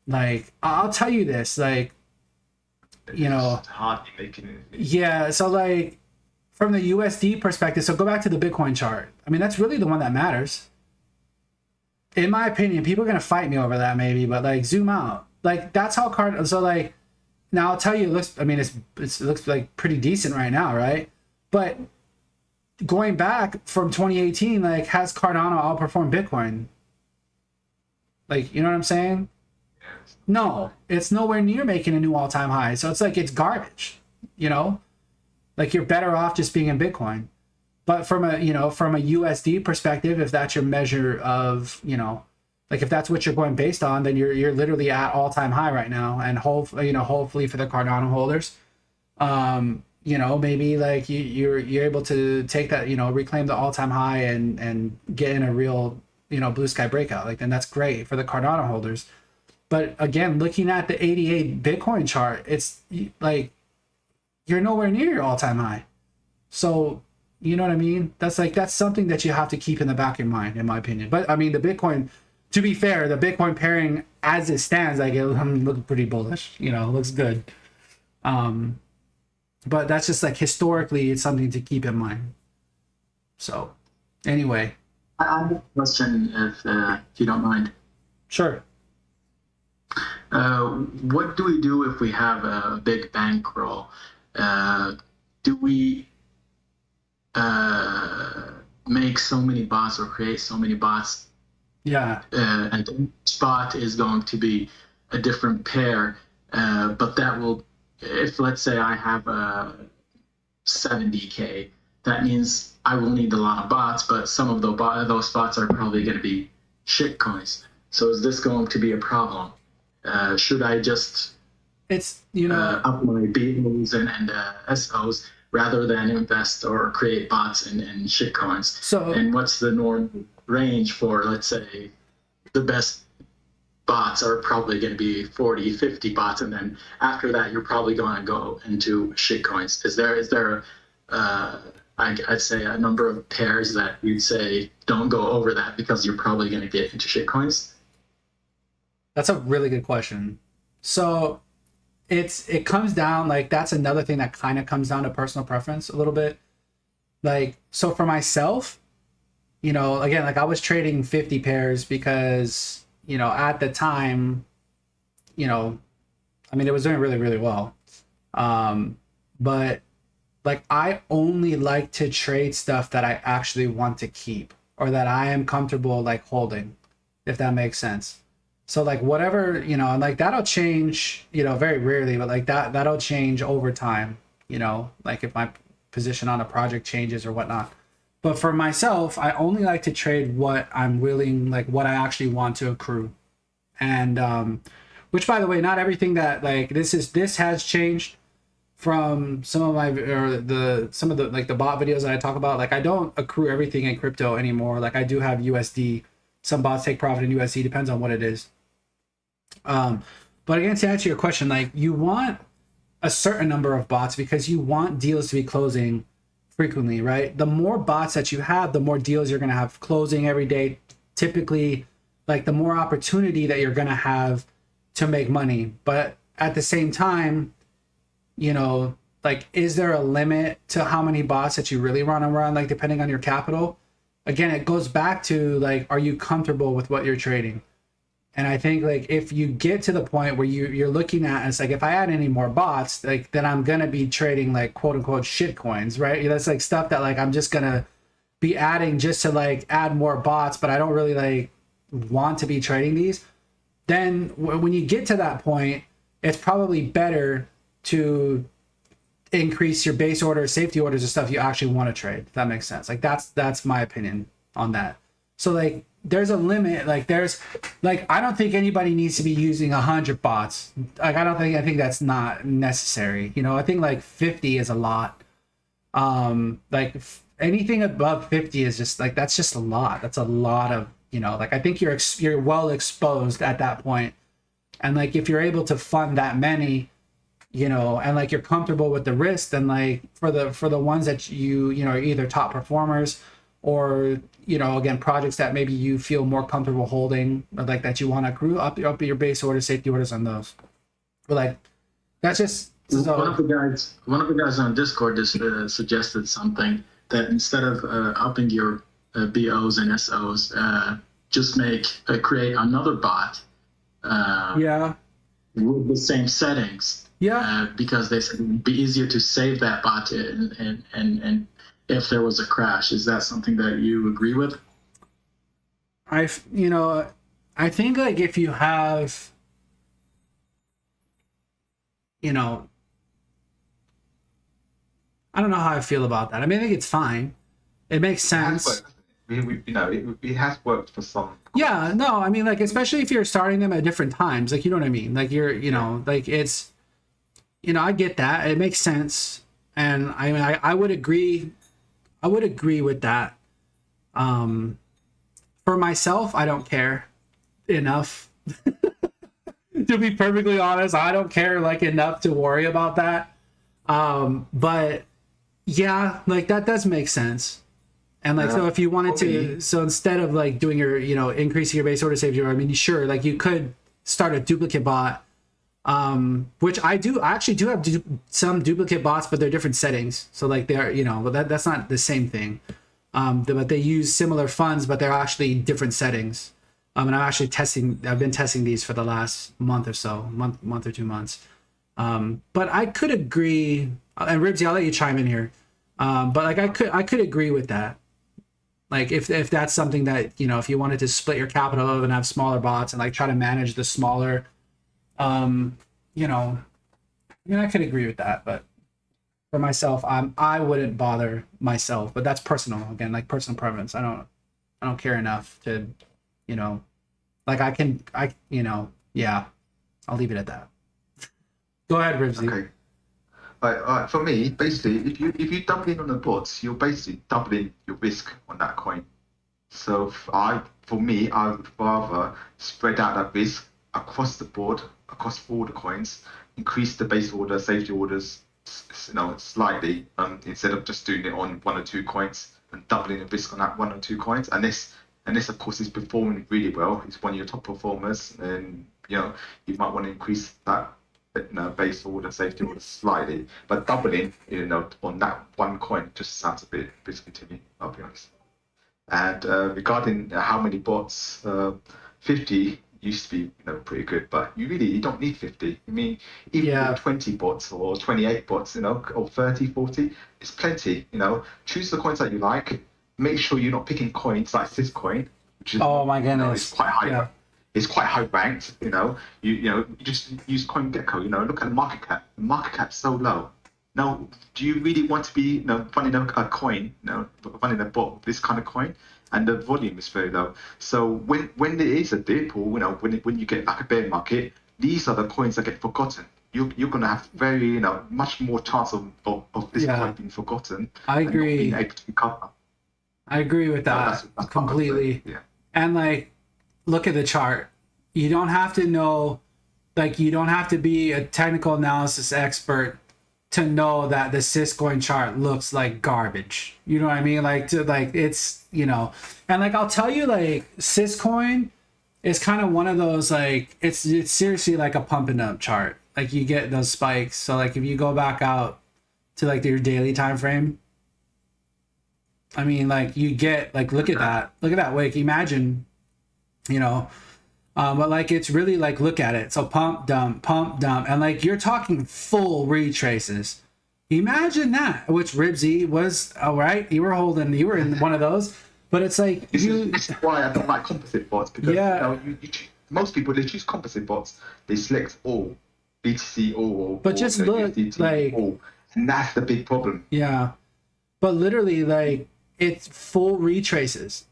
[SPEAKER 1] like, I'll tell you this, like, you know,
[SPEAKER 2] hardly making it.
[SPEAKER 1] yeah. So like from the USD perspective, so go back to the Bitcoin chart. I mean, that's really the one that matters. In my opinion, people are gonna fight me over that maybe, but like zoom out. Like that's how so like, now I'll tell you, it looks, I mean, it looks like pretty decent right now, right? But going back from 2018, like, has Cardano outperformed Bitcoin? Like, you know what I'm saying? No, it's nowhere near making a new all-time high. So it's like, it's garbage, you know? Like, you're better off just being in Bitcoin. But from a, you know, from a USD perspective, if that's your measure of, you know, like if that's what you're going based on, then you're literally at all-time high right now. And hopefully for the Cardano holders, you know, maybe like you're able to take that, you know, reclaim the all-time high and get in a real, you know, blue sky breakout. Like, then that's great for the Cardano holders. But again, looking at the 88 Bitcoin chart, it's like you're nowhere near your all-time high. So, you know what I mean? That's something that you have to keep in the back of your mind, in my opinion. But I mean, the Bitcoin, to be fair, the Bitcoin pairing as it stands, like, it looks pretty bullish. You know, it looks good. But that's just like, historically, it's something to keep in mind. So, anyway.
[SPEAKER 13] I have a question, if you don't mind.
[SPEAKER 1] Sure.
[SPEAKER 13] What do we do if we have a big bankroll? Do we make so many bots or create so many bots?
[SPEAKER 1] Yeah.
[SPEAKER 13] And each bot is going to be a different pair, but that will, if let's say I have 70K, that means I will need a lot of bots, but some of those bots are probably going to be shit coins. So is this going to be a problem? Should I just up my BOs and SOs rather than invest or create bots in shitcoins?
[SPEAKER 1] So,
[SPEAKER 13] and what's the norm range for, let's say, the best bots are probably going to be 40, 50 bots, and then after that you're probably going to go into shitcoins. Is there I'd say a number of pairs that you'd say don't go over that because you're probably going to get into shitcoins?
[SPEAKER 1] That's a really good question. So it comes down, like, that's another thing that kind of comes down to personal preference a little bit. Like, so for myself, you know, again, like, I was trading 50 pairs because, you know, at the time, you know, I mean, it was doing really, really well. But like, I only like to trade stuff that I actually want to keep or that I am comfortable like holding, if that makes sense. So like, whatever, you know, and like that'll change, you know, very rarely, but like that'll change over time, you know, like if my position on a project changes or whatnot. But for myself, I only like to trade what I'm willing, like what I actually want to accrue. And which, by the way, not everything that like this has changed from some of my some of the like the bot videos that I talk about. Like, I don't accrue everything in crypto anymore. Like, I do have USD. Some bots take profit in USD, depends on what it is. But again, to answer your question, like, you want a certain number of bots because you want deals to be closing frequently, right? The more bots that you have, the more deals you're going to have closing every day. Typically, like, the more opportunity that you're going to have to make money. But at the same time, you know, like, is there a limit to how many bots that you really want to run, like, depending on your capital? Again, it goes back to, like, are you comfortable with what you're trading? And I think, like, if you get to the point where you're looking at, it's like, if I add any more bots, like, then I'm going to be trading, like, quote unquote shit coins, right? That's like stuff that, like, I'm just going to be adding just to, like, add more bots, but I don't really, like, want to be trading these. Then when you get to that point, it's probably better to increase your base order, safety orders, and stuff you actually want to trade. If that makes sense. Like that's my opinion on that. So like there's a limit. Like there's like I don't think anybody needs to be using 100 bots. Like I think that's not necessary. You know, I think like 50 is a lot. Like anything above 50 is just like that's just a lot. That's a lot of, you know, like I think you're well exposed at that point. And like if you're able to fund that many, you know, and like you're comfortable with the risk, then like for the ones that you know are either top performers or, you know, again, projects that maybe you feel more comfortable holding, like that you want to accrue up your base order, safety orders on those. But like that's just so.
[SPEAKER 13] One of the guys on Discord just suggested something that instead of upping your BOs and SOs, just create another bot.
[SPEAKER 1] Yeah.
[SPEAKER 13] With the same settings.
[SPEAKER 1] Yeah.
[SPEAKER 13] Because they said it'd be easier to save that bot and if there was a crash. Is that something that you agree with?
[SPEAKER 1] I think like if you have, you know, I don't know how I feel about that. I mean, I think it's fine. It makes sense.
[SPEAKER 2] It has worked for some.
[SPEAKER 1] Yeah, no, I mean, like, especially if you're starting them at different times, like, you know what I mean? Like, you're, you know, like, it's, you know, I get that. It makes sense. And I mean, I would agree with that. For myself, I don't care enough. To be perfectly honest, I don't care, like, enough to worry about that. But yeah, like, that does make sense. And like, so if you wanted to, so instead of like doing your, you know, increasing your base order safety, I mean, sure, like you could start a duplicate bot, which I actually do have some duplicate bots, but they're different settings. So like they're, you know, but that's not the same thing. But they use similar funds, but they're actually different settings. And I've been testing these for the last month or so, month or 2 months. But I could agree, and Ribsy, I'll let you chime in here. But like I could agree with that. Like if that's something that, you know, if you wanted to split your capital and have smaller bots and like try to manage the smaller, you know, I could agree with that. But for myself, I wouldn't bother myself. But that's personal, again, like personal preference. I don't care enough to, you know, like you know, yeah, I'll leave it at that. Go ahead, Ribsy.
[SPEAKER 2] Okay. For me, basically, if you double in on the bots, you're basically doubling your risk on that coin. So for me, I would rather spread out that risk across the board, across all the coins, increase the base order, safety orders, you know, slightly, instead of just doing it on 1 or 2 coins and doubling the risk on that 1 or 2 coins. And this, of course, is performing really well. It's one of your top performers, and you know you might want to increase that. Base order, safety order slightly, but doubling, you know, on that 1 coin just sounds a bit risky to me, I'll be honest. And regarding how many bots, 50 used to be, you know, pretty good, but you don't need 50. I mean, even with 20 bots or 28 bots, you know, or 30, 40, it's plenty. You know, choose the coins that you like. Make sure you're not picking coins like Syscoin, which is,
[SPEAKER 1] oh my goodness,
[SPEAKER 2] you know, it's quite high.
[SPEAKER 1] Yeah.
[SPEAKER 2] It's quite high ranked, you know. You just use CoinGecko, you know. Look at the market cap. The market cap's so low. Now, do you really want to be, you know, running a coin, you know, running a bot with this kind of coin, and the volume is very low. So when there is a dip, or you know, when you get like a bear market, these are the coins that get forgotten. You're gonna have very, you know, much more chance of this coin being forgotten.
[SPEAKER 1] I agree.
[SPEAKER 2] And not being able to recover.
[SPEAKER 1] I agree with that completely.
[SPEAKER 2] Yeah.
[SPEAKER 1] And like, look at the chart. You don't have to know, like, you don't have to be a technical analysis expert to know that the Syscoin chart looks like garbage. You know what I mean? Like, it's, you know, and like, I'll tell you, like, Syscoin is kind of one of those, like, it's seriously like a pump and up chart. Like, you get those spikes. So like, if you go back out to like your daily time frame, I mean, like, you get, like, look at that wick. Imagine, you know, but like, it's really like, look at it. So pump, dump, and like, you're talking full retraces. Imagine that, which Ribsy was, all right. You were in one of those, but it's like,
[SPEAKER 2] this is why I don't like composite bots, because you know, most people, they choose composite bots. They select all BTC all,
[SPEAKER 1] but just look
[SPEAKER 2] USDT,
[SPEAKER 1] like
[SPEAKER 2] all. And that's the big problem.
[SPEAKER 1] Yeah. But literally, like, it's full retraces.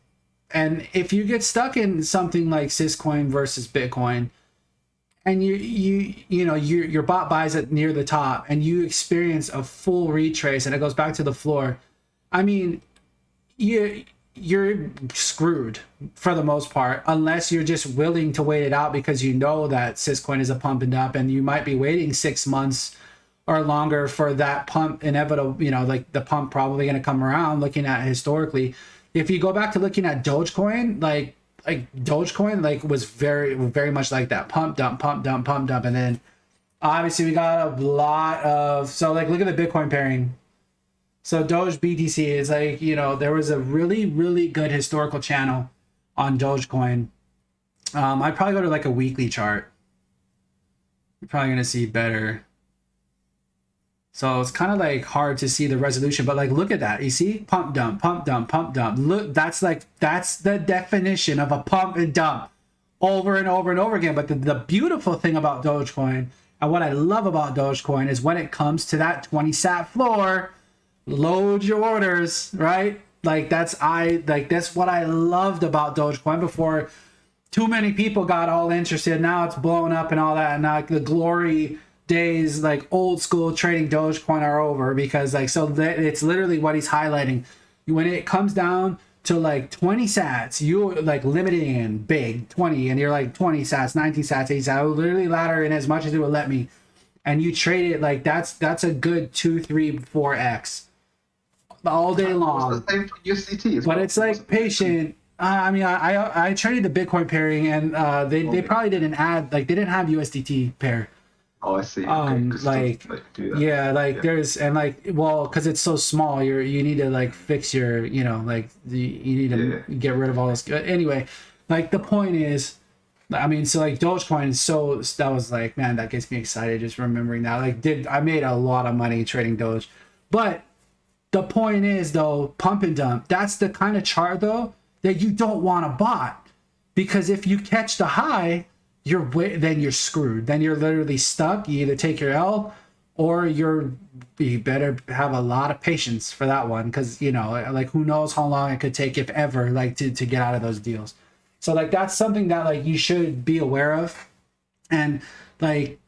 [SPEAKER 1] And if you get stuck in something like Syscoin versus Bitcoin, and your bot buys it near the top, and you experience a full retrace, and it goes back to the floor, I mean, you're screwed for the most part, unless you're just willing to wait it out because you know that Syscoin is a pump and dump, and you might be waiting 6 months or longer for that pump inevitable, like the pump probably going to come around. Looking at historically, if you go back to looking at Dogecoin, like Dogecoin, like was very, very much like that pump dump, and then obviously we got a lot of, so like look at the Bitcoin pairing. So Doge BTC is like, there was a really, really good historical channel on Dogecoin. I'd probably go to like a weekly chart. You're probably gonna see better. So it's kind of like hard to see the resolution, but like, look at that. You see, pump dump, pump dump, pump dump. Look, that's the definition of a pump and dump over and over and over again. But the beautiful thing about Dogecoin, and what I love about Dogecoin, is when it comes to that 20 sat floor, load your orders, right? Like that's what I loved about Dogecoin before too many people got all interested. Now it's blown up and all that, and now like the glory days, like old school trading Dogecoin, are over, because like, so it's literally what he's highlighting. When it comes down to like 20 sats, you like limited in big 20, and you're like 20 sats, 19 sats, 8 sats. I will literally ladder in as much as it would let me, and you trade it like that's a good 2, 3, 4x all day long. But it's like patient. I mean, I traded the Bitcoin pairing, and they probably didn't add, like they didn't have USDT pair.
[SPEAKER 2] Oh, I see. Okay,
[SPEAKER 1] there's, and like, well, because it's so small, you need to like fix your, you need to get rid of all this. Anyway, like the point is, I mean, so like Dogecoin is so, that was like, man, that gets me excited just remembering that. Like, I made a lot of money trading Doge, but the point is though, pump and dump, that's the kind of chart though that you don't want to bot, because if you catch the high, then you're screwed. Then you're literally stuck. You either take your L, or you better have a lot of patience for that one, because like who knows how long it could take, if ever, like to get out of those deals. So like that's something that like you should be aware of. And like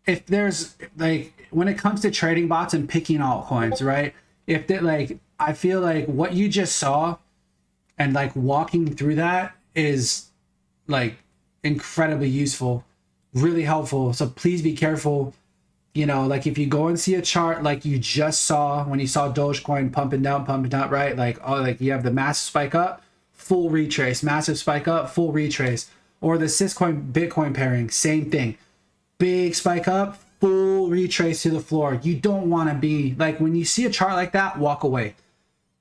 [SPEAKER 1] if there's like, when it comes to trading bots and picking altcoins, right? If they like, I feel like what you just saw and like walking through that is like incredibly useful, really helpful. So please be careful. Like if you go and see a chart like you just saw when you saw Dogecoin pumping down, right? Like, oh, like you have the massive spike up, full retrace, massive spike up, full retrace. Or the Syscoin Bitcoin pairing, same thing. Big spike up, full retrace to the floor. You don't want to be like, when you see a chart like that, walk away,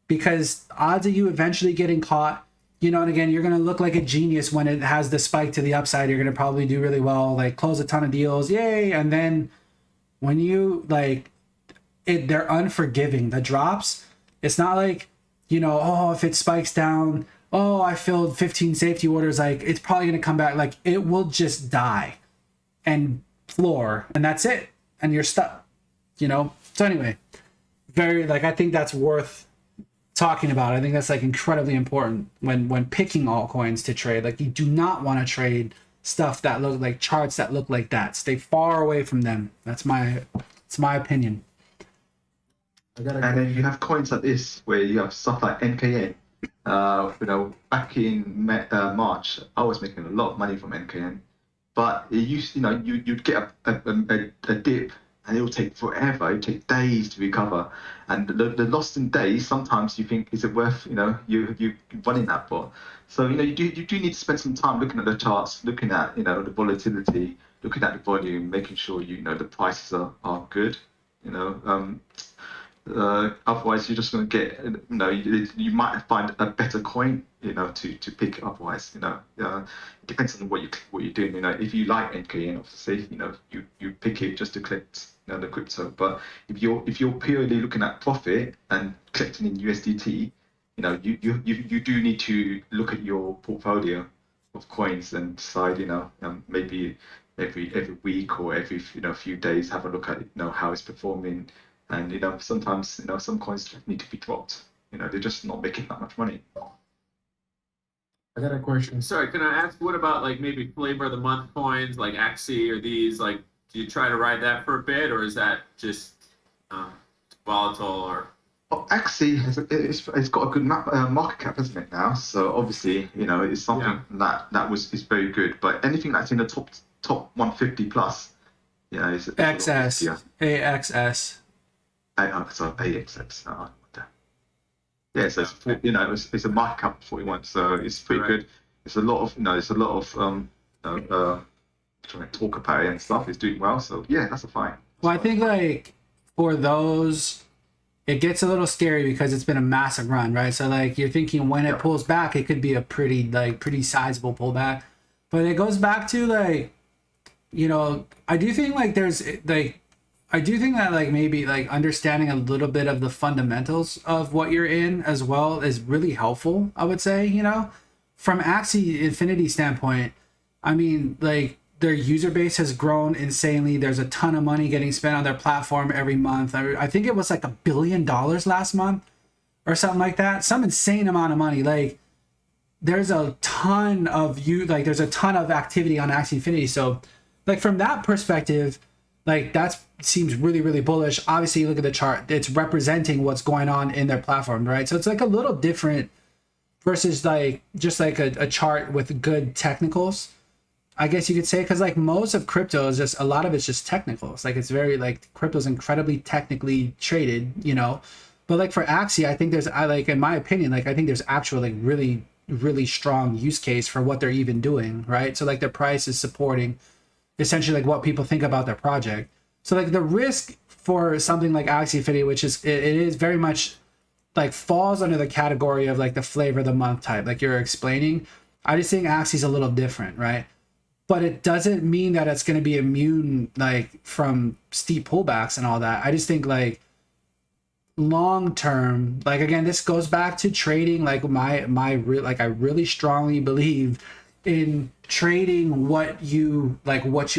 [SPEAKER 1] because odds of you eventually getting caught. And again, you're going to look like a genius when it has the spike to the upside. You're going to probably do really well, like close a ton of deals. Yay. And then when you like it, they're unforgiving. The drops, it's not like, oh, if it spikes down, oh, I filled 15 safety orders. Like it's probably going to come back. Like it will just die and floor, and that's it. And you're stuck, So anyway, I think that's worth talking about. I think that's like incredibly important when picking altcoins to trade. Like you do not want to trade stuff that look like charts that look like that. Stay far away from them. It's my opinion.
[SPEAKER 2] And then you have coins like this where you have stuff like NKN. Back in March, I was making a lot of money from NKN, but it used, you'd get a dip, and it will take forever. It will take days to recover, and the lost in days. Sometimes you think, is it worth you running that bot? So you do need to spend some time looking at the charts, looking at the volatility, looking at the volume, making sure the prices are good. Otherwise you're just going to get you might find a better coin to pick. Otherwise it depends on what you're doing. If you like NKN, obviously you pick it just to collect the crypto. But if you're purely looking at profit and collecting in USDT, you do need to look at your portfolio of coins and decide maybe every week or every few days have a look at how it's performing. And sometimes some coins just need to be dropped. They're just not making that much money.
[SPEAKER 13] I got a question.
[SPEAKER 11] Sorry, can I ask, what about like maybe flavor of the month coins like Axie or these? Like, do you try to ride that for a bit, or is that just volatile? Or
[SPEAKER 2] Well, Axie it's got a good market cap, hasn't it now? So obviously, it's something that is very good. But anything that's in the top 150 plus, it's
[SPEAKER 1] XS, AXS.
[SPEAKER 2] So AXS. Yeah, so it's a market cap of 41, so it's pretty good. It's a lot of trying to talk about it and stuff. It's doing well, so yeah, that's a fine.
[SPEAKER 1] Well, I think like for those, it gets a little scary because it's been a massive run, right? So like you're thinking when it pulls back, it could be a pretty sizable pullback, but it goes back to like, I do think like I do think that like maybe like understanding a little bit of the fundamentals of what you're in as well is really helpful, I would say. From Axie Infinity standpoint, I mean, like their user base has grown insanely. There's a ton of money getting spent on their platform every month. I think it was like $1 billion last month or something like that. Some insane amount of money. Like there's a ton of there's a ton of activity on Axie Infinity. So like from that perspective, like that seems really, really bullish. Obviously, you look at the chart, it's representing what's going on in their platform, right? So it's like a little different versus like just like a chart with good technicals, I guess you could say, because like most of crypto is just a lot of it's just technicals. Like it's very like crypto's incredibly technically traded, But like for Axie, I think in my opinion, like I think there's actual like really, really strong use case for what they're even doing, right? So like their price is supporting essentially like what people think about their project. So like the risk for something like Axie Infinity, which is it is very much like falls under the category of like the flavor of the month type, like you're explaining. I just think Axie's a little different, right? But it doesn't mean that it's going to be immune like from steep pullbacks and all that. I just think like long term, like again, this goes back to trading. Like I really strongly believe in trading what you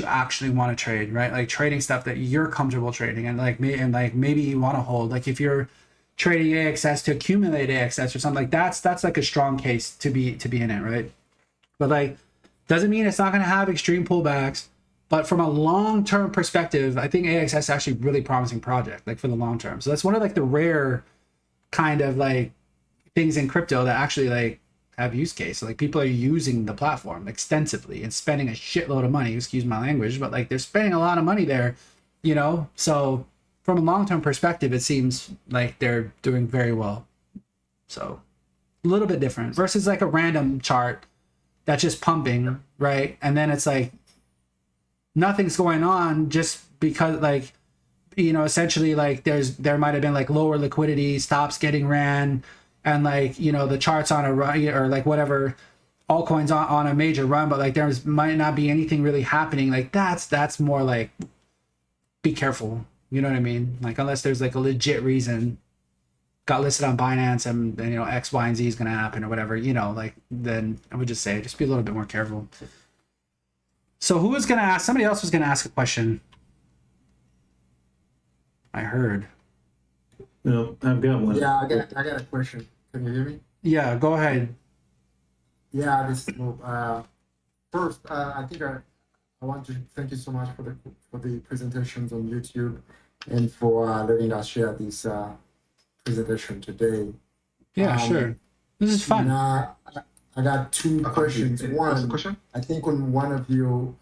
[SPEAKER 1] actually want to trade, right? Like trading stuff that you're comfortable trading and maybe you want to hold. Like if you're trading AXS to accumulate AXS or something, like that's like a strong case to be in it, right? But like doesn't mean it's not going to have extreme pullbacks. But from a long-term perspective, I think AXS is actually a really promising project, like for the long term. So that's one of like the rare kind of like things in crypto that actually like have use case. So, like people are using the platform extensively and spending a shitload of money, excuse my language, but like they're spending a lot of money there, So from a long-term perspective, it seems like they're doing very well. So a little bit different versus like a random chart that's just pumping, right? And then it's like nothing's going on just because like, essentially like there might have been like lower liquidity, stops getting ran, and like, the charts on a run or like whatever, altcoins on a major run, but like might not be anything really happening. Like that's more like, be careful. You know what I mean? Like unless there's like a legit reason, got listed on Binance and X, Y, and Z is going to happen or whatever, like then I would just say, just be a little bit more careful. So who was going to ask? Somebody else was going to ask a question. I heard.
[SPEAKER 12] No, I've got one.
[SPEAKER 5] Yeah, I got a question. Can you hear me?
[SPEAKER 1] Yeah, go ahead.
[SPEAKER 5] Yeah, first, I think I want to thank you so much for the presentations on YouTube and for letting us share this presentation today.
[SPEAKER 1] Yeah, sure. This is fun.
[SPEAKER 5] I got two questions. One,
[SPEAKER 2] question?
[SPEAKER 5] I think on one of your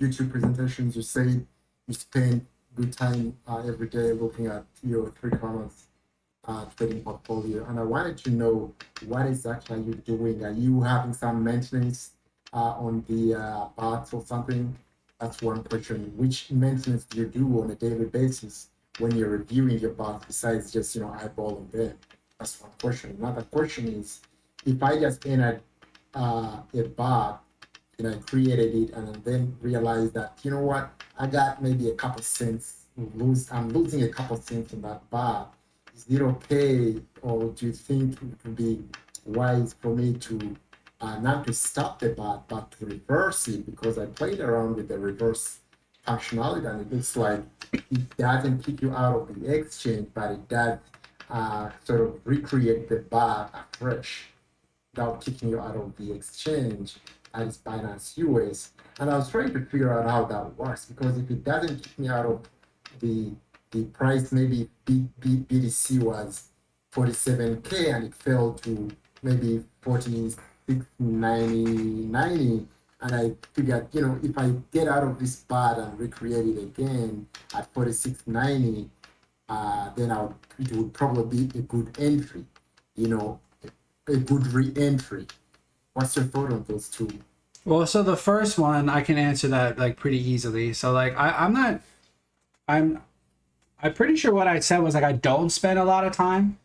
[SPEAKER 5] YouTube presentations, you say you spend good time every day looking at your 3 commas trading portfolio, and I wanted to know what exactly are you doing? Are you having some maintenance on the bots or something? That's one question. Which maintenance do you do on a daily basis when you're reviewing your bots besides just eyeballing them? That's one question. Another question is, if I just entered a bot and I created it and then realized that I got maybe a couple cents. I'm losing a couple cents in that bot. Is it okay, or do you think it would be wise for me to not to stop the bot but to reverse it, because I played around with the reverse functionality, and it looks like it doesn't kick you out of the exchange, but it does sort of recreate the bot afresh without kicking you out of the exchange, and it's Binance US. And I was trying to figure out how that works, because if it doesn't kick me out of the price, maybe BTC was 47K and it fell to maybe 46.90, and I figured, if I get out of this bot and recreate it again at 46.90, then it would probably be a good entry, a good re-entry. What's your thought on those two?
[SPEAKER 1] Well, so the first one, I can answer that like pretty easily. So like I'm pretty sure what I said was like I don't spend a lot of time.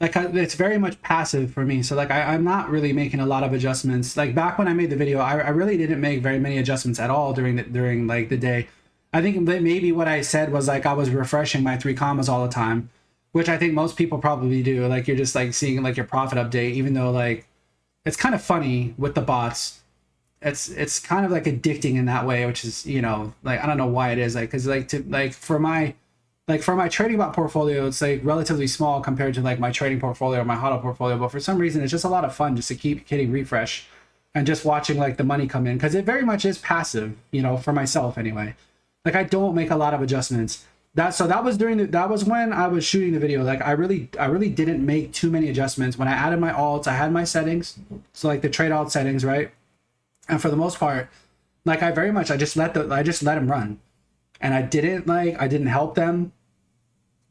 [SPEAKER 1] Like it's very much passive for me. So like I'm not really making a lot of adjustments. Like back when I made the video, I really didn't make very many adjustments at all during like the day. I think maybe what I said was like I was refreshing my 3 commas all the time, which I think most people probably do. Like you're just like seeing like your profit update, even though like it's kind of funny with the bots. It's kind of like addicting in that way, which is, like I don't know why it is, like because like for my trading bot portfolio, it's like relatively small compared to like my trading portfolio or my HODL portfolio, but for some reason it's just a lot of fun just to keep hitting refresh and just watching like the money come in, because it very much is passive, for myself anyway. Like I don't make a lot of adjustments. That was when I was shooting the video. Like I really didn't make too many adjustments. When I added my alts, I had my settings, so like the trade alt settings, right? And for the most part, like I just let them run, and I didn't help them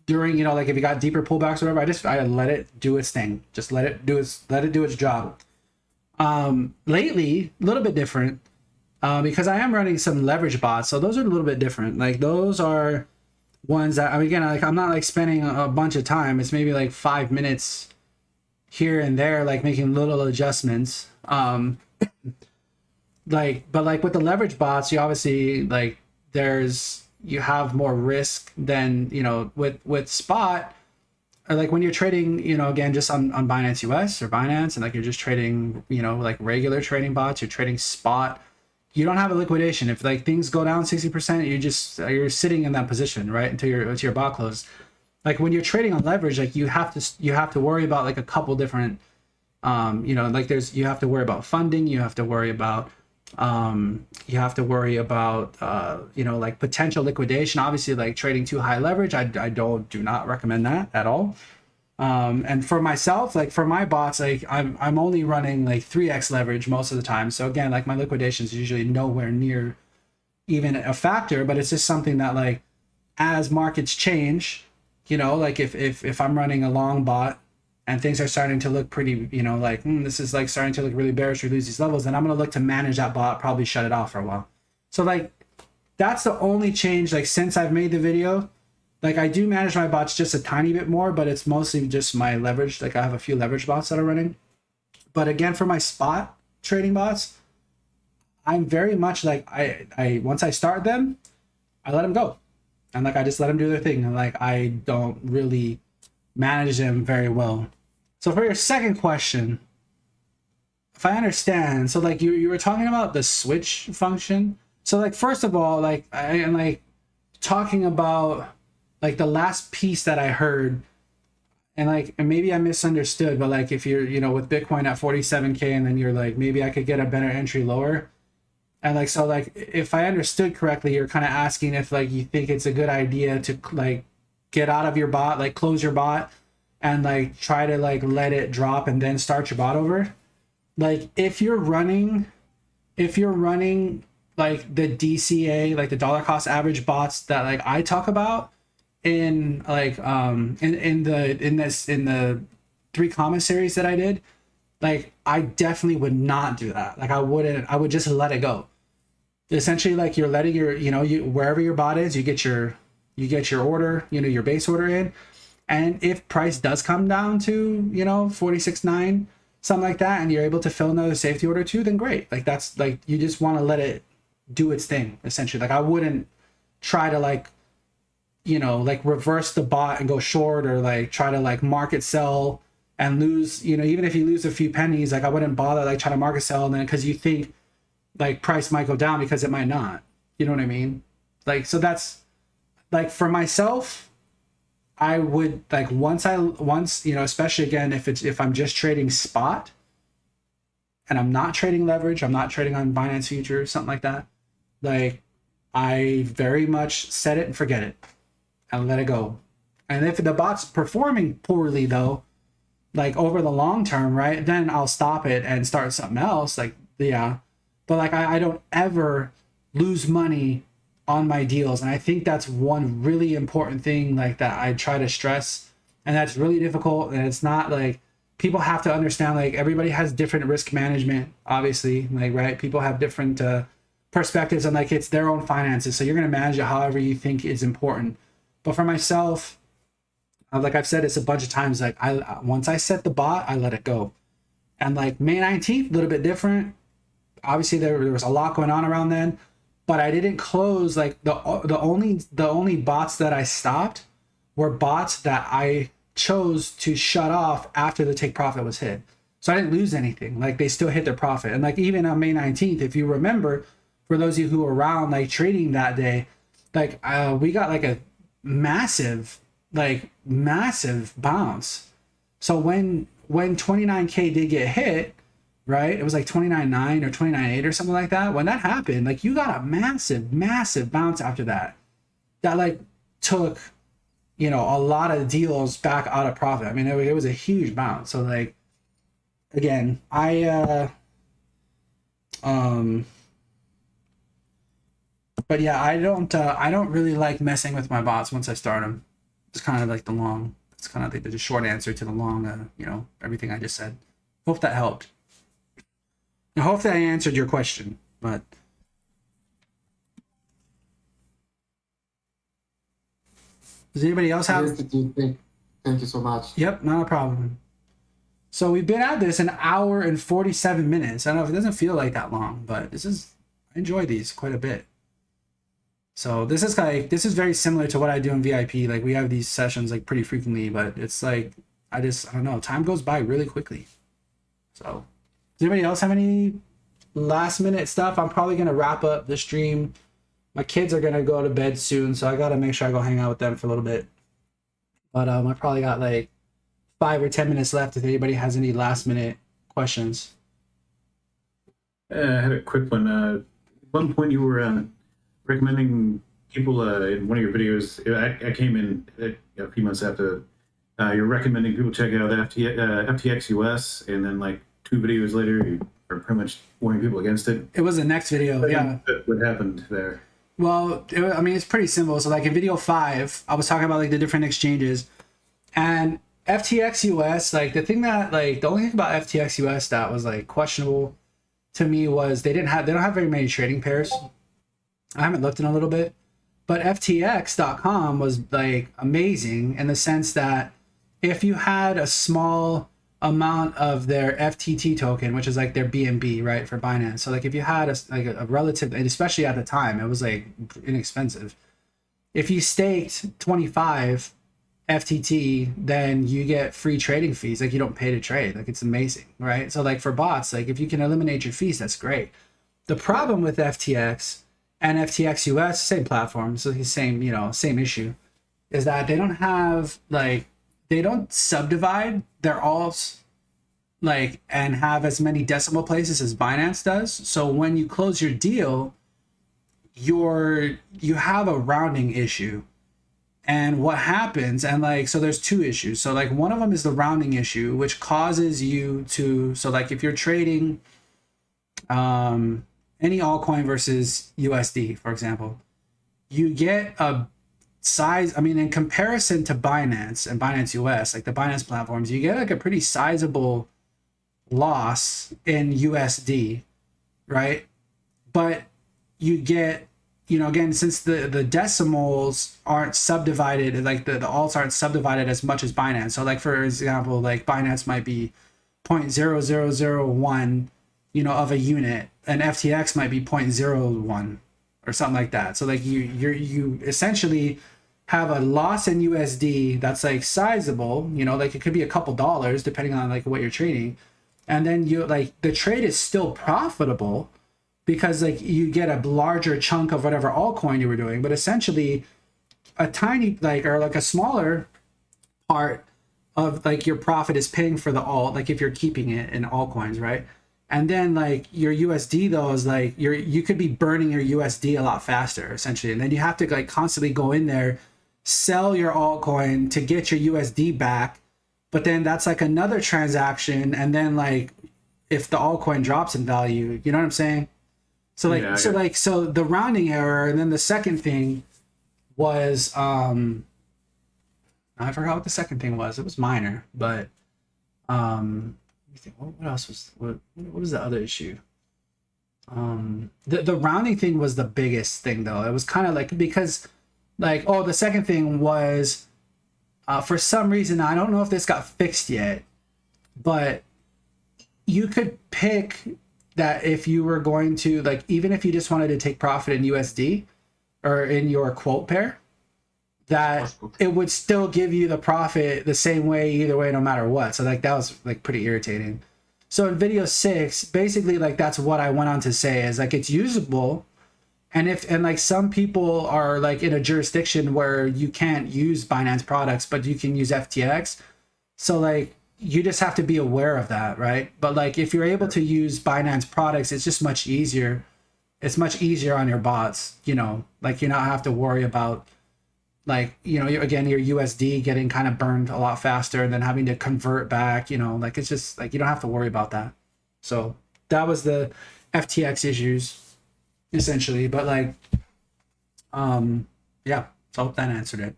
[SPEAKER 1] during, like if you got deeper pullbacks or whatever. I let it do its thing. Just let it do its job. Lately, a little bit different, because I am running some leverage bots, so those are a little bit different. Like those are ones that, again, like I'm not like spending a bunch of time. It's maybe like 5 minutes here and there, like making little adjustments. But like with the leverage bots, you obviously like you have more risk than, with spot, or like when you're trading, again, just on Binance US or Binance, and like you're just trading, like regular trading bots, you're trading spot, you don't have a liquidation. If like things go down 60%, you're sitting in that position, right, until your bot closes. Like when you're trading on leverage, like you have to worry about like a couple different, like you have to worry about funding, you have to worry about like potential liquidation. Obviously, like trading too high leverage, I do not recommend that at all. And for myself, like for my bots, like I'm only running like 3x leverage most of the time. So again, like my liquidation is usually nowhere near even a factor, but it's just something that like as markets change, like if I'm running a long bot and things are starting to look pretty, like this is like starting to look really bearish, we lose these levels, then I'm going to look to manage that bot, probably shut it off for a while. So like that's the only change, like since I've made the video. Like I do manage my bots just a tiny bit more, but it's mostly just my leverage. Like I have a few leverage bots that are running. But again, for my spot trading bots, I'm very much like I once I start them, I let them go. And like I just let them do their thing. And like I don't really manage them very well. So for your second question, if I understand, so like you were talking about the switch function. So like first of all, like I am like talking about like the last piece that I heard, and maybe I misunderstood, but like if you're, with Bitcoin at 47K and then you're like, maybe I could get a better entry lower. And like, so like, if I understood correctly, you're kind of asking if like, you think it's a good idea to like get out of your bot, like close your bot and like try to like let it drop and then start your bot over. Like if you're running like the DCA, like the dollar cost average bots that like I talk about, in like in the 3 comma series that I did, like I definitely would not do that. Like I would just let it go. Essentially, like you're letting your, you wherever your bot is, you get your order, your base order in, and if price does come down to 46.9, something like that, and you're able to fill another safety order too, then great. Like that's like you just want to let it do its thing, essentially. Like I wouldn't try to like like reverse the bot and go short, or like try to like market sell and lose, even if you lose a few pennies, like I wouldn't bother like trying to market sell and then because you think like price might go down, because it might not. You know what I mean? Like, so that's like for myself, I would like once, you know, especially again, if I'm just trading spot and I'm not trading leverage, I'm not trading on Binance futures, something like that. Like, I very much set it and forget it and let it go. And if the bot's performing poorly though, like over the long term, right, then I'll stop it and start something else. Like, yeah, but like I don't ever lose money on my deals. And I think that's one really important thing like that I try to stress, and that's really difficult. And it's not like, people have to understand, like everybody has different risk management, obviously, like, right, people have different perspectives, and like it's their own finances, so you're going to manage it however you think is important. But for myself, like I've said this a bunch of times, like once I set the bot, I let it go. And like May 19th, a little bit different. Obviously there was a lot going on around then, but I didn't close. Like the only bots that I stopped were bots that I chose to shut off after the take profit was hit. So I didn't lose anything. Like they still hit their profit. And like even on May 19th, if you remember, for those of you who were around like trading that day, like we got like a massive bounce. So when 29K did get hit, right, it was like 29.9 or 29.8 or something like that. When that happened, like you got a massive bounce after that like took, you know, a lot of deals back out of profit. I mean, it was a huge bounce. So like, again, but yeah, I don't really like messing with my bots once I start them. It's kind of like it's kind of like the short answer to the long, you know, everything I just said. Hope that helped. I hope that I answered your question, but does anybody else have?
[SPEAKER 5] Yes, thank you so much.
[SPEAKER 1] Yep, not a problem. So we've been at this an hour and 47 minutes. I don't know if it doesn't feel like that long, but I enjoy these quite a bit. So this is very similar to what I do in VIP. Like we have these sessions like pretty frequently, but it's like, I don't know, time goes by really quickly. So does anybody else have any last minute stuff? I'm probably going to wrap up the stream. My kids are going to go to bed soon, so I got to make sure I go hang out with them for a little bit. But I probably got like 5 or 10 minutes left if anybody has any last minute questions.
[SPEAKER 12] I had a quick one. At one point you were recommending people in one of your videos. I came in a few months after. You're recommending people check out FTX US, and then like 2 videos later, you are pretty much warning people against it.
[SPEAKER 1] It was the next video, yeah.
[SPEAKER 12] What happened there?
[SPEAKER 1] Well, I mean, it's pretty simple. So like in video 5, I was talking about like the different exchanges, and FTX US, like the only thing about FTX US that was like questionable to me was they don't have very many trading pairs. I haven't looked in a little bit, but FTX.com was like amazing in the sense that if you had a small amount of their FTT token, which is like their BNB, right, for Binance. So like if you had a relative, and especially at the time, it was like inexpensive. If you staked 25 FTT, then you get free trading fees. Like you don't pay to trade. Like it's amazing, right? So like for bots, like if you can eliminate your fees, that's great. The problem with FTX and FTX US, same platform, so the same issue, is that they don't subdivide their alts like and have as many decimal places as Binance does. So when you close your deal, you have a rounding issue. And what happens, and like, so there's 2 issues. So like one of them is the rounding issue, which causes you to, so like if you're trading any altcoin versus USD, for example, you get a size, I mean, in comparison to Binance and Binance US, like the Binance platforms, you get like a pretty sizable loss in USD, right? But you get, you know, again, since the decimals aren't subdivided, like the alts aren't subdivided as much as Binance. So like, for example, like Binance might be 0.0001, you know, of a unit, and FTX might be 0.01 or something like that. So like you essentially have a loss in USD that's like sizable, you know, like it could be a couple dollars depending on like what you're trading. And then you like the trade is still profitable, because like you get a larger chunk of whatever altcoin you were doing, but essentially a tiny or a smaller part of like your profit is paying for the alt, like if you're keeping it in altcoins, right? And then like your USD though is like you could be burning your USD a lot faster essentially, and then you have to like constantly go in there, sell your altcoin to get your USD back, but then that's like another transaction, and then like if the altcoin drops in value, you know what I'm saying? So like so the rounding error, and then the second thing was I forgot what the second thing was. It was minor, but what else was what was the other issue? The rounding thing was the biggest thing though. It was kind of like because like the second thing was for some reason, I don't know if this got fixed yet, but you could pick that if you were going to like, even if you just wanted to take profit in USD or in your quote pair, that it would still give you the profit the same way either way, no matter what. So like that was like pretty irritating. So in video 6, basically like that's what I went on to say is like it's usable, and like some people are like in a jurisdiction where you can't use Binance products, but you can use FTX. So like you just have to be aware of that, right? But like if you're able to use Binance products, it's just much easier. It's much easier on your bots, you know, like you not have to worry about like, you know, again, your USD getting kind of burned a lot faster and then having to convert back, you know, like it's just like you don't have to worry about that. So that was the FTX issues essentially. But like, yeah, so I hope that answered it.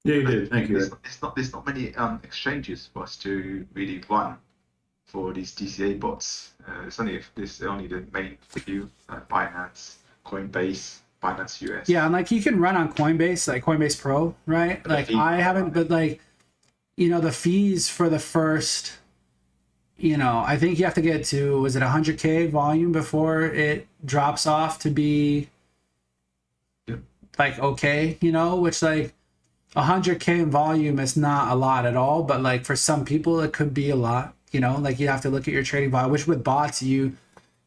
[SPEAKER 12] Yeah, you did. Thank you.
[SPEAKER 2] There's not many exchanges for us to really run for these DCA bots. It's only the main few, Binance, Coinbase, Binance US.
[SPEAKER 1] Yeah, and like you can run on Coinbase, like Coinbase Pro, right? Like I haven't, but like, you know, the fees for the first, you know, I think you have to get to, was it 100K volume before it drops off to be like okay, you know, which like 100K in volume is not a lot at all, but like for some people it could be a lot, you know, like you have to look at your trading volume, which with bots you're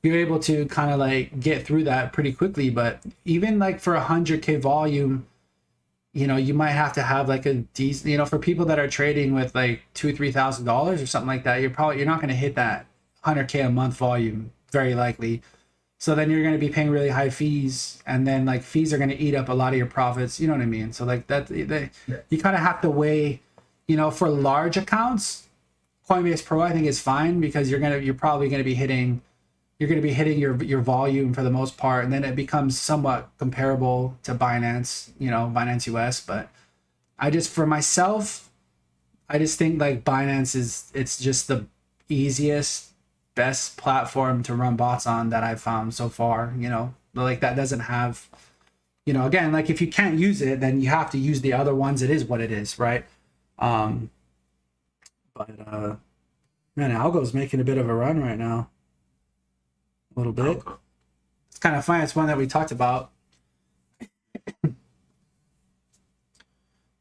[SPEAKER 1] able to kind of like get through that pretty quickly. But even like for 100K volume, you know, you might have to have like a decent, you know, for people that are trading with like $2,000-$3,000 or something like that, you're not going to hit that 100K a month volume very likely. So then you're going to be paying really high fees, and then like fees are going to eat up a lot of your profits. You know what I mean? So like that, you kind of have to weigh, you know, for large accounts, Coinbase Pro I think is fine because you're probably going to be hitting your volume for the most part, and then it becomes somewhat comparable to Binance, you know, Binance US. But for myself, I just think like Binance it's just the easiest, best platform to run bots on that I've found so far, you know, like that doesn't have, you know, again, like if you can't use it, then you have to use the other ones. It is what it is, right? Man, Algo's making a bit of a run right now. A little bit. It's kind of fun. It's one that we talked about.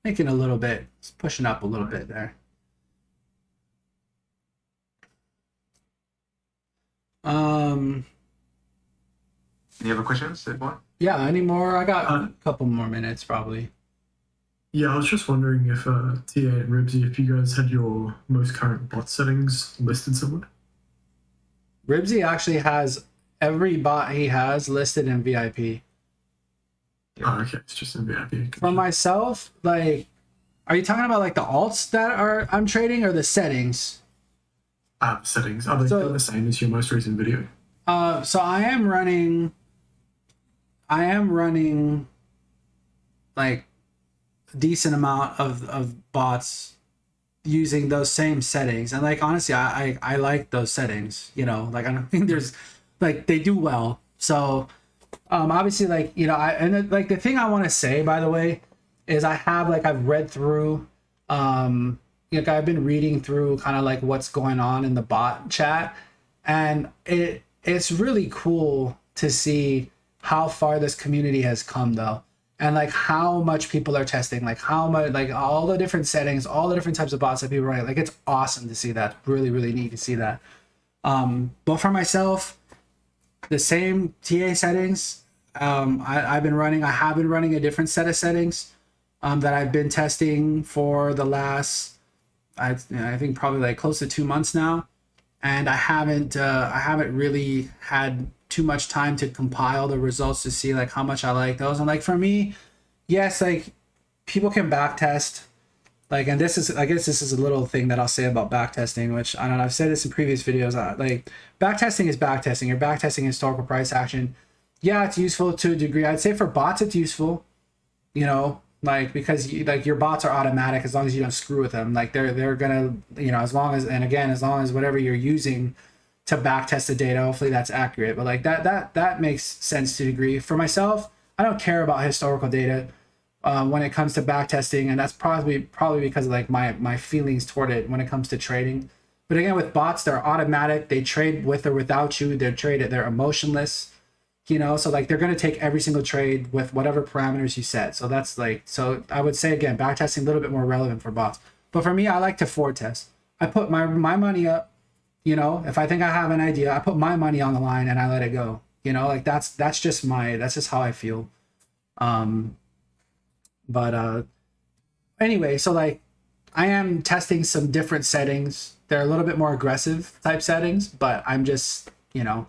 [SPEAKER 1] Making a little bit. It's pushing up a little bit there.
[SPEAKER 2] Any other questions, everyone?
[SPEAKER 1] Yeah, any more? I got a couple more minutes probably.
[SPEAKER 9] Yeah, I was just wondering if TA and Ribsy, if you guys had your most current bot settings listed somewhere.
[SPEAKER 1] Ribsy actually has every bot he has listed in VIP.
[SPEAKER 9] Oh, okay, it's just in VIP.
[SPEAKER 1] For myself, like, are you talking about like the alts that I'm trading or the settings?
[SPEAKER 9] Settings. Are they the same as your most recent video?
[SPEAKER 1] So I am running like a decent amount of bots using those same settings, and like honestly I like those settings, you know, like I don't think there's like they do well. So obviously like, you know, like the thing I want to say, by the way, is I've read through like I've been reading through kind of like what's going on in the bot chat, and it's really cool to see how far this community has come though, and like how much people are testing, like how much, like all the different settings, all the different types of bots that people are running. Like it's awesome to see that. Really, really neat to see that. But for myself, the same TA settings. I have been running a different set of settings that I've been testing for the last, I think probably like close to 2 months now, and I haven't really had too much time to compile the results to see like how much I like those. And like for me, yes, like people can back test. Like, and I guess this is a little thing that I'll say about backtesting, which I don't know, I've said this in previous videos. Like, backtesting is backtesting. You're backtesting historical price action. Yeah, it's useful to a degree. I'd say for bots, it's useful, you know, like, because like your bots are automatic as long as you don't screw with them. Like, they're gonna, you know, as long as whatever you're using to backtest the data, hopefully that's accurate. But like that makes sense to a degree. For myself, I don't care about historical data. When it comes to backtesting, and that's probably because of like my feelings toward it when it comes to trading. But again, with bots, they're automatic. They trade with or without you. They're emotionless, you know. So like they're gonna take every single trade with whatever parameters you set. So that's like, so I would say again, backtesting a little bit more relevant for bots. But for me, I like to forward test. I put my money up. You know, if I think I have an idea, I put my money on the line and I let it go. You know, like that's just how I feel. But anyway, so like I am testing some different settings. They're a little bit more aggressive type settings, but I'm just, you know,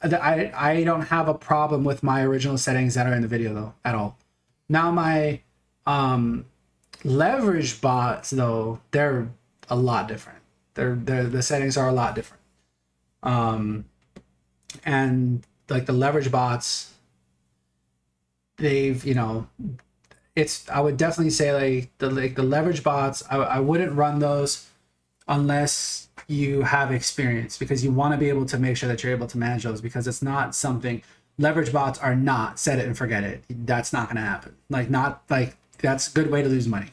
[SPEAKER 1] I don't have a problem with my original settings that are in the video though at all. Now my leverage bots though, they're a lot different. The settings are a lot different. And like the leverage bots, they've, you know, I would definitely say like the leverage bots, I wouldn't run those unless you have experience, because you want to be able to make sure that you're able to manage those, because it's not something, leverage bots are not set it and forget it. That's not going to happen. Like, not like, that's a good way to lose money.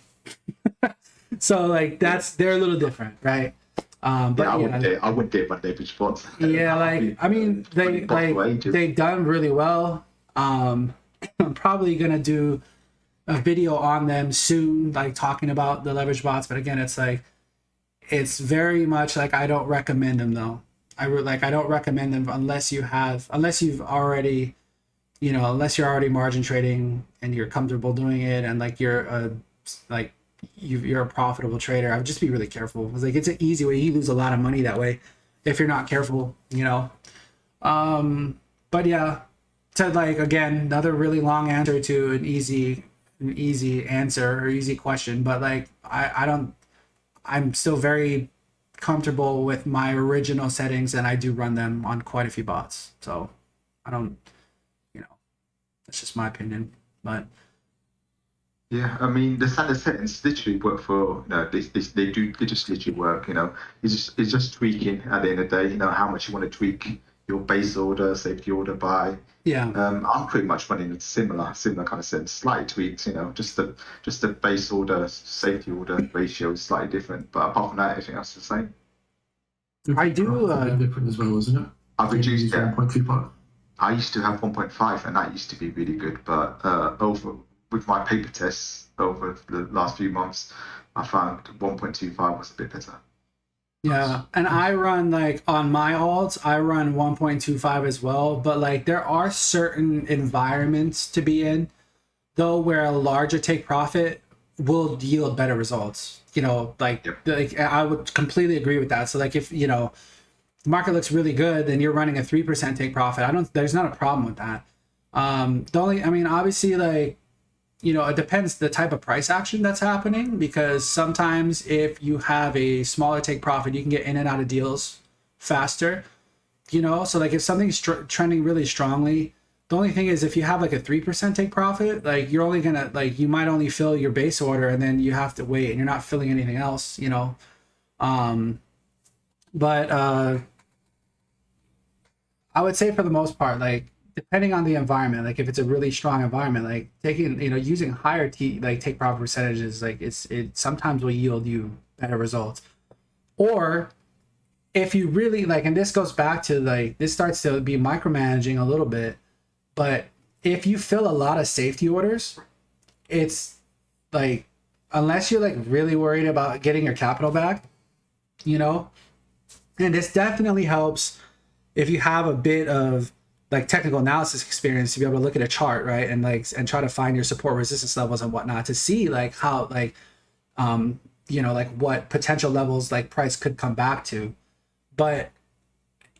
[SPEAKER 1] So like they're a little different, right? But
[SPEAKER 2] yeah, I wouldn't dare run leverage bots.
[SPEAKER 1] Yeah, like I mean they've done really well. I'm probably gonna do a video on them soon, like talking about the leverage bots. But again, it's like, it's very much like I don't recommend them though. I don't recommend them unless you've already, you know, unless you're already margin trading and you're comfortable doing it, and like you're a profitable trader. I would just be really careful. It's like, it's an easy way. You lose a lot of money that way if you're not careful, you know. But yeah, to like, again, another really long answer to an easy answer or easy question, but like I'm still very comfortable with my original settings, and I do run them on quite a few bots. So I don't, you know, that's just my opinion. But
[SPEAKER 2] yeah, I mean the standard settings literally work for, you know, they just literally work, you know. It's just tweaking at the end of the day, you know, how much you want to tweak your base order, safety order by.
[SPEAKER 1] Yeah.
[SPEAKER 2] I'm pretty much running a similar kind of sense, slight tweaks, you know, just the base order, safety order ratio is slightly different, but apart from that, everything else is the same.
[SPEAKER 1] I do
[SPEAKER 9] different as well, isn't it?
[SPEAKER 2] I've reduced that.
[SPEAKER 9] 1.25.
[SPEAKER 2] I used to have 1.5, and that used to be really good, but with my paper tests over the last few months, I found 1.25 was a bit better.
[SPEAKER 1] Yeah, and I run, like, on my alts, I run 1.25 as well, but like there are certain environments to be in though where a larger take profit will yield better results, you know. Like, like I would completely agree with that. So like, if, you know, the market looks really good, then you're running a 3% take profit. There's not a problem with that. The only, I mean, obviously, like, you know, it depends the type of price action that's happening, because sometimes if you have a smaller take profit, you can get in and out of deals faster, you know. So like if something's trending really strongly, the only thing is if you have like a 3% take profit, like you're only gonna, like, you might only fill your base order and then you have to wait and you're not filling anything else, you know. But I would say for the most part, like, depending on the environment, like if it's a really strong environment, like taking, you know, using higher take profit percentages, like it sometimes will yield you better results. Or if you really like, and this goes back to like, this starts to be micromanaging a little bit, but if you fill a lot of safety orders, it's like, unless you're like really worried about getting your capital back, you know, And this definitely helps if you have a bit of like technical analysis experience to be able to look at a chart, right? And like, and try to find your support resistance levels and whatnot to see like how, like, you know, like what potential levels like price could come back to. But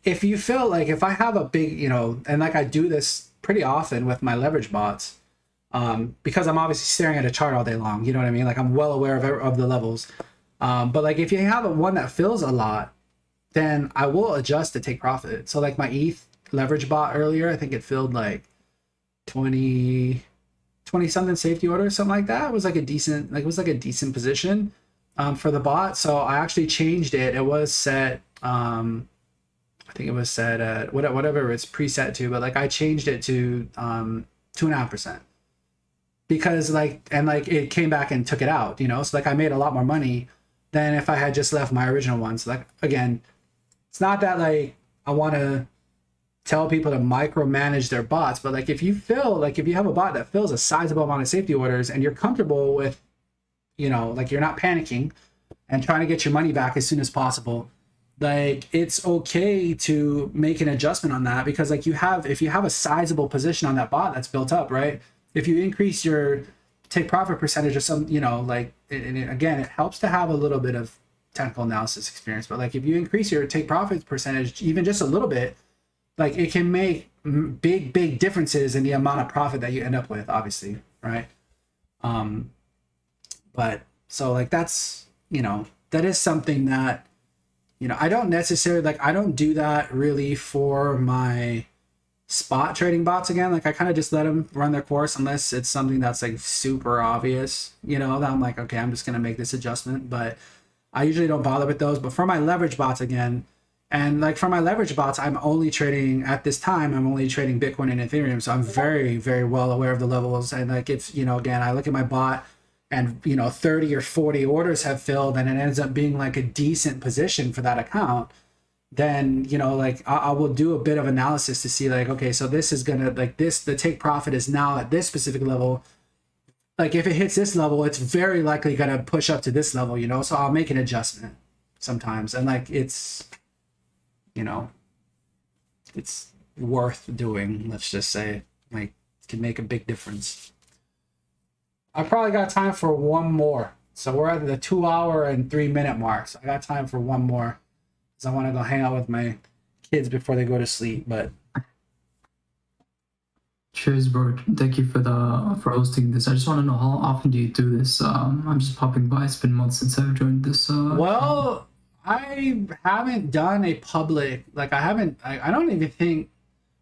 [SPEAKER 1] if you feel like, if I have a big, you know, and like I do this pretty often with my leverage bots, because I'm obviously staring at a chart all day long, you know what I mean? Like I'm well aware of the levels. But like if you have one that fills a lot, then I will adjust to take profit. So like my ETH leverage bot earlier, I think it filled like 20 something safety orders, something like that. It was like a decent, like it was like a decent position for the bot. So I actually changed it. It was set, I think it was set at whatever it's preset to, but like I changed it to 2.5%. Because like, and like it came back and took it out, you know? So like I made a lot more money than if I had just left my original ones. Like, again, it's not that like I want to tell people to micromanage their bots, but like if you feel like, if you have a bot that fills a sizable amount of safety orders and you're comfortable with, you know, like you're not panicking and trying to get your money back as soon as possible, like it's okay to make an adjustment on that. Because like if you have a sizable position on that bot that's built up, right? If you increase your take profit percentage or some, you know, like, again, it helps to have a little bit of technical analysis experience, but like if you increase your take profit percentage even just a little bit, like it can make big differences in the amount of profit that you end up with, obviously, right? But so like that's, you know, that is something that, you know, I don't necessarily, like I don't do that really for my spot trading bots. Again, like I kind of just let them run their course unless it's something that's like super obvious, you know, that I'm like, okay, I'm just gonna make this adjustment. But I usually don't bother with those. But for my leverage bots, again, and like for my leverage bots, I'm only trading at this time, I'm only trading Bitcoin and Ethereum, so I'm very well aware of the levels. And like if, you know, again, I look at my bot and, you know, 30 or 40 orders have filled and it ends up being like a decent position for that account, then, you know, like I will do a bit of analysis to see like, okay, so this is gonna, like this, the take profit is now at this specific level. Like if it hits this level, it's very likely gonna push up to this level, you know, so I'll make an adjustment sometimes. And like it's, you know, it's worth doing, let's just say, like it can make a big difference. I probably got time for one more. So we're at the 2 hour and 3 minute mark. So I got time for one more. I want to go hang out with my kids before they go to sleep. But
[SPEAKER 14] cheers, bro. Thank you for hosting this. I just want to know, how often do you do this? I'm just popping by. It's been months since I've joined this.
[SPEAKER 1] Well, I haven't done a public, like I don't even think,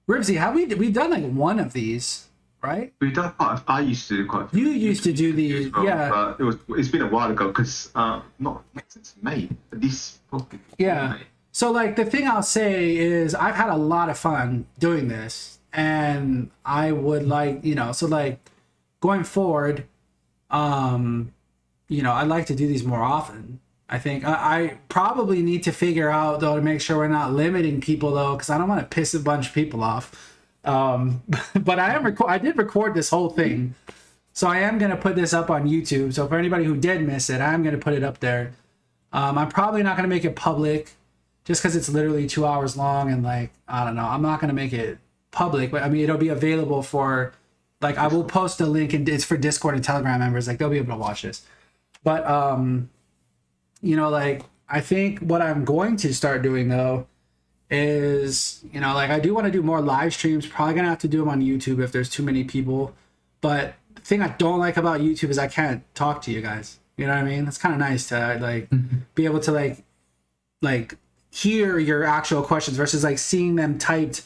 [SPEAKER 1] Ribsy, have we've done like one of these, right?
[SPEAKER 2] We've done quite. I used to do quite a few.
[SPEAKER 1] You used to do these,
[SPEAKER 2] well,
[SPEAKER 1] yeah.
[SPEAKER 2] But it's been a while ago because not since May. This probably.
[SPEAKER 1] Yeah.
[SPEAKER 2] May.
[SPEAKER 1] So like the thing I'll say is I've had a lot of fun doing this, and I would like, you know, so like going forward, you know, I'd like to do these more often. I think I probably need to figure out though to make sure we're not limiting people though, because I don't want to piss a bunch of people off. But I did record this whole thing, so I am gonna put this up on YouTube. So for anybody who did miss it, I'm gonna put it up there. I'm probably not gonna make it public, just because it's literally 2 hours long, and like I don't know, I'm not gonna make it public, but I mean it'll be available for, like I will post a link, and it's for Discord and Telegram members. Like they'll be able to watch this. But you know, like I think what I'm going to start doing though is, you know, like I do want to do more live streams. Probably gonna have to do them on YouTube if there's too many people. But the thing I don't like about YouTube is I can't talk to you guys. You know what I mean? It's kind of nice to like be able to like hear your actual questions versus like seeing them typed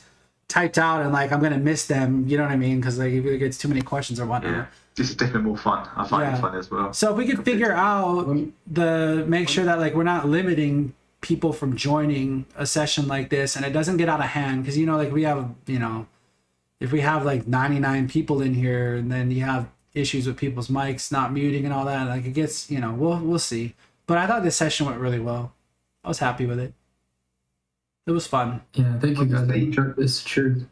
[SPEAKER 1] out, and like I'm gonna miss them. You know what I mean? Because like if it gets too many questions or whatnot.
[SPEAKER 2] Yeah. This is definitely more fun. I find it fun as well.
[SPEAKER 1] So if we could figure out make sure that like we're not limiting people from joining a session like this, and it doesn't get out of hand, because you know, like we have, you know, if we have like 99 people in here, and then you have issues with people's mics not muting and all that, like it gets, you know, we'll see. But I thought this session went really well. I was happy with it. It was fun.
[SPEAKER 14] Yeah, thank you guys. I enjoyed this. Cheers.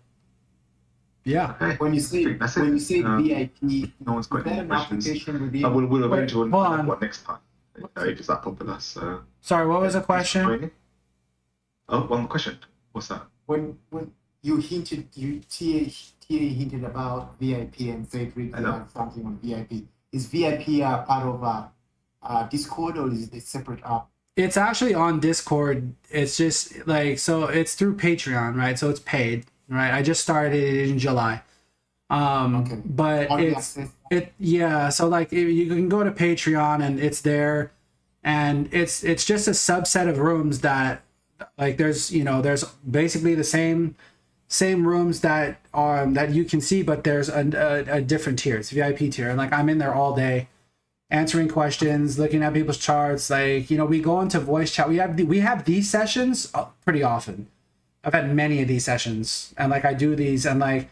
[SPEAKER 1] Yeah.
[SPEAKER 2] Okay.
[SPEAKER 5] When you say VIP,
[SPEAKER 2] no one's got any questions.
[SPEAKER 5] Within...
[SPEAKER 2] We'll arrange one
[SPEAKER 1] hold on.
[SPEAKER 2] next time. If it's that popular. So.
[SPEAKER 1] Sorry, what was the question?
[SPEAKER 2] Oh, one more question. What's that?
[SPEAKER 5] When you hinted, TA hinted about VIP and said Rick
[SPEAKER 2] I know.
[SPEAKER 5] had something on VIP. Is VIP part of Discord or is it a separate app?
[SPEAKER 1] It's actually on Discord. It's just like, so it's through Patreon, right? So it's paid, right? I just started it in July.
[SPEAKER 5] Okay.
[SPEAKER 1] But
[SPEAKER 5] Early
[SPEAKER 1] it's
[SPEAKER 5] access.
[SPEAKER 1] yeah, so like you can go to Patreon and it's there, and it's just a subset of rooms that, like, there's basically the same rooms that you can see, but there's a different tier. It's VIP tier, and like I'm in there all day answering questions, looking at people's charts. Like, we go into voice chat. We have these sessions pretty often. I've had many of these sessions, and like I do these, and like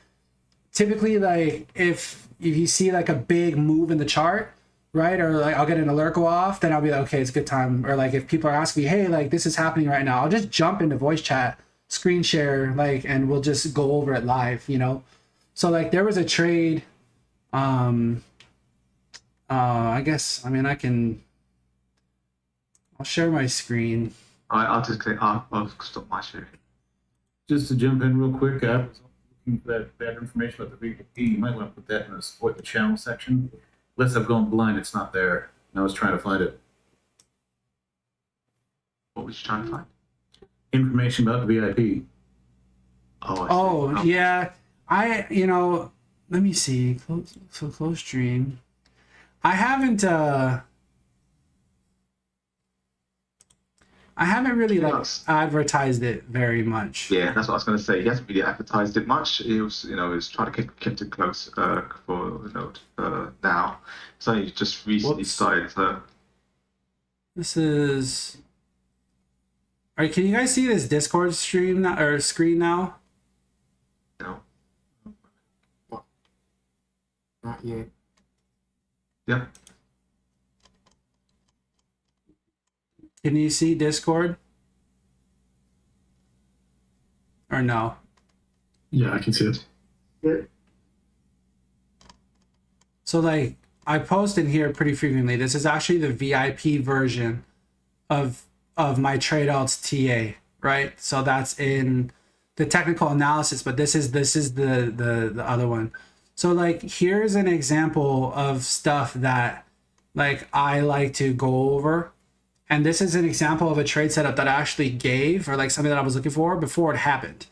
[SPEAKER 1] typically, like if you see like a big move in the chart, right, or like I'll get an alert go off, then I'll be like, okay, it's a good time. Or like if people are asking me, hey, like this is happening right now, I'll just jump into voice chat, screen share, like, and we'll just go over it live, So like there was a trade, I guess, I mean, I'll share my screen.
[SPEAKER 2] I'll just click. I'll stop my sharing.
[SPEAKER 12] Just to jump in real quick, I was looking for that information about the VP. You might want to put that in the support the channel section. Unless I've gone blind, it's not there. And I was trying to find it.
[SPEAKER 2] What was you trying to find?
[SPEAKER 12] Information about the VIP.
[SPEAKER 2] Oh,
[SPEAKER 1] Yeah. Let me see. Close stream. I haven't really like advertised it very much.
[SPEAKER 2] Yeah, that's what I was going to say. He hasn't really advertised it much. He was, he was trying to keep it close for now. It's only just recently started. So
[SPEAKER 1] This is. All right, can you guys see this Discord stream now, or screen now?
[SPEAKER 2] no.
[SPEAKER 5] Not yet.
[SPEAKER 2] Yep.
[SPEAKER 1] Can you see Discord? Or no?
[SPEAKER 9] Yeah, I can see it.
[SPEAKER 1] So like I post in here pretty frequently. This is actually the VIP version of my trade outs TA, right? So that's in the technical analysis, but this is the other one. So like here's an example of stuff that like I like to go over. And this is an example of a trade setup that I actually gave, or like something that I was looking for before it happened.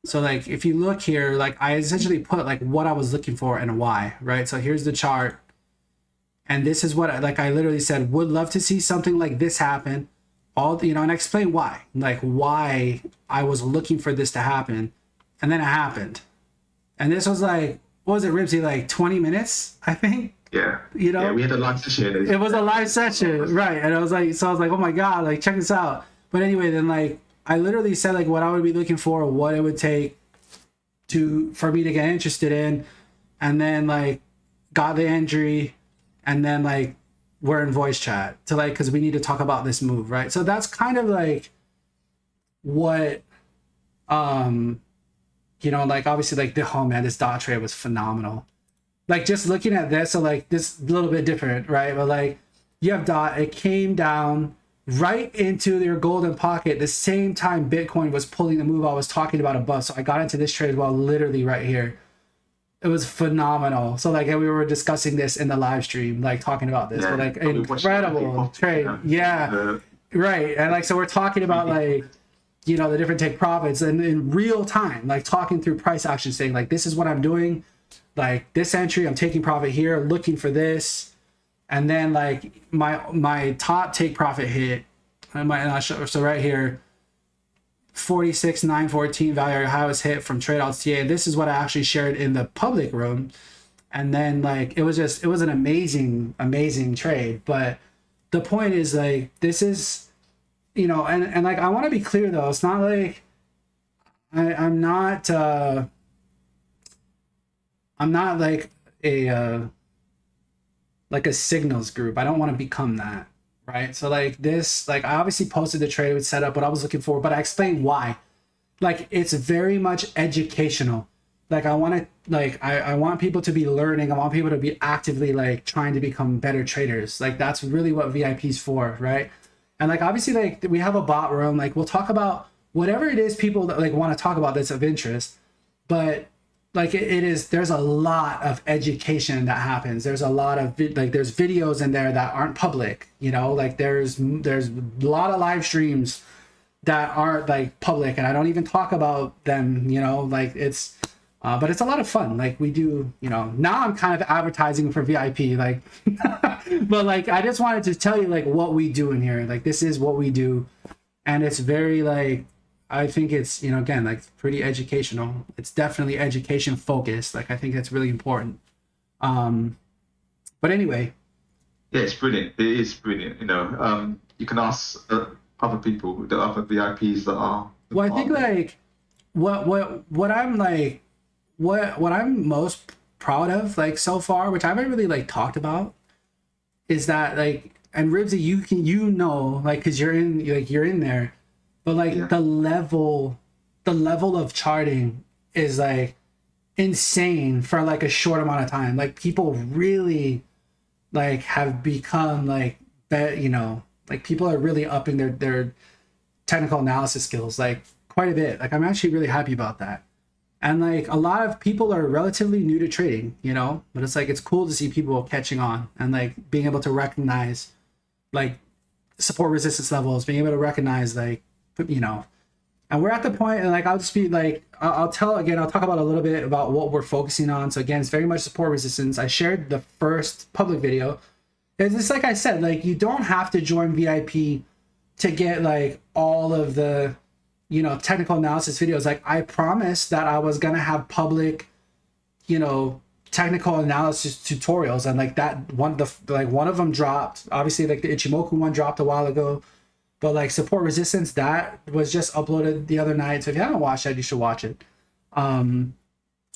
[SPEAKER 1] So like if you look here, like I essentially put like what I was looking for and why, right? So here's the chart. And this is what I literally said, would love to see something like this happen. And I explained why, like why I was looking for this to happen. And then it happened. And this was like, what was it, Ribsy, like 20 minutes, I think?
[SPEAKER 2] Yeah. Yeah, we had a live session.
[SPEAKER 1] It was a live session, right? And I was like, oh my God, like check this out. But anyway, then like I literally said like what I would be looking for, what it would take for me to get interested in, and then like got the injury, and then like we're in voice chat to like, because we need to talk about this move, right? So that's kind of like what like obviously like this dot trade was phenomenal. Like just looking at this, so like this a little bit different, right? But like you have dot, it came down right into your golden pocket the same time Bitcoin was pulling the move I was talking about above. So I got into this trade as well, literally right here. It was phenomenal. So like we were discussing this in the live stream, like talking about this, but like incredible trade. Yeah, right. And like so we're talking about like the different take profits and in real time, like talking through price action, saying like this is what I'm doing. Like this entry, I'm taking profit here, looking for this, and then like my top take profit hit. So right here, 46,914 value highest hit from trade outs TA. This is what I actually shared in the public room, and then like it was an amazing trade. But the point is like this is, and like I want to be clear though, it's not like I'm not like a signals group. I don't want to become that, right? So like this, like I obviously posted the trade with setup, what I was looking for, but I explained why. Like it's very much educational. Like I want people to be learning. I want people to be actively like trying to become better traders. Like that's really what VIP's for, right? And like obviously like we have a bot room, like we'll talk about whatever it is people that like want to talk about that's of interest. But like it is, there's a lot of education that happens. There's a lot of like there's videos in there that aren't public, you know, like there's a lot of live streams that aren't like public, and I don't even talk about them, you know, like it's but it's a lot of fun. Like we do, you know, now I'm kind of advertising for VIP, like but like I just wanted to tell you like what we do in here. Like this is what we do, and it's very like, I think it's, you know, again, like pretty educational. It's definitely education focused. Like I think that's really important. But anyway.
[SPEAKER 2] Yeah, it's brilliant. It is brilliant. You know, you can ask other people, the other VIPs that are.
[SPEAKER 1] Well, I think like what I'm like, what I'm most proud of like so far, which I haven't really like talked about, is that like, and Ribsy, you know, like, cause you're in there. But like the level of charting is like insane for like a short amount of time. Like people really like have become like, you know, like people are really upping their technical analysis skills like quite a bit. Like I'm actually really happy about that. And like a lot of people are relatively new to trading, you know, but it's like, it's cool to see people catching on and like being able to recognize like support resistance levels, being able to recognize like, you know, and we're at the point, and like I'll just be like, I'll talk about a little bit about what we're focusing on. So again, it's very much support resistance. I shared the first public video. It's just like I said, like you don't have to join VIP to get like all of the, you know, technical analysis videos. Like I promised that I was gonna have public, you know, technical analysis tutorials, and like that one of them dropped. Obviously, like the Ichimoku one dropped a while ago. But like support resistance, that was just uploaded the other night. So if you haven't watched that, you should watch it. You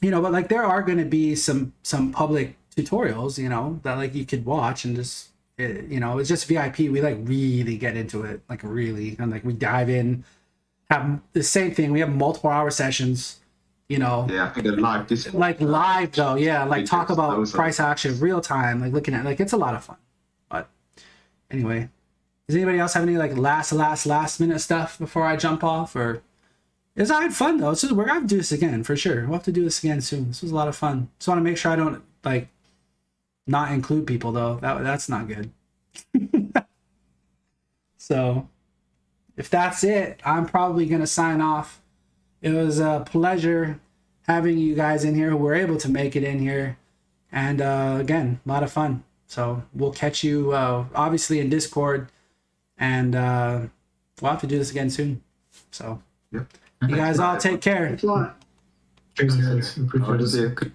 [SPEAKER 1] know, but like there are going to be some public tutorials, you know, that like you could watch and just, you know, it's just VIP. We like really get into it, like really, and like we dive in, have the same thing. We have multiple hour sessions, you know.
[SPEAKER 2] Yeah, I think they're live.
[SPEAKER 1] Like live though, yeah. Like talk about price action, real time, like looking at, like it's a lot of fun. But anyway. Does anybody else have any like last minute stuff before I jump off? Or it's I had fun though. So we're gonna have to do this again for sure. We'll have to do this again soon. This was a lot of fun. Just want to make sure I don't like not include people though. That's not good. So if that's it, I'm probably gonna sign off. It was a pleasure having you guys in here who were able to make it in here, and again, a lot of fun. So we'll catch you obviously in Discord. And we'll have to do this again soon. So, you guys all take care.
[SPEAKER 5] Thanks, guys. Appreciate it.